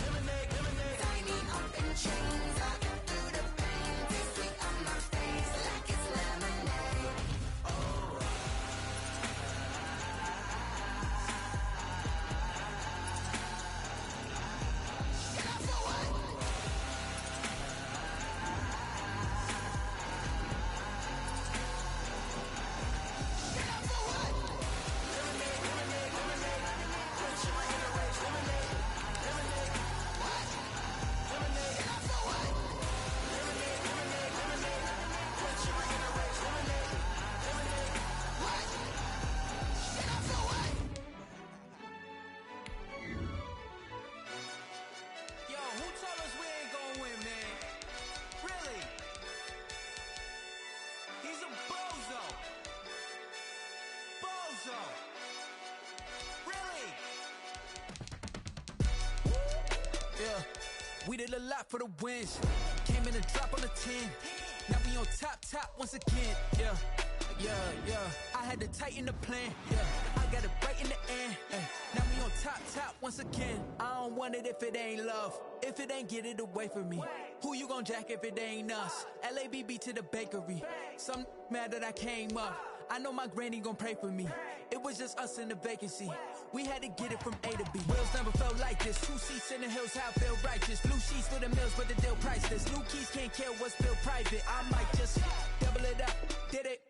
Speaker 8: Tie me up in chains, I'll get through the pain. Taste sweet on my face like it's lemonade. Oh, We did a lot for the wins. Came in a drop on the 10. Now we on top once again. Yeah. I had to tighten the plan. Yeah. I got it right in the end. Now we on top once again. I don't want it if it ain't love. If it ain't, get it away from me. Who you gon' jack if it ain't us? LABB to the bakery. Some mad that I came up. I know my granny gon' pray for me. It was just us in the vacancy. We had to get it from A to B. Wheels never felt like this. 2 seats in the hills, how I feel righteous. Blue sheets for the mills, but the deal priceless. New keys can't kill what's still private. I might just double it up. Did it?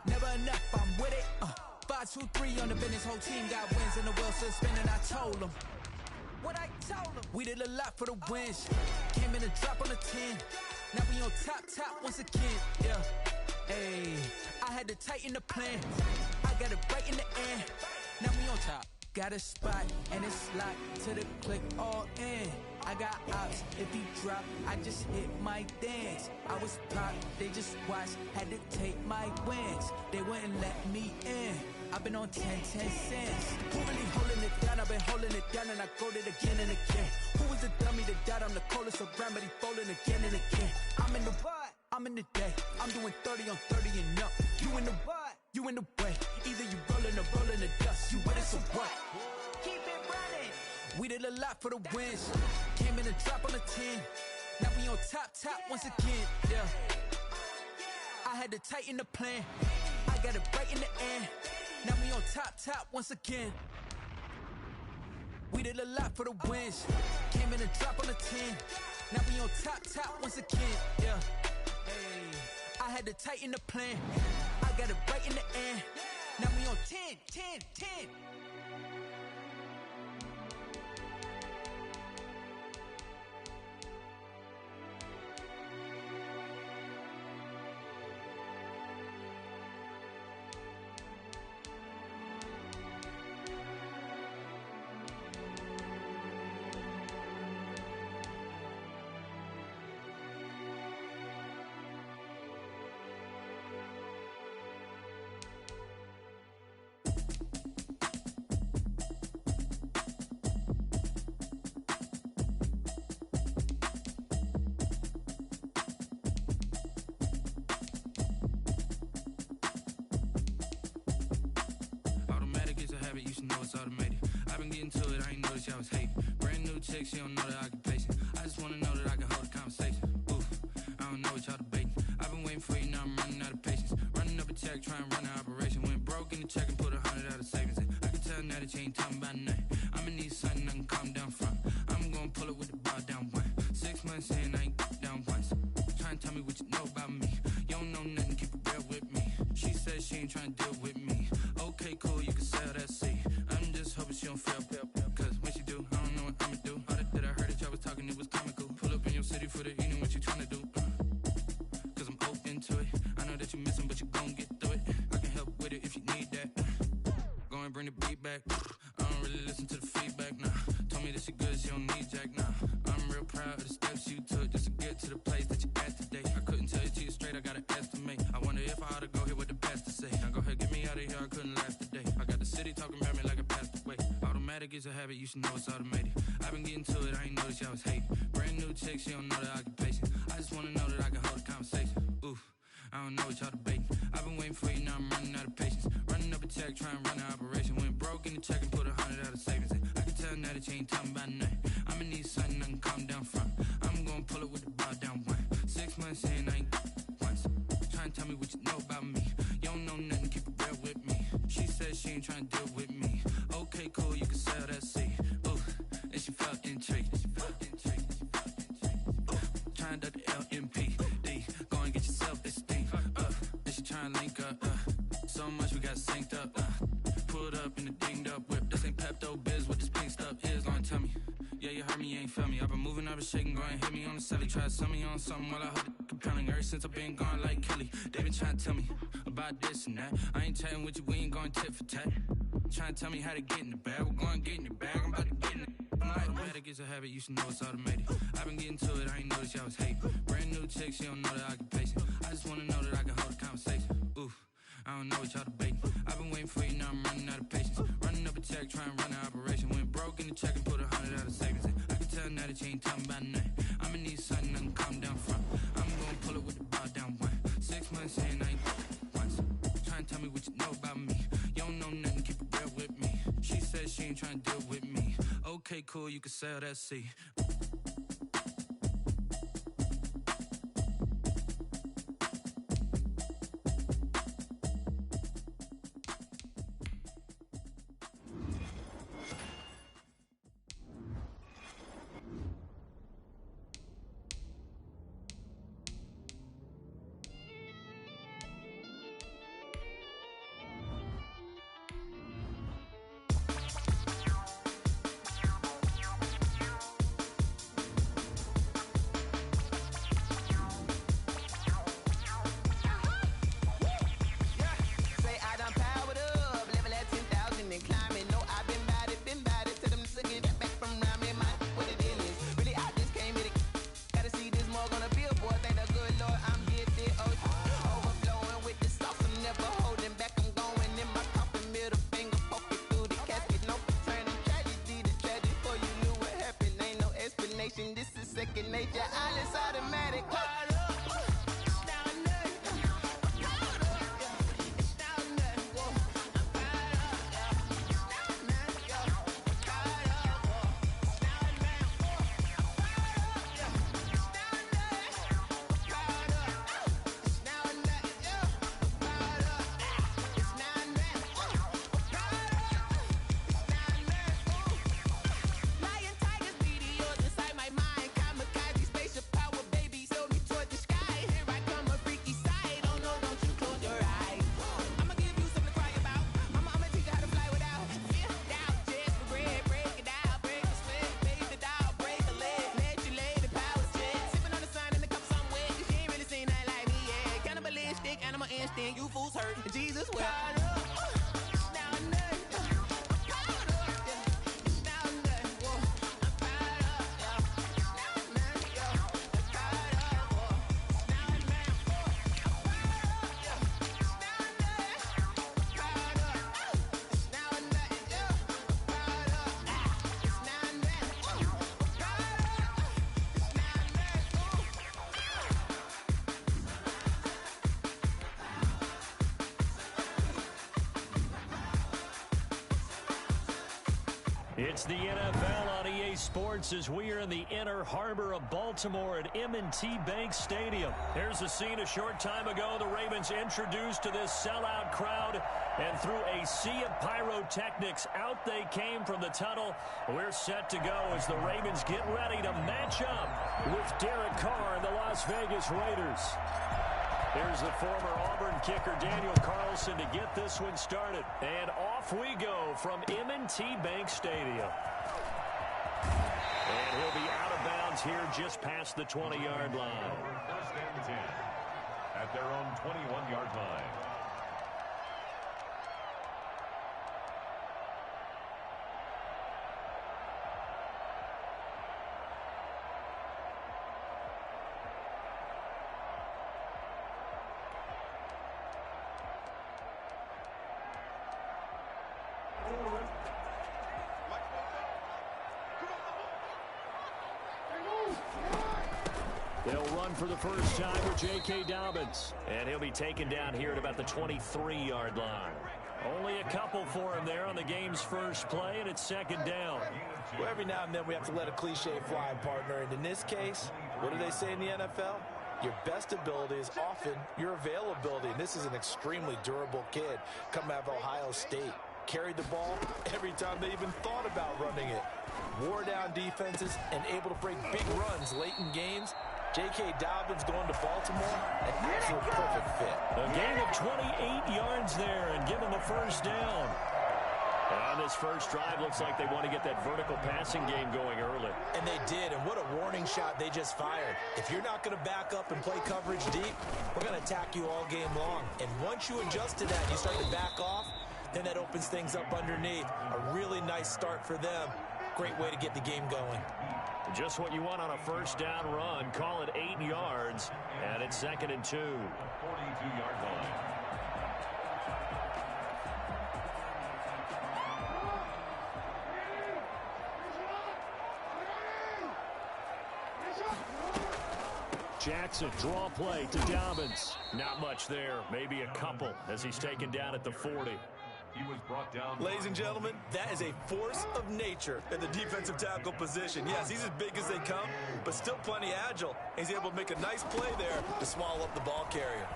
Speaker 8: Never enough, I'm with it. 5, 2, 3 on the business. Whole team got wins and the wheels still spinning. I told them what I told them. We did a lot for the wins. Came in a drop on the 10. Now we on top once again. Yeah. Hey, I had to tighten the plan. I got it right in the end. Now we on top. Got a spot and it's locked to the click all in. I got ops, if he drop, I just hit my dance. I was pop, they just watched, had to take my wins. They wouldn't let me in. I've been on 10 cents. Who really holding it down? I've been holding it down and I go it again and again. Who was the dummy that died? I'm the coldest around, but he folding again and again. I'm in the what? I'm in the day. I'm doing 30 on 30 and up. You in the what? You in the way. Either you rolling or rolling the dust. You with it, so what? Keep it running. We did a lot for the wins. Came in a drop on the 10. Now we on top once again. Yeah. I had to tighten the plan. I got it right in the end. Now we on top once again. We did a lot for the wins. Came in a drop on the 10. Now we on top once again. Yeah. Hey, I had to tighten the plan. I got it right in the end. Now we on 10.
Speaker 11: You should know it's automated. I've been getting to it, I ain't noticed y'all was hating. Brand new chick, she don't know the occupation. I just wanna know that I can hold a conversation. Oof, I don't know what y'all debating. I've been waiting for you, now I'm running out of patience. Running up a check, trying to run an operation. Went broke in the check and put 100 out of savings in. I can tell now that you ain't talking about nothing. I'ma need something I can calm down from. I'm gonna pull it with the bar down one. 6 months in, I ain't down once. Trying to tell me what you know about me. You don't know nothing, keep it real with me. She said she ain't trying to deal with me. Okay, cool, you can sell that seat. I'm just hoping she don't fail. Cause when she do, I don't know what I'ma do. All that I heard that y'all was talking, it was comical. Pull up in your city for the evening, what you tryna do? Cause I'm open to it. I know that you missing, but you gon' get through it. I can help with it if you need that. Go and bring the beat back. I don't really listen to the feedback, nah. Told me that she good, she don't need jack, nah. I'm real proud of the steps you took just to get to the place that you at today. I couldn't tell you to you straight, I gotta estimate. I wonder if I ought to go here with the best to say. Now go ahead, get me out of here, I couldn't last today. I got the city talking about me like I passed away. Automatic is a habit, you should know it's automated. I've been getting to it, I ain't noticed y'all was hating. Brand new chick, she don't know the occupation. I just wanna know that I can hold a conversation. Oof, I don't know what y'all debating. I've been waiting for you, now I'm running out of patience. Running up a check, trying to run an operation. Went broke in the check and put 100 out of savings in. I can tell now that you ain't talking about nothing. I'ma need something I can calm down from. I'm gonna pull it with the bar down one. 6 months in, I ain't once. Trying to tell me what you know about me. You don't know nothing, keep it real with me. She said she ain't trying to deal with me. Okay, cool, you can sell that seat. Ooh, and she felt intrigued. Trying to duck the LMPD. Go and get yourself this thing. And she trying to link up. So much we got synced up. Pulled up in a dinged up whip. This ain't Pepto Biz, what this pink stuff is. Long tell me. Yeah, you heard me, you ain't felt me. I've been moving, I've been shaking, go and hit me on the celly. Try to sell me on something while I hold it compelling. Ever since I've been gone like Kelly, they been trying to tell me about this and that. I ain't chatting with you, we ain't going tit for tat. Trying to tell me how to get in the bag. We're going to get in the bag, I'm about to get in it. Automatic is a habit, you should know it's automated. I've been getting to it, I ain't noticed y'all was hating. Brand new chick, she don't know the occupation. I just wanna know that I can hold a conversation. Oof, I don't know what y'all debating. I've been waiting for you, now I'm running out of patience. Running up a check, trying to run an operation. Went broke in the check and put 100 out of savings in. I can tell now that you ain't talking about nothing. I'ma need something I can calm down from. I'm gonna pull it with the bow down one. 6 months saying I ain't once. Trying to tell me what you know about me. You don't know nothing, keep it real with me. She said she ain't trying to deal with me. Okay, cool, you can sell that seat.
Speaker 8: This is second nature, all is automatic. You fools hurt. Jesus will.
Speaker 3: It's the NFL on EA Sports as we are in the inner harbor of Baltimore at M&T Bank Stadium. Here's the scene a short time ago. The Ravens introduced to this sellout crowd, and through a sea of pyrotechnics, out they came from the tunnel. We're set to go as the Ravens get ready to match up with Derek Carr and the Las Vegas Raiders. Here's the former Auburn kicker Daniel Carlson to get this one started. And off we go from M&T Bank Stadium. And he'll be out of bounds here just past the 20-yard line.
Speaker 5: First and 10 at their own 21-yard line.
Speaker 3: They'll run for the first time with J.K. Dobbins. And he'll be taken down here at about the 23-yard line. Only a couple for him there on the game's first play, and it's second down.
Speaker 4: Well, every now and then we have to let a cliche fly, partner. And in this case, what do they say in the NFL? Your best ability is often your availability. And this is an extremely durable kid coming out of Ohio State. Carried the ball every time they even thought about running it. Wore down defenses and able to break big runs late in games. J.K. Dobbins going to Baltimore, an absolute perfect fit.
Speaker 3: A gain of 28 yards there and given the first down. And this first drive looks like they want to get that vertical passing game going early.
Speaker 4: And they did, and what a warning shot they just fired. If you're not going to back up and play coverage deep, we're going to attack you all game long. And once you adjust to that and you start to back off, then that opens things up underneath. A really nice start for them. Great way to get the game going.
Speaker 3: Just what you want on a first down run. Call it 8 yards, and it's second and 2.
Speaker 5: 42-yard line.
Speaker 3: Jackson, draw play to Dobbins. Not much there, maybe a couple as he's taken down at the 40.
Speaker 5: He was brought down.
Speaker 4: Ladies and gentlemen, that is a force of nature in the defensive tackle position. Yes, he's as big as they come, but still plenty agile. He's able to make a nice play there to swallow up the ball carrier.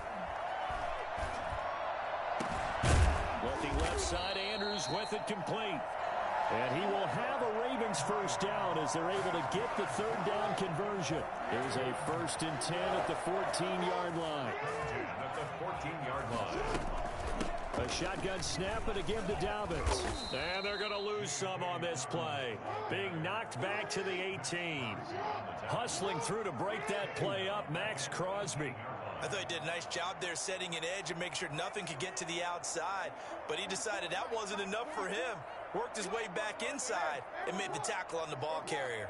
Speaker 3: Looking left side, Andrews with it complete. And he will have a Ravens first down as they're able to get the third down conversion. There's a 1st and 10 at the 14-yard line.
Speaker 5: At the 14-yard line.
Speaker 3: A shotgun snap and a give to Dobbins. And they're going to lose some on this play. Being knocked back to the 18. Hustling through to break that play up, Max Crosby.
Speaker 4: I thought he did a nice job there setting an edge and making sure nothing could get to the outside. But he decided that wasn't enough for him. Worked his way back inside and made the tackle on the ball carrier.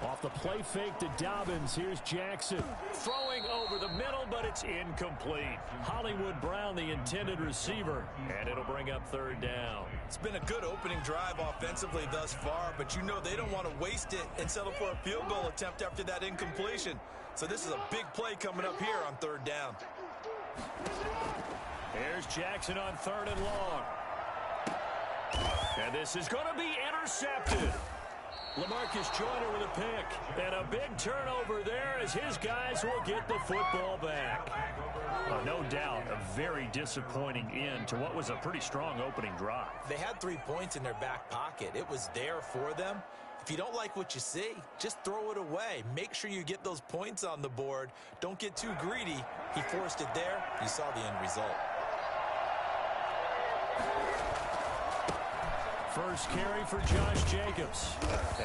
Speaker 3: Off the play fake to Dobbins, here's Jackson. Throwing over the middle, but it's incomplete. Hollywood Brown, the intended receiver, and it'll bring up third down.
Speaker 4: It's been a good opening drive offensively thus far, but you know they don't want to waste it and settle for a field goal attempt after that incompletion. So this is a big play coming up here on third down.
Speaker 3: Here's Jackson on 3rd and long. And this is going to be intercepted. LaMarcus Joyner with a pick. And a big turnover there as his guys will get the football back. No doubt a very disappointing end to what was a pretty strong opening drive.
Speaker 4: They had 3 points in their back pocket. It was there for them. If you don't like what you see, just throw it away. Make sure you get those points on the board. Don't get too greedy. He forced it there. You saw the end result.
Speaker 3: First carry for Josh Jacobs.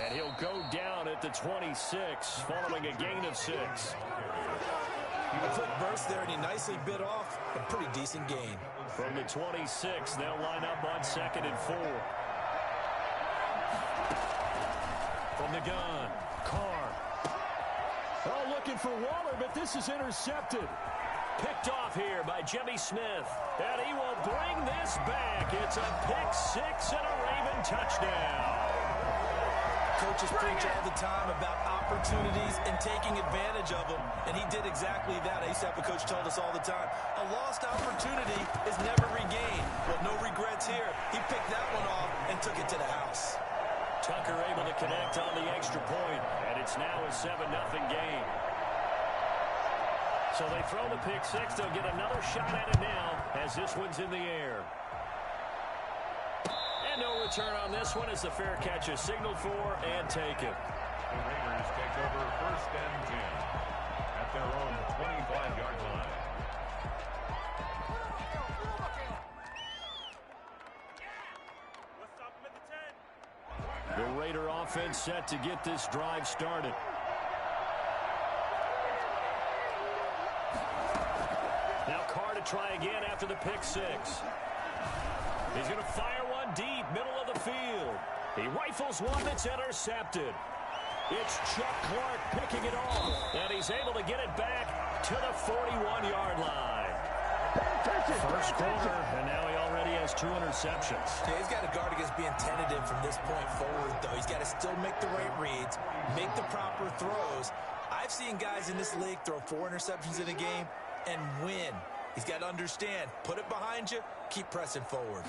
Speaker 3: And he'll go down at the 26 following a gain of 6.
Speaker 4: A quick burst there, and he nicely bit off a pretty decent gain.
Speaker 3: From the 26, they'll line up on 2nd and 4. From the gun, Carr. Oh, looking for Waller, but this is intercepted. Picked off here by Jimmy Smith. And he will bring this back. It's a pick 6 and a Raven touchdown.
Speaker 4: Coaches preach all the time about opportunities and taking advantage of them, and he did exactly that. I used to have a coach told us all the time, a lost opportunity is never regained. Well, no regrets here. He picked that one off and took it to the house.
Speaker 3: Tucker able to connect on the extra point, and it's now a 7-0 game. So they throw the pick 6. They'll get another shot at it now as this one's in the air. And no return on this one as the fair catch is signaled for and taken.
Speaker 5: The Raiders take over 1st and 10 at their own 25-yard line.
Speaker 3: The Raider offense set to get this drive started. Now Carr to try again after the pick 6. He's going to fire one deep, middle of the field. He rifles one that's intercepted. It's Chuck Clark picking it off, and he's able to get it back to the 41-yard line. First quarter, and now he already has 2 interceptions.
Speaker 4: Yeah, he's got to guard against being tentative from this point forward, though. He's got to still make the right reads, make the proper throws. I've seen guys in this league throw 4 interceptions in a game and win. He's got to understand, put it behind you, keep pressing forward.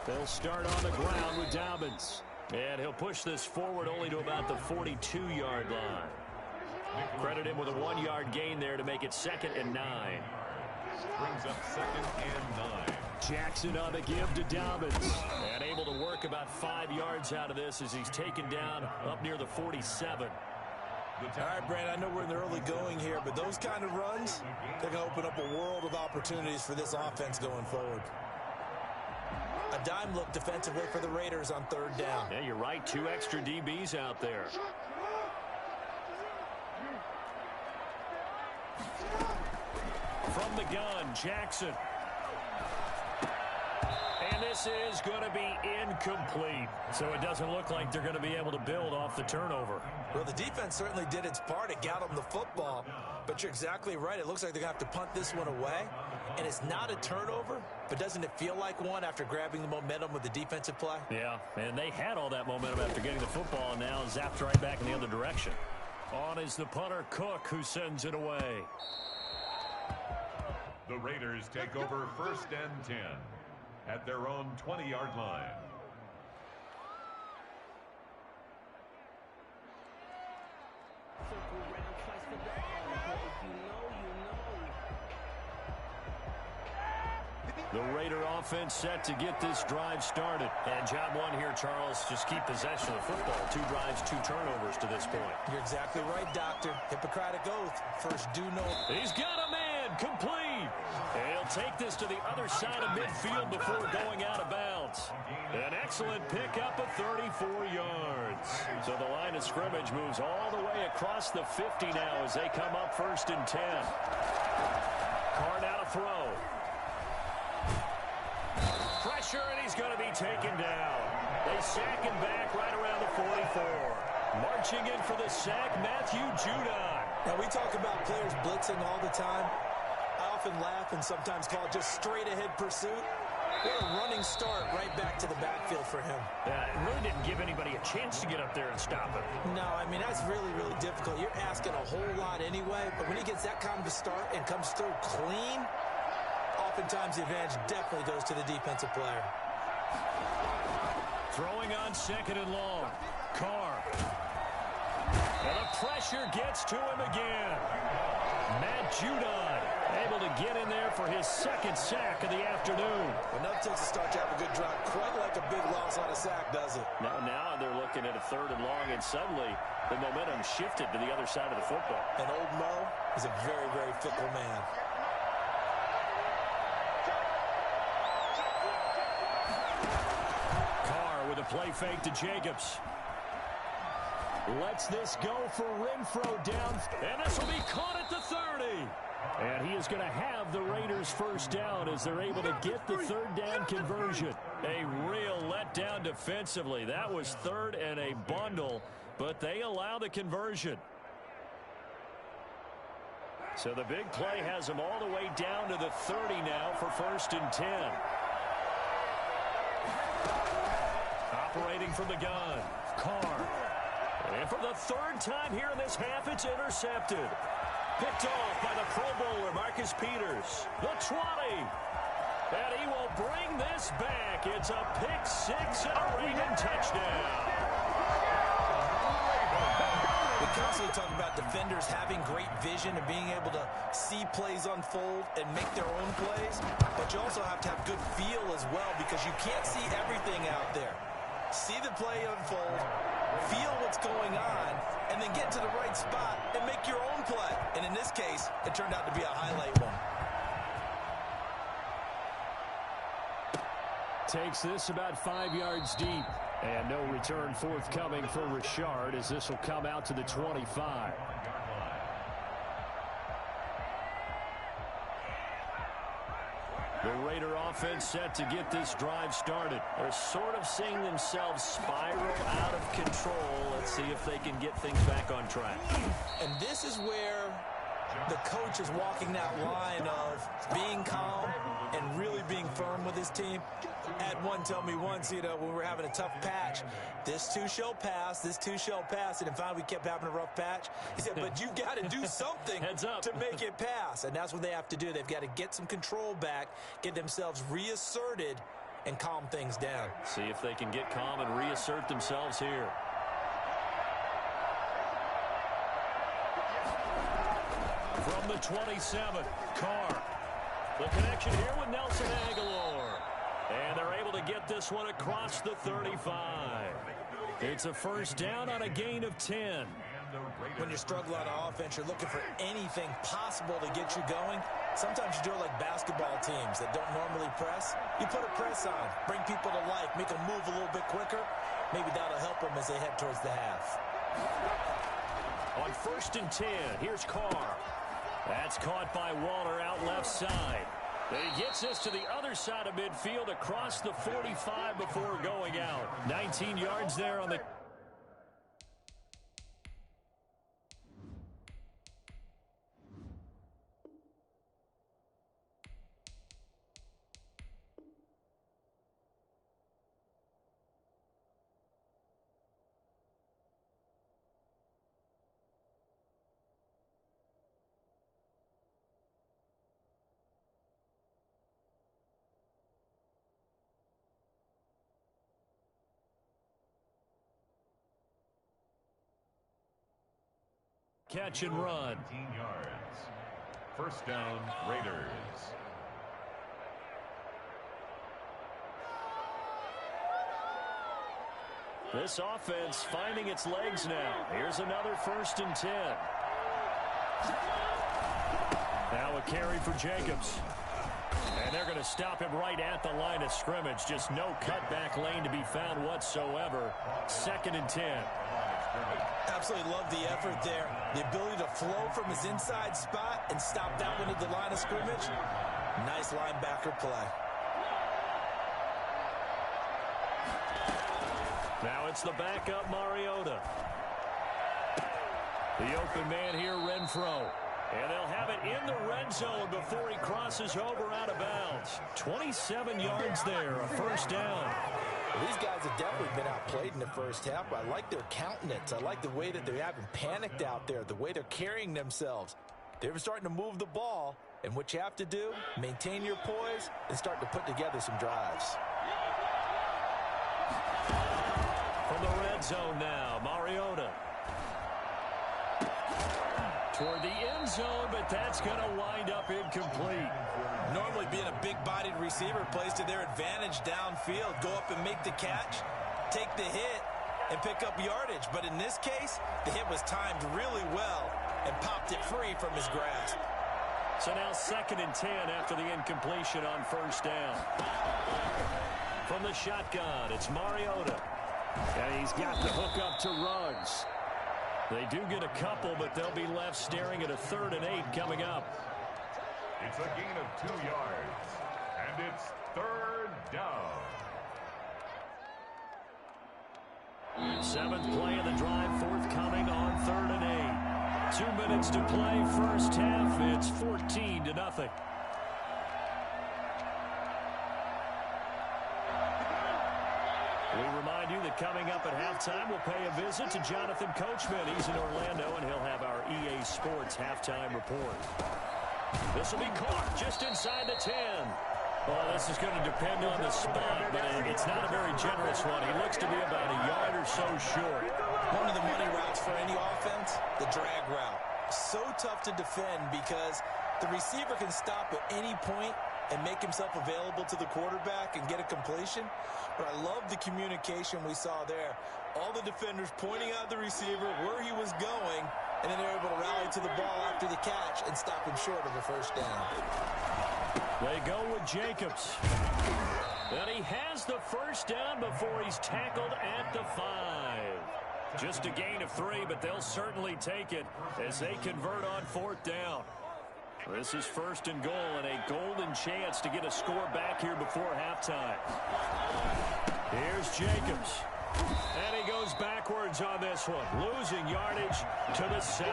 Speaker 3: They'll start on the ground with Dobbins. And he'll push this forward only to about the 42-yard line. Credit him with a 1-yard gain there to make it 2nd and 9.
Speaker 5: Brings up 2nd and 9.
Speaker 3: Jackson on the give to Dobbins. And able to work about 5 yards out of this as he's taken down up near the 47.
Speaker 4: All right, Brandon, I know we're in the early going here, but those kind of runs, they're going to open up a world of opportunities for this offense going forward. A dime look defensively for the Raiders on 3rd down.
Speaker 3: Yeah, you're right. 2 extra DBs out there. From the gun, Jackson. And this This is going to be incomplete. So it doesn't look like they're going to be able to build off the turnover.
Speaker 4: Well, the defense certainly did its part. It got them the football. But you're exactly right. It looks like they're going to have to punt this one away. And it's not a turnover, but doesn't it feel like one after grabbing the momentum with the defensive play?
Speaker 3: Yeah, and they had all that momentum after getting the football, and now zapped right back in the other direction. On is the punter, Cook, who sends it away.
Speaker 5: The Raiders take over 1st and 10 at their own 20-yard line.
Speaker 3: The Raider offense set to get this drive started. And job one here, Charles, just keep possession of the football. 2 drives, 2 turnovers to this point.
Speaker 4: You're exactly right, Doctor. Hippocratic oath. First, do no.
Speaker 3: He's got a man, complete. He'll take this to the other side of midfield before going out of bounds. An excellent pickup of 34 yards. So the line of scrimmage moves all the way across the 50 now as they come up 1st and 10. Carr now to throw. Pressure, and he's going to be taken down. They sack him back right around the 44. Marching in for the sack, Matthew Judon.
Speaker 4: Now, we talk about players blitzing all the time. I often laugh and sometimes call it just straight-ahead pursuit. What a running start right back to the backfield for him.
Speaker 3: Yeah, it really didn't give anybody a chance to get up there and stop him.
Speaker 4: No, I mean, that's really, really difficult. You're asking a whole lot anyway, but when he gets that kind of a start and comes through clean, oftentimes the advantage definitely goes to the defensive player.
Speaker 3: Throwing on 2nd and long. Carr. And the pressure gets to him again. Matt Judon able to get in there for his 2nd sack of the afternoon.
Speaker 4: Well, nothing takes a start to have a good drive. Quite like a big loss on a sack, does it?
Speaker 3: Now they're looking at a 3rd and long, and suddenly the momentum shifted to the other side of the football.
Speaker 4: And old Mo is a very, very fickle man.
Speaker 3: With a play fake to Jacobs. Lets this go for Renfro down. And this will be caught at the 30. And he is going to have the Raiders 1st down as they're able to get the 3rd down conversion. A real letdown defensively. That was 3rd and a bundle, but they allow the conversion. So the big play has them all the way down to the 30 now for 1st and 10. Operating from the gun, Carr. And for the 3rd time here in this half, it's intercepted. Picked off by the Pro Bowler, Marcus Peters. The 20. And he will bring this back. It's a pick 6 and a Raven touchdown.
Speaker 4: We constantly talk about defenders having great vision and being able to see plays unfold and make their own plays. But you also have to have good feel as well because you can't see everything out there. See the play unfold, feel what's going on, and then get to the right spot and make your own play. And in this case, it turned out to be a highlight one.
Speaker 3: Takes this about 5 yards deep. And no return forthcoming for Richard as this will come out to the 25. The Raider offense set to get this drive started. They're sort of seeing themselves spiral out of control. Let's see if they can get things back on track.
Speaker 4: And this is where the coach is walking that line of being calm and really being firm with his team. Had one tell me once, when we were having a tough patch, this too shall pass, this too shall pass. And finally we kept having a rough patch. He said, but you got to do something to make it pass. And that's what they have to do. They've got to get some control back, get themselves reasserted, and calm things down.
Speaker 3: See if they can get calm and reassert themselves here. From the 27, Carr. The connection here with Nelson Aguilar. And they're able to get this one across the 35. It's a 1st down on a gain of 10.
Speaker 4: When you struggle on offense, you're looking for anything possible to get you going. Sometimes you do it like basketball teams that don't normally press. You put a press on, bring people to life, make them move a little bit quicker. Maybe that'll help them as they head towards the half.
Speaker 3: On 1st and 10, here's Carr. That's caught by Waller out left side. He gets this to the other side of midfield across the 45 before going out. 19 yards there on the... Catch and run.
Speaker 5: 19 yards. First down, Raiders.
Speaker 3: This offense finding its legs now. Here's another 1st and 10. Now a carry for Jacobs. And they're going to stop him right at the line of scrimmage. Just no cutback lane to be found whatsoever. 2nd and 10.
Speaker 4: Absolutely love the effort there. The ability to flow from his inside spot and stop that one at the line of scrimmage. Nice linebacker play.
Speaker 3: Now it's the backup Mariota. The open man here, Renfro. And they'll have it in the red zone before he crosses over out of bounds. 27 yards there, a 1st down.
Speaker 4: Well, these guys have definitely been outplayed in the first half. I like their countenance. I like the way that they haven't panicked out there, the way they're carrying themselves. They're starting to move the ball, and what you have to do, maintain your poise and start to put together some drives.
Speaker 3: From the red zone now, Mariota. Toward the end zone, but that's going to wind up incomplete.
Speaker 4: Normally being a big-bodied receiver plays to their advantage downfield. Go up and make the catch, take the hit, and pick up yardage. But in this case, the hit was timed really well and popped it free from his grasp.
Speaker 3: So now 2nd and 10 after the incompletion on 1st down. From the shotgun, it's Mariota. And he's got the hook up to Ruggs. They do get a couple, but they'll be left staring at a 3rd and 8 coming up.
Speaker 5: It's a gain of 2 yards, and it's 3rd down.
Speaker 3: 7th play of the drive forthcoming on 3rd and 8. 2 minutes to play, first half. It's 14-0. We remind you that coming up at halftime, we'll pay a visit to Jonathan Coachman. He's in Orlando, and he'll have our EA Sports halftime report. This will be caught just inside the 10. Well, this is going to depend on the spot, but it's not a very generous one. He looks to be about a yard or so short.
Speaker 4: One of the money routes for any offense, the drag route. So tough to defend because the receiver can stop at any point and make himself available to the quarterback and get a completion. But I love the communication we saw there. All the defenders pointing out the receiver, where he was going, and then they're able to rally to the ball after the catch and stop him short of a 1st down.
Speaker 3: They go with Jacobs. And he has the 1st down before he's tackled at the 5. Just a gain of 3, but they'll certainly take it as they convert on 4th down. This is 1st and goal and a golden chance to get a score back here before halftime. Here's Jacobs. And he goes backwards on this one, losing yardage to the 7.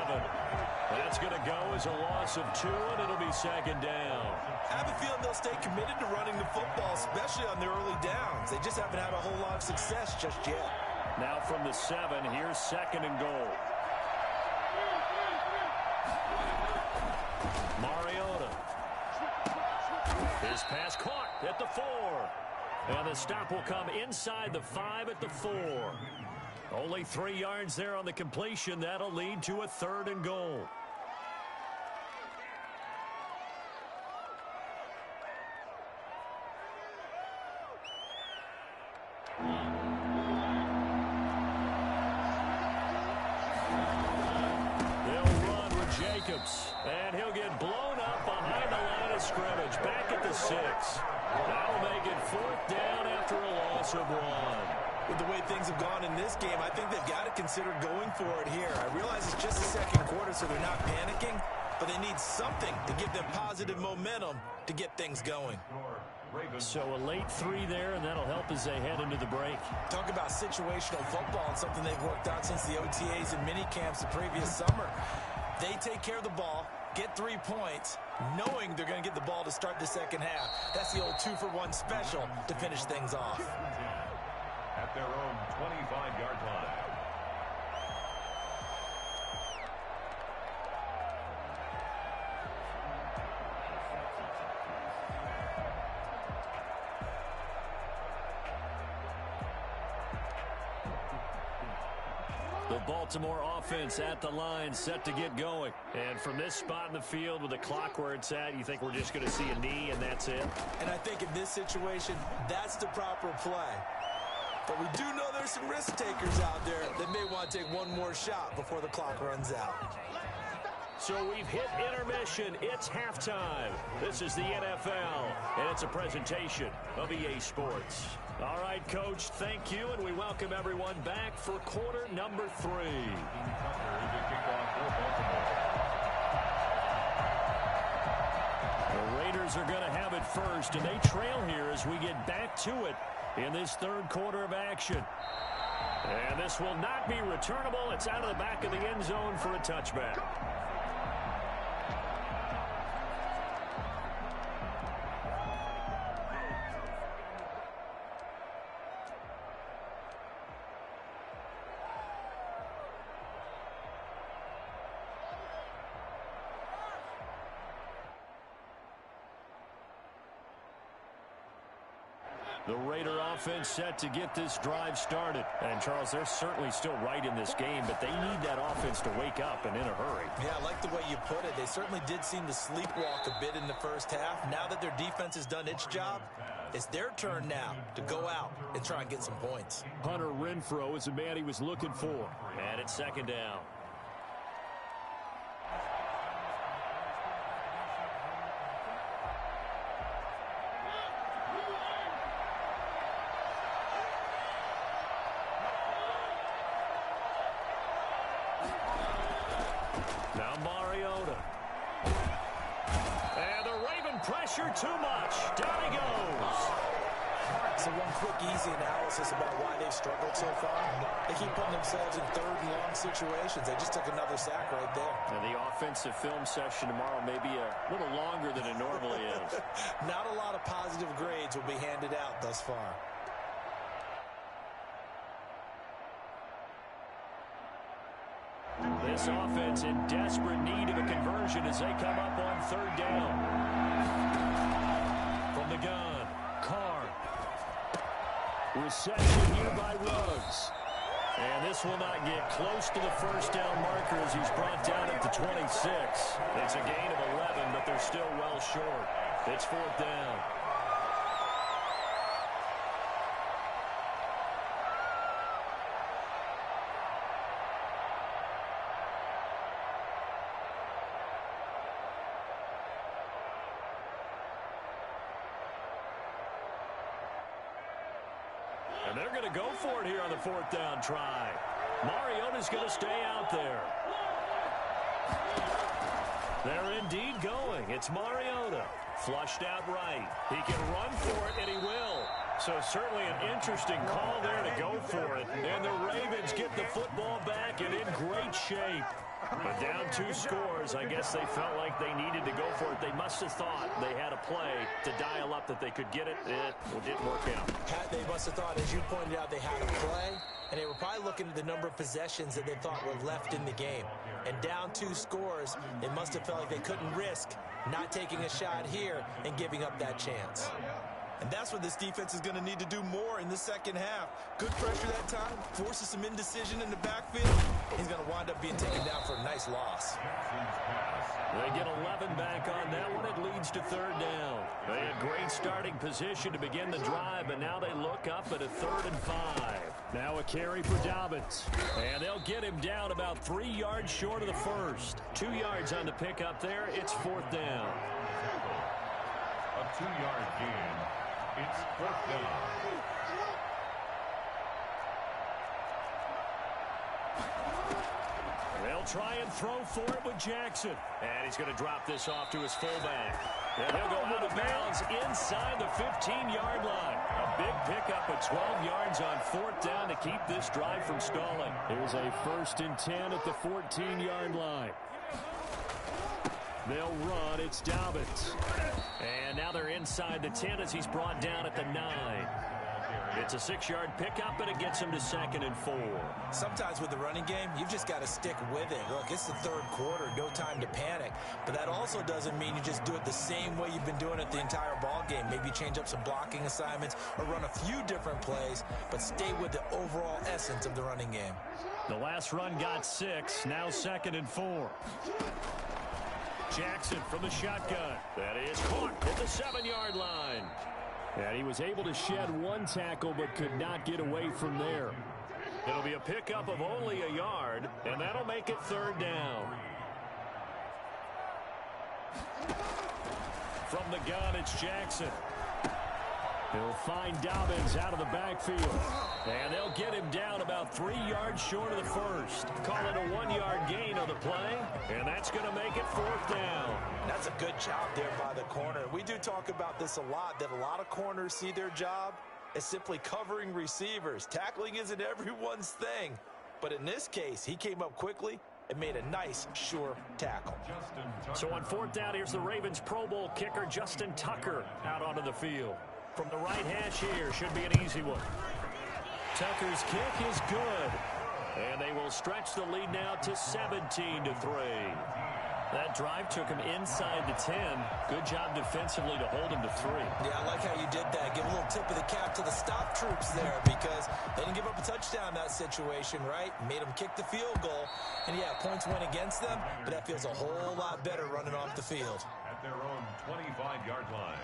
Speaker 3: That's going to go as a loss of 2, and it'll be 2nd down.
Speaker 4: I have a feeling they'll stay committed to running the football, especially on their early downs. They just haven't had a whole lot of success just yet.
Speaker 3: Now from the 7, here's 2nd and goal. Mariota. His pass caught at the 4. And the stop will come inside the 5 at the 4. Only 3 yards there on the completion. That'll lead to a 3rd and goal. Jacobs, and he'll get blown up behind the line of scrimmage, back at the 6. That'll make it 4th down after a loss of 1.
Speaker 4: With the way things have gone in this game, I think they've got to consider going for it here. I realize it's just the 2nd quarter, so they're not panicking, but they need something to give them positive momentum to get things going.
Speaker 3: So a late 3 there, and that'll help as they head into the break.
Speaker 4: Talk about situational football and something they've worked on since the OTAs and mini camps the previous summer. They take care of the ball, get 3 points, knowing they're going to get the ball to start the second half. That's the old 2-for-1 special to finish things off.
Speaker 5: At their own 25-yard line.
Speaker 3: The Baltimore offense at the line, set to get going. And from this spot in the field with the clock where it's at, you think we're just going to see a knee and that's it?
Speaker 4: And I think in this situation, that's the proper play. But we do know there's some risk takers out there that may want to take one more shot before the clock runs out.
Speaker 3: So we've hit intermission. It's halftime. This is the NFL, and it's a presentation of EA Sports. All right, Coach, thank you, and we welcome everyone back for quarter number 3. The Raiders are going to have it first, and they trail here as we get back to it in this third quarter of action. And this will not be returnable. It's out of the back of the end zone for a touchback. The Raider offense set to get this drive started. And, Charles, they're certainly still right in this game, but they need that offense to wake up and in a hurry.
Speaker 4: Yeah, I like the way you put it. They certainly did seem to sleepwalk a bit in the first half. Now that their defense has done its job, it's their turn now to go out and try and get some points.
Speaker 3: Hunter Renfrow is the man he was looking for. And it's second down. Now Mariota. And the Raven pressure too much. Down he goes.
Speaker 4: So one quick, easy analysis about why they've struggled so far. They keep putting themselves in third and long situations. They just took another sack right there.
Speaker 3: And the offensive film session tomorrow may be a little longer than it normally is.
Speaker 4: Not a lot of positive grades will be handed out thus far.
Speaker 3: This offense in desperate need of a conversion as they come up on third down. From the gun, Carr. Reception here by Ruggs. And this will not get close to the first down marker as he's brought down at the 26. It's a gain of 11, but they're still well short. It's fourth down. And they're going to go for it here on the fourth down try. Mariota's going to stay out there. They're indeed going. It's Mariota. Flushed out right. He can run for it, and he will. So certainly an interesting call there to go for it. And the Ravens get the football back and in great shape. But down 2 scores, I guess they felt like they needed to go for it. They must have thought they had a play to dial up that they could get it. It didn't work out.
Speaker 4: They must have thought, as you pointed out, they had a play. And they were probably looking at the number of possessions that they thought were left in the game. And down 2 scores, they must have felt like they couldn't risk not taking a shot here and giving up that chance. And that's what this defense is going to need to do more in the second half. Good pressure that time, forces some indecision in the backfield. He's going to wind up being taken down for a nice loss.
Speaker 3: They get 11 back on that one. It leads to third down. They had great starting position to begin the drive, but now they look up at a 3rd and 5. Now a carry for Dobbins. And they'll get him down about 3 yards short of the first. 2 yards on the pickup there. It's fourth down.
Speaker 5: A 2-yard gain. It's fourth down.
Speaker 3: They'll try and throw for it with Jackson. And he's going to drop this off to his fullback. And he'll go out of bounds inside the 15-yard line. A big pickup of 12 yards on 4th down to keep this drive from stalling. Here's a 1st and 10 at the 14-yard line. They'll run. It's Dobbins. And now they're inside the 10 as he's brought down at the 9. It's a 6-yard pickup, and it gets him to 2nd and 4.
Speaker 4: Sometimes with the running game, you've just got to stick with it. Look, it's the 3rd quarter, no time to panic. But that also doesn't mean you just do it the same way you've been doing it the entire ball game. Maybe change up some blocking assignments or run a few different plays, but stay with the overall essence of the running game.
Speaker 3: The last run got 6, now 2nd and 4. Jackson from the shotgun. That is caught at the 7-yard line. And he was able to shed 1 tackle but could not get away from there. It'll be a pickup of only a yard, and that'll make it 3rd down. From the gun, it's Jackson. He'll find Dobbins out of the backfield. And they'll get him down about 3 yards short of the 1st. Call it a 1-yard gain on the play, and that's going to make it 4th down.
Speaker 4: That's a good job there by the corner. We do talk about this a lot, that a lot of corners see their job as simply covering receivers. Tackling isn't everyone's thing. But in this case, he came up quickly and made a nice, sure tackle.
Speaker 3: So on 4th down, here's the Ravens Pro Bowl kicker, Justin Tucker, out onto the field. From the right hash here, should be an easy one. Tucker's kick is good. And they will stretch the lead now to 17-3. That drive took him inside the 10. Good job defensively to hold him to 3.
Speaker 4: Yeah, I like how you did that. Give a little tip of the cap to the stop troops there because they didn't give up a touchdown in that situation, right? Made them kick the field goal. And, yeah, points went against them, but that feels a whole lot better running off the field.
Speaker 5: At their own 25-yard line.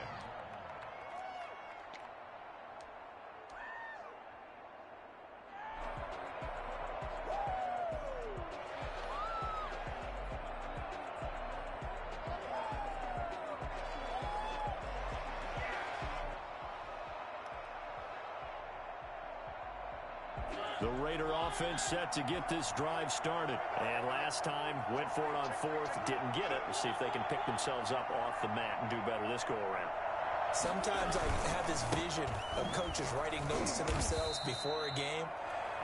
Speaker 3: The Raider offense set to get this drive started. And last time, went for it on 4th, didn't get it. We'll see if they can pick themselves up off the mat and do better this go-around.
Speaker 4: Sometimes I have this vision of coaches writing notes to themselves before a game.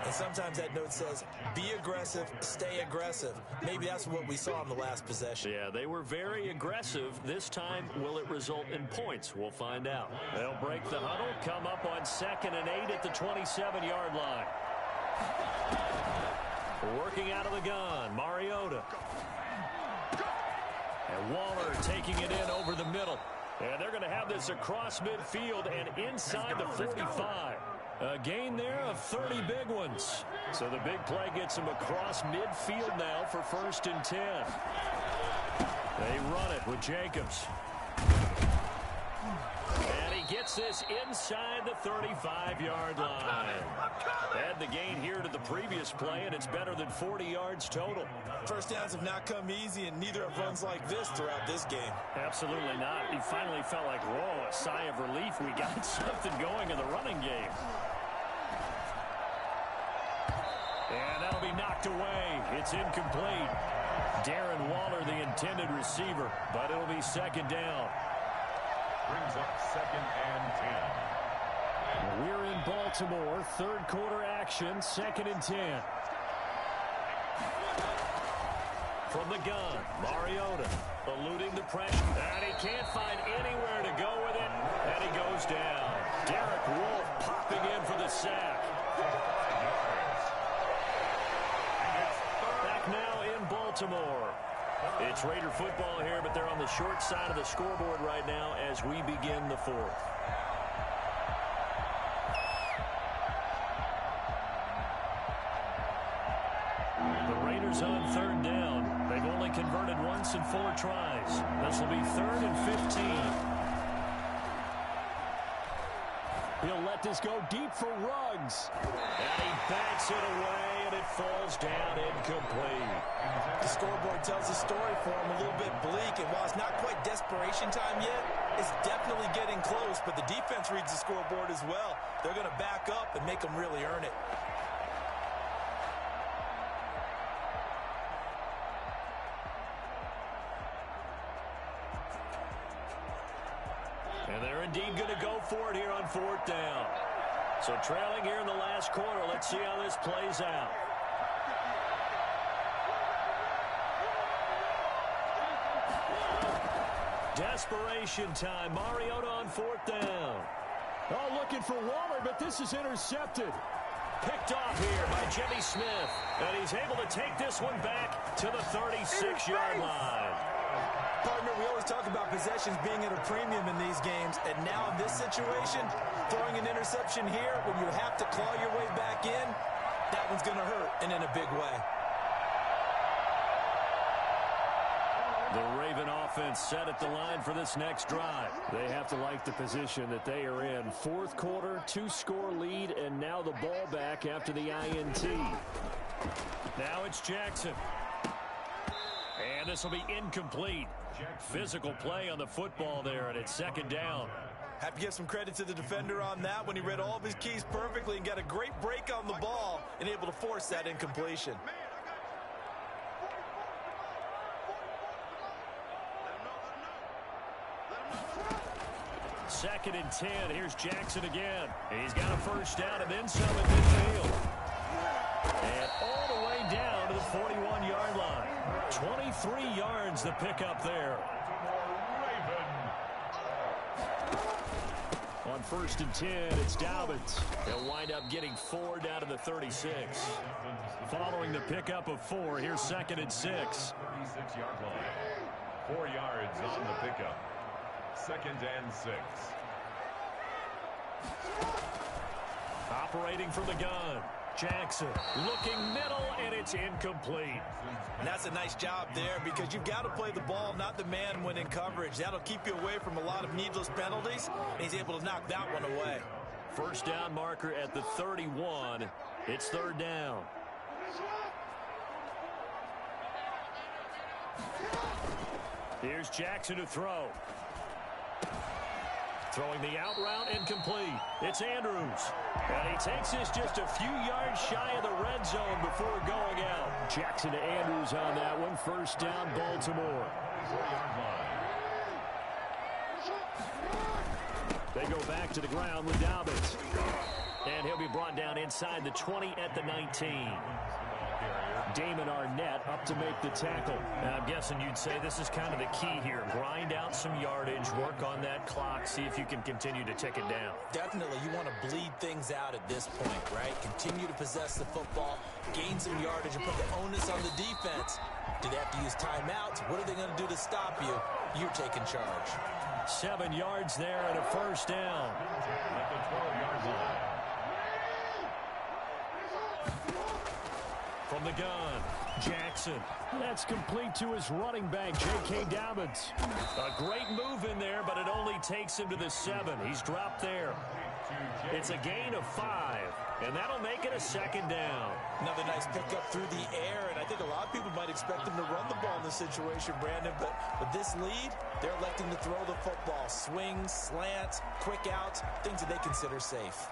Speaker 4: And sometimes that note says, be aggressive, stay aggressive. Maybe that's what we saw in the last possession.
Speaker 3: Yeah, they were very aggressive. This time, will it result in points? We'll find out. They'll break the huddle, come up on 2nd and 8 at the 27-yard line. Working out of the gun, Mariota. And Waller taking it in over the middle. And they're going to have this across midfield and inside the 45. A gain there of 30 big ones. So the big play gets them across midfield now for 1st and 10. They run it with Jacobs. And he gets this inside the 35-yard line. Add the gain here to the previous play, and it's better than 40 yards total.
Speaker 4: First downs have not come easy, and neither have runs like this throughout this game.
Speaker 3: Absolutely not. He finally felt like, whoa, a sigh of relief. We got something going in the running game. And that'll be knocked away. It's incomplete. Darren Waller, the intended receiver, but it'll be 2nd down.
Speaker 5: Brings up 2nd and 10.
Speaker 3: We're in Baltimore. 3rd quarter action, 2nd and 10. From the gun, Mariota eluding the pressure. And he can't find anywhere to go with it. And he goes down. Derek Wolfe popping in for the sack. Back now in Baltimore. It's Raider football here, but they're on the short side of the scoreboard right now as we begin the 4th. The Raiders on 3rd down. They've only converted once in 4 tries. This will be 3rd and 15. He'll let this go deep for Ruggs. And he backs it away, and it falls down incomplete.
Speaker 4: The scoreboard tells the story for him, a little bit bleak, and while it's not quite desperation time yet, it's definitely getting close, but the defense reads the scoreboard as well. They're going to back up and make them really earn it.
Speaker 3: And they're indeed going to go for it here on 4th down. So trailing here in the last quarter. Let's see how this plays out. Desperation time. Mariota on 4th down.
Speaker 6: Oh, looking for Waller, but this is intercepted.
Speaker 3: Picked off here by Jimmy Smith. And he's able to take this one back to the 36-yard line.
Speaker 4: Partner, we always talk about possessions being at a premium in these games. And now in this situation, throwing an interception here when you have to claw your way back in, that one's going to hurt, and in a big way.
Speaker 3: The Raven offense set at the line for this next drive.
Speaker 6: They have to like the position that they are in. 4th quarter, 2-score lead, and now the ball back after the INT.
Speaker 3: Now it's Jackson. And this will be incomplete. Physical play on the football there, and it's 2nd down.
Speaker 4: Have to give some credit to the defender on that when he read all of his keys perfectly and got a great break on the ball and able to force that incompletion.
Speaker 3: 2nd and 10. Here's Jackson again. He's got a 1st down and then some at midfield. And all the way down to the 41-yard line. 23 yards the pickup there. On 1st and 10, it's Dobbins. He'll wind up getting 4 down to the 36. Following the pickup of 4, here's 2nd and 6.
Speaker 5: 36-yard line. 4 yards on the pickup. 2nd and 6.
Speaker 3: Operating from the gun. Jackson looking middle, and it's incomplete.
Speaker 4: And that's a nice job there because you've got to play the ball, not the man when in coverage. That'll keep you away from a lot of needless penalties, and he's able to knock that one away.
Speaker 3: 1st down marker at the 31. It's 3rd down. Here's Jackson to throw. Throwing the out route, incomplete. It's Andrews. And he takes this just a few yards shy of the red zone before going out.
Speaker 6: Jackson to Andrews on that one. 1st down, Baltimore. They go back to the ground with Dobbins.
Speaker 3: And he'll be brought down inside the 20 at the 19.
Speaker 6: Damon Arnett up to make the tackle.
Speaker 3: Now, I'm guessing you'd say this is kind of the key here. Grind out some yardage, work on that clock, see if you can continue to tick it down.
Speaker 4: Definitely, you want to bleed things out at this point, right? Continue to possess the football, gain some yardage, and put the onus on the defense. Do they have to use timeouts? What are they going to do to stop you? You're taking charge.
Speaker 3: 7 yards there and a 1st down.
Speaker 5: At the 12-yard line.
Speaker 3: From the gun, Jackson.
Speaker 6: That's complete to his running back, J.K. Dobbins.
Speaker 3: A great move in there, but it only takes him to the 7. He's dropped there. It's a gain of 5, and that'll make it a 2nd down.
Speaker 4: Another nice pickup through the air, and I think a lot of people might expect him to run the ball in this situation, Brandon, but with this lead, they're electing to throw the football. Swings, slants, quick outs, things that they consider safe.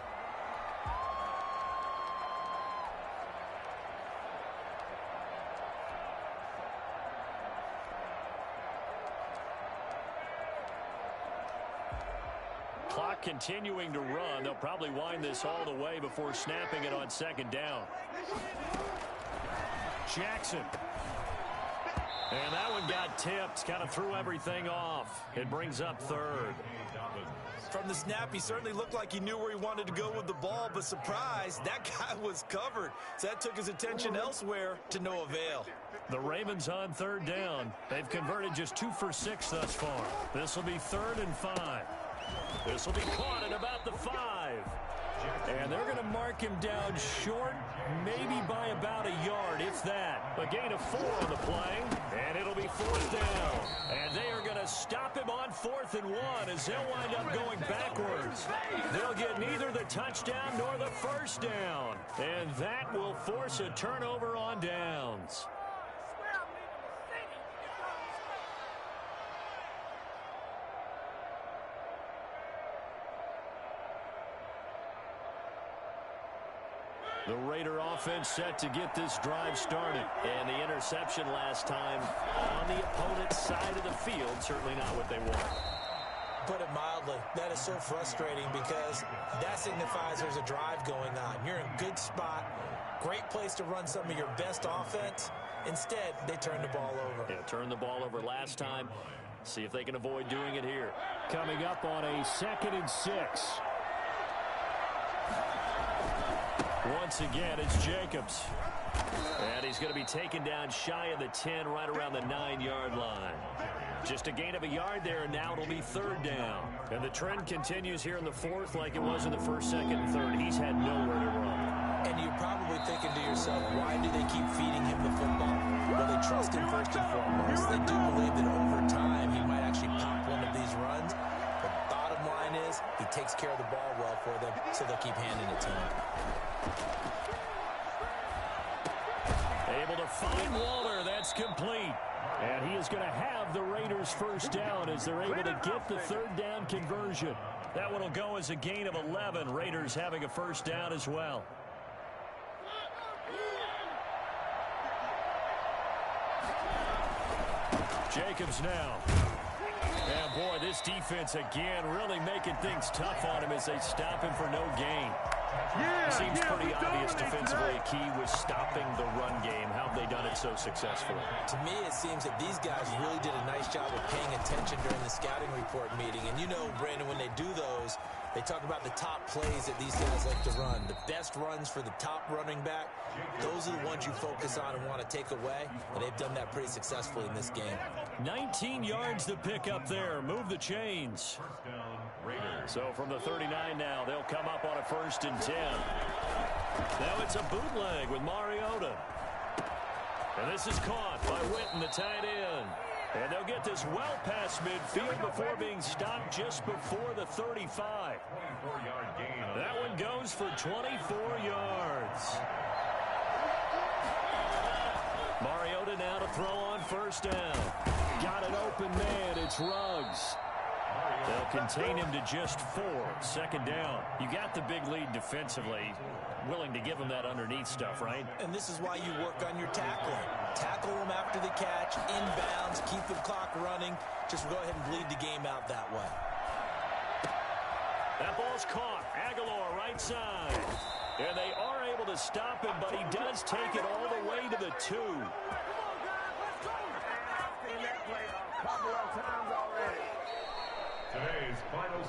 Speaker 3: Clock continuing to run. They'll probably wind this all the way before snapping it on 2nd down. Jackson. And that one got tipped. Kind of threw everything off. It brings up 3rd.
Speaker 4: From the snap, he certainly looked like he knew where he wanted to go with the ball, but surprise, that guy was covered. So that took his attention elsewhere to no avail.
Speaker 3: The Ravens on 3rd down. They've converted just 2 for 6 thus far. This will be 3rd and 5. This will be caught at about the 5. And they're going to mark him down short, maybe by about a yard, if that. A gain of 4 on the play, and it'll be 4th down. And they are going to stop him on 4th and 1 as they'll wind up going backwards. They'll get neither the touchdown nor the 1st down. And that will force a turnover on downs. The Raider offense set to get this drive started. And the interception last time on the opponent's side of the field, certainly not what they want.
Speaker 4: put it mildly. That is so frustrating because that signifies there's a drive going on. You're in a good spot, great place to run some of your best offense. Instead, they turn the ball over.
Speaker 3: Yeah, turned the ball over last time. See if they can avoid doing it here. Coming up on a 2nd and 6. Once again, it's Jacobs. And he's going to be taken down shy of the 10, right around the 9-yard line. Just a gain of a yard there, and now it'll be 3rd down. And the trend continues here in the 4th like it was in the 1st, 2nd, and 3rd. He's had nowhere to run.
Speaker 4: And you're probably thinking to yourself, why do they keep feeding him the football? Well, they trust him first and foremost. They do believe that over time he might actually pop one of these runs. But bottom line is he takes care of the ball well for them, so they'll keep handing it to him.
Speaker 3: Able to find Waller. That's complete. And he is going to have the Raiders' 1st down as they're able to get the 3rd down conversion. That one will go as a gain of 11. Raiders having a 1st down as well. Jacobs now. And boy, this defense again really making things tough on him as they stop him for no gain. Seems pretty obvious defensively. A key was stopping the run game. How have they done it so successfully?
Speaker 4: To me, it seems that these guys really did a nice job of paying attention during the scouting report meeting. And you know, Brandon, when they do those, they talk about the top plays that these guys like to run. The best runs for the top running back, those are the ones you focus on and want to take away. And they've done that pretty successfully in this game. 19 yards to pick up there. Move the chains. So from the 39 now, they'll come up on a 1st and 10. Now it's a bootleg with Mariota. And this is caught by Witten, the tight end. And they'll get this well past midfield before being stopped just before the 35. That one goes for 24 yards. Mariota now to throw on 1st down. Got an open man. It's Ruggs. They'll contain him to just 4. 2nd down. You got the big lead defensively. Willing to give him that underneath stuff, right? And this is why you work on your tackling. Tackle them after the catch, inbounds, keep the clock running. Just go ahead and bleed the game out that way.
Speaker 3: That ball's caught. Aguilar right side. And they are able to stop him, but he does take it all the way to the 2.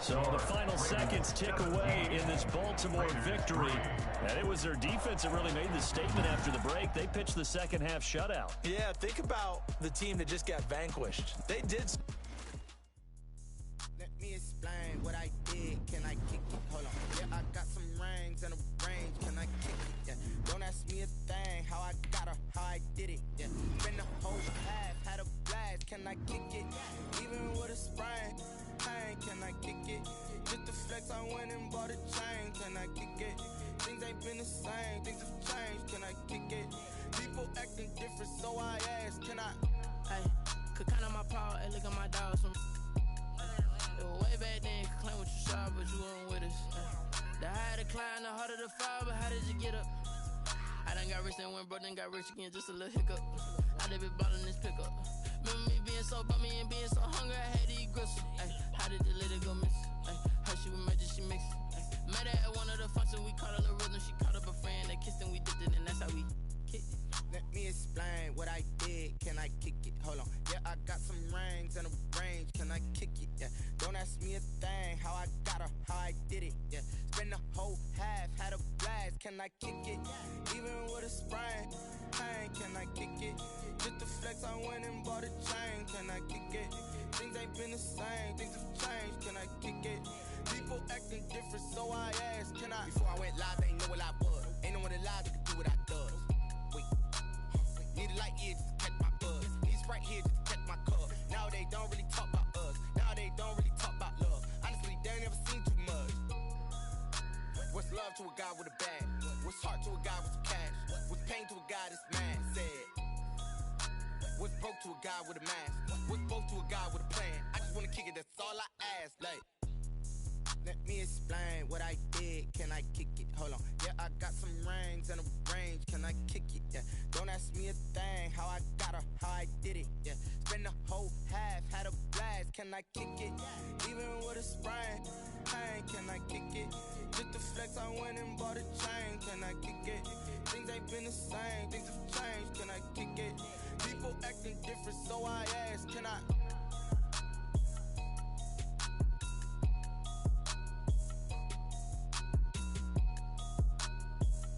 Speaker 3: So the final seconds tick away in this Baltimore victory. And it was their defense that really made the statement after the break. They pitched the 2nd half shutout.
Speaker 4: Yeah, think about the team that just got vanquished. They did.
Speaker 8: Let me explain what I did. Can I kick it? Hold on. Yeah, I got some rings and a range. Can I kick it? Yeah. Don't ask me a thing. How I got her, how I did it. Yeah. Been the whole half, had a blast. Can I kick it? Even with a sprain. Can I kick it? Just the flex, I went and bought a chain. Can I kick it? Things ain't been the same, things have changed. Can I kick it? People acting different, so I asked, can I?
Speaker 9: Hey, could count on my power, hey, look at my dogs. It was way back then, could claim what you saw, but you weren't with us. The higher the climb, the harder the fall, but how did you get up? I done got rich, then went broke, then got rich again, just a little hiccup. I done been ballin' this pickup. Remember me being so bummy and being so hungry, I had to eat gristle. Ay, how did the little go miss? Ay, her she was magic, she mixed. Met her at one of the functions, we caught a little rhythm. She caught up a friend, they kissed and we dipped it, and that's how we kicked it.
Speaker 8: Let me explain what I did. Can I kick it? Hold on. Yeah, I got some rings and a range. Can I kick it? Yeah. Don't ask me a thing. How I got her, how I did it. Yeah. Spend the whole half, had a blast. Can I kick it? Even with a sprain. Hey, can I kick it? Just the flex, I went and bought a chain. Can I kick it? Things ain't been the same, things have changed. Can I kick it? People acting different, so I asked, can I? Before I went live, they ain't know what I was. Ain't no one alive that could do what I does. Wait. Need a light here just to catch my buzz. Need Sprite here just to catch my cup. Now they don't really talk about us. Now they don't really talk about love. Honestly, they ain't never seen too much. What's love to a guy with a bag? What's heart to a guy with some cash? What's pain to a guy that's mad? Said. What's broke to a guy with a mask? What's broke to a guy with a plan? I just wanna kick it, that's all I ask. Like, let me explain what I did. Can I kick it? Hold on. Yeah, I got some rings and a range. Can I kick it? Yeah. Don't ask me a thing. How I got her, how I did it. Yeah. Spend the whole half, had a blast. can I kick it? Even with a sprain, pain, can I kick it? Just the flex, I went and bought a chain, can I kick it? Things ain't been the same, things have changed, can I kick it? People acting different, so I ask, can I